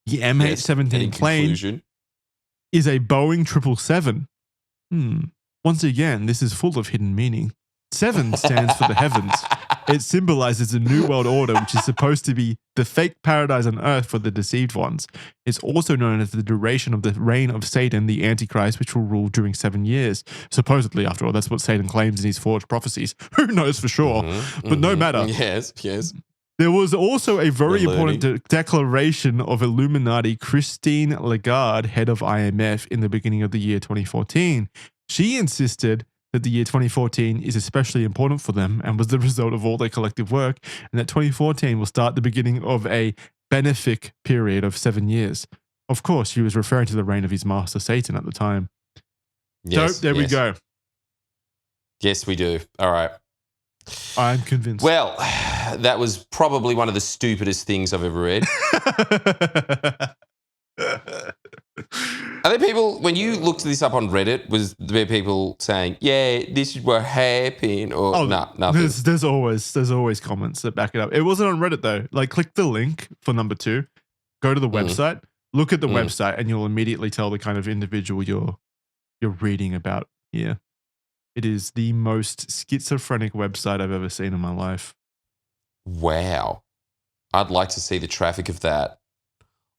MH17 plane is a Boeing 777. Once again, this is full of hidden meaning. 7 stands for the heavens. It symbolizes the New World Order, which is supposed to be the fake paradise on earth for the deceived ones. It's also known as the duration of the reign of Satan, the Antichrist, which will rule during 7 years. Supposedly, after all, that's what Satan claims in his forged prophecies. Who knows for sure? But no matter. Yes. There was also a very important declaration of Illuminati Christine Lagarde, head of IMF, in the beginning of the year 2014. She insisted that the year 2014 is especially important for them and was the result of all their collective work, and that 2014 will start the beginning of a benefic period of 7 years. Of course, she was referring to the reign of his master Satan at the time. Yes, so there we go. Yes, we do. All right. I'm convinced. Well, that was probably one of the stupidest things I've ever read. Are there people, when you looked this up on Reddit, was there people saying, yeah, this is what happened, or nothing? There's always comments that back it up. It wasn't on Reddit though. Like, click the link for number 2, go to the website, look at the website, and you'll immediately tell the kind of individual you're reading about here. It is the most schizophrenic website I've ever seen in my life. Wow. I'd like to see the traffic of that.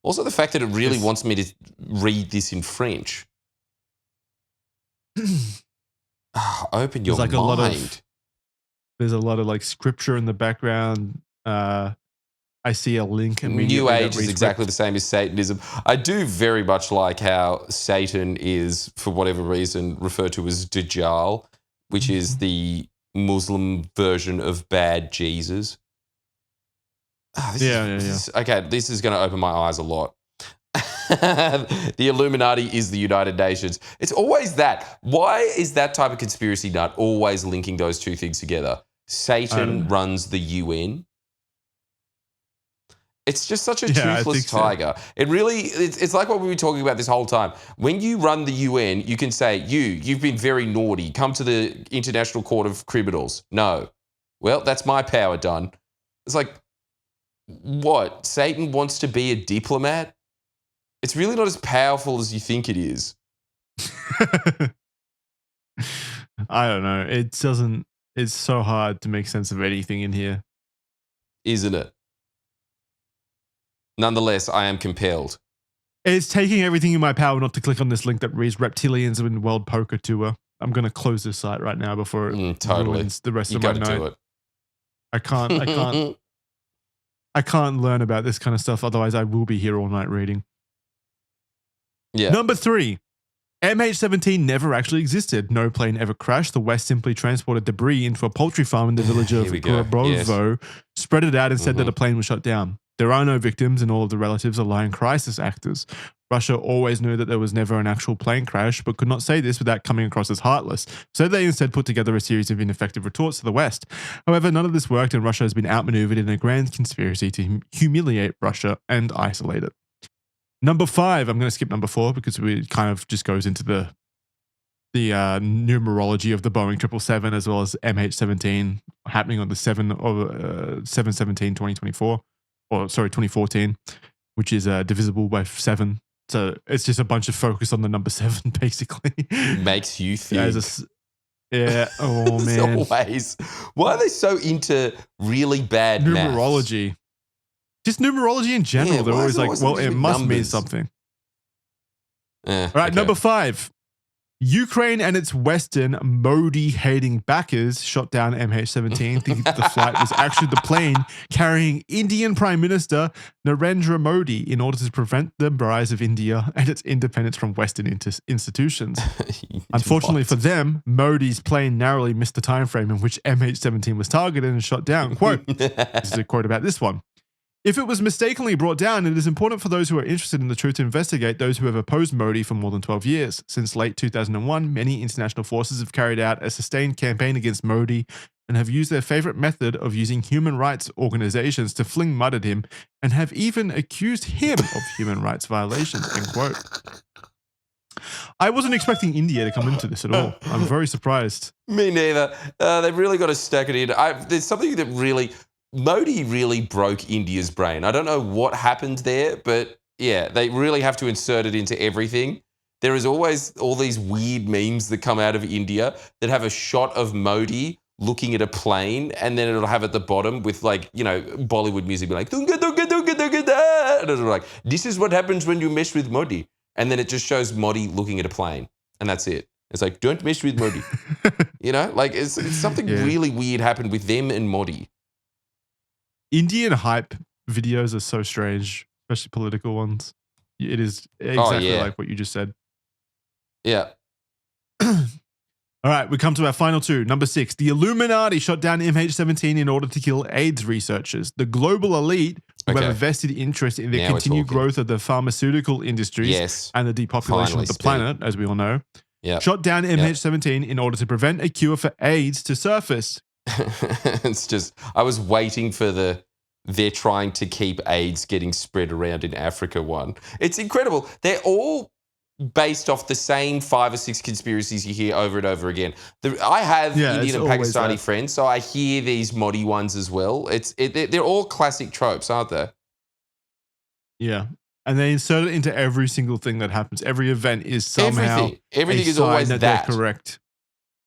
Also, the fact that it really wants me to read this in French. Open your mind. There's a lot of like scripture in the background. I see a link. New Age is exactly the same as Satanism. I do very much like how Satan is, for whatever reason, referred to as Dajjal, which is the Muslim version of bad Jesus. This is going to open my eyes a lot. The Illuminati is the United Nations. It's always that. Why is that type of conspiracy nut always linking those two things together? Satan runs the UN. It's just such a toothless tiger. So. It really, it's like what we were talking about this whole time. When you run the UN, you can say, you've been very naughty. Come to the International Court of Criminals. No. Well, that's my power done. It's like, what? Satan wants to be a diplomat? It's really not as powerful as you think it is. I don't know. It's so hard to make sense of anything in here. Isn't it? Nonetheless, I am compelled. It's taking everything in my power not to click on this link that reads Reptilians in World Poker Tour. I'm going to close this site right now before it ruins the rest of my night. Do it. I can't learn about this kind of stuff. Otherwise, I will be here all night reading. Yeah. Number 3. MH17 never actually existed. No plane ever crashed. The West simply transported debris into a poultry farm in the village of Grabrovo, spread it out and said that a plane was shot down. There are no victims and all of the relatives are lying crisis actors. Russia always knew that there was never an actual plane crash, but could not say this without coming across as heartless. So they instead put together a series of ineffective retorts to the West. However, none of this worked and Russia has been outmaneuvered in a grand conspiracy to humiliate Russia and isolate it. Number 5, I'm going to skip number 4 because it kind of just goes into the numerology of the Boeing 777 as well as MH17 happening on the 7/17/2024. 2014, which is divisible by 7. So it's just a bunch of focus on the number 7, basically. Makes you think. Yeah. Oh, As man. always. Why are they so into really bad Numerology. maths? Just numerology in general. Yeah, They're why always is it like, always well, something it with must mean numbers? something. All right, Okay. number 5. Ukraine and its Western Modi-hating backers shot down MH17, thinking that the flight was actually the plane carrying Indian Prime Minister Narendra Modi in order to prevent the rise of India and its independence from Western institutions. Unfortunately for them, Modi's plane narrowly missed the time frame in which MH17 was targeted and shot down. Quote, this is a quote about this one. If it was mistakenly brought down, it is important for those who are interested in the truth to investigate those who have opposed Modi for more than 12 years. Since late 2001, many international forces have carried out a sustained campaign against Modi and have used their favorite method of using human rights organizations to fling mud at him and have even accused him of human rights violations, end quote. I wasn't expecting India to come into this at all. I'm very surprised. Me neither. They've really got to stack it in. There's something that really... Modi really broke India's brain. I don't know what happened there, but yeah, they really have to insert it into everything. There is always all these weird memes that come out of India that have a shot of Modi looking at a plane, and then it'll have at the bottom with like, you know, Bollywood music be like, dunga, dunga, dunga, dunga, da. And it'll be like, this is what happens when you mess with Modi. And then it just shows Modi looking at a plane, and that's it. It's like, don't mess with Modi. You know, like it's something really weird happened with them and Modi. Indian hype videos are so strange, especially political ones. It is exactly like what you just said. Yeah. All right, we come to our final 2. Number 6, the Illuminati shot down MH17 in order to kill AIDS researchers. The global elite, who have a vested interest in the continued growth of the pharmaceutical industries and the depopulation of the planet, as we all know, shot down MH17 in order to prevent a cure for AIDS to surface. It's just, I was waiting for they're trying to keep AIDS getting spread around in Africa one. It's incredible. They're all based off the same 5 or 6 conspiracies you hear over and over again. I have Indian and Pakistani friends, so I hear these Modi ones as well. They're all classic tropes, aren't they? Yeah. And they insert it into every single thing that happens. Every event is somehow everything is always that. They're correct.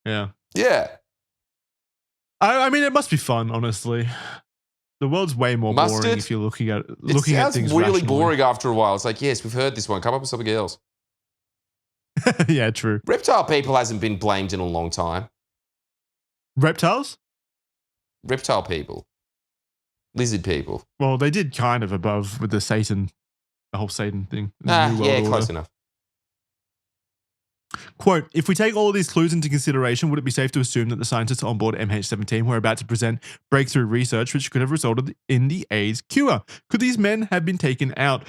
Yeah. Yeah. I mean, it must be fun, honestly. The world's way more boring if you're looking at things. It sounds really boring after a while. It's like, yes, we've heard this one. Come up with something else. Yeah, true. Reptile people hasn't been blamed in a long time. Reptiles? Reptile people. Lizard people. Well, they did kind of above with the whole Satan thing. Close enough. Quote, if we take all of these clues into consideration, would it be safe to assume that the scientists on board MH17 were about to present breakthrough research which could have resulted in the AIDS cure? Could these men have been taken out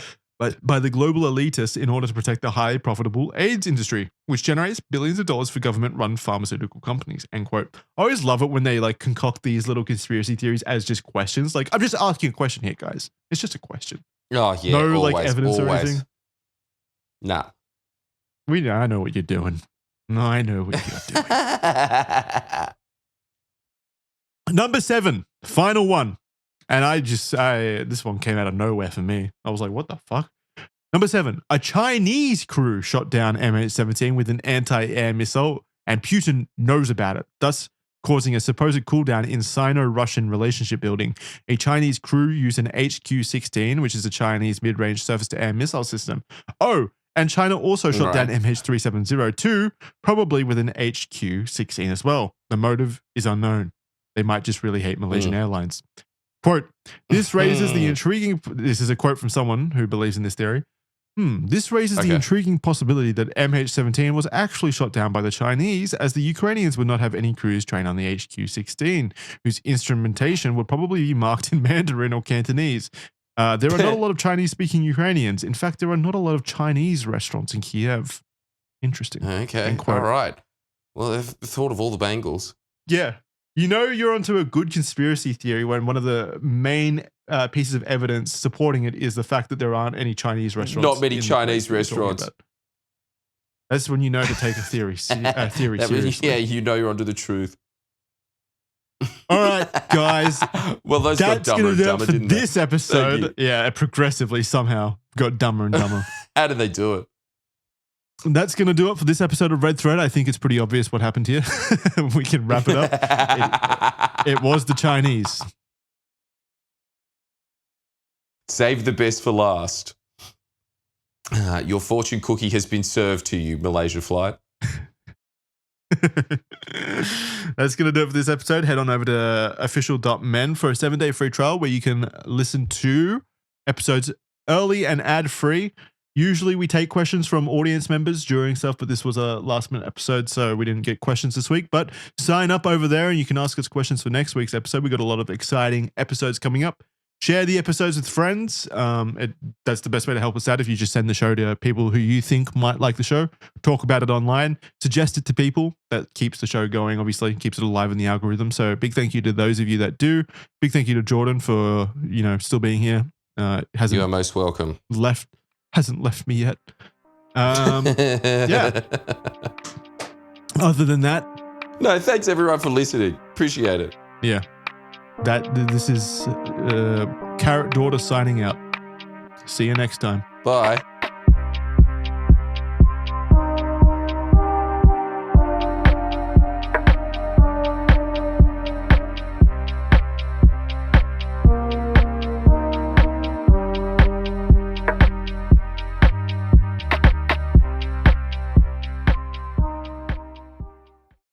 by the global elitists in order to protect the highly profitable AIDS industry, which generates billions of dollars for government-run pharmaceutical companies, end quote. I always love it when they like concoct these little conspiracy theories as just questions. Like, I'm just asking a question here, guys. It's just a question. Oh, yeah. No, always, like, evidence or anything? Nah. I know what you're doing. No, I know what you're doing. Number 7, final one. And this one came out of nowhere for me. I was like, what the fuck? Number 7, a Chinese crew shot down MH17 with an anti-air missile, and Putin knows about it, thus causing a supposed cooldown in Sino-Russian relationship building. A Chinese crew used an HQ-16, which is a Chinese mid-range surface-to-air missile system. Oh, and China also shot down MH370 too, probably with an HQ-16 as well. The motive is unknown. They might just really hate Malaysian Airlines. Quote, this raises the intriguing... This is a quote from someone who believes in this theory. This raises the intriguing possibility that MH17 was actually shot down by the Chinese, as the Ukrainians would not have any crews trained on the HQ-16, whose instrumentation would probably be marked in Mandarin or Cantonese. There are not a lot of Chinese-speaking Ukrainians. In fact, there are not a lot of Chinese restaurants in Kiev. Interesting. Okay, all right. Well, they've thought of all the bangles. Yeah. You know you're onto a good conspiracy theory when one of the main pieces of evidence supporting it is the fact that there aren't any Chinese restaurants. Not many Chinese restaurants. That's when you know to take a theory seriously. Yeah, you know you're onto the truth. All right, guys. Well, those got That's dumber going and to do it dumber, for didn't they? this episode. Yeah, it progressively somehow got dumber and dumber. How did they do it? That's going to do it for this episode of Red Thread. I think it's pretty obvious what happened here. We can wrap it up. It was the Chinese. Save the best for last. Your fortune cookie has been served to you, Malaysia flight. That's going to do it for this episode. Head on over to official.men for a 7-day free trial where you can listen to episodes early and ad-free. Usually we take questions from audience members during stuff, but this was a last-minute episode, so we didn't get questions this week. But sign up over there and you can ask us questions for next week's episode. We got a lot of exciting episodes coming up. Share the episodes with friends. That's the best way to help us out. If you just send the show to people who you think might like the show, talk about it online, suggest it to people. That keeps the show going, obviously, keeps it alive in the algorithm. So big thank you to those of you that do. Big thank you to Jordan for, still being here. You are most welcome. Hasn't left me yet. Yeah. Other than that. No, thanks everyone for listening. Appreciate it. Yeah. This is Carrot Daughter signing out. See you next time. Bye.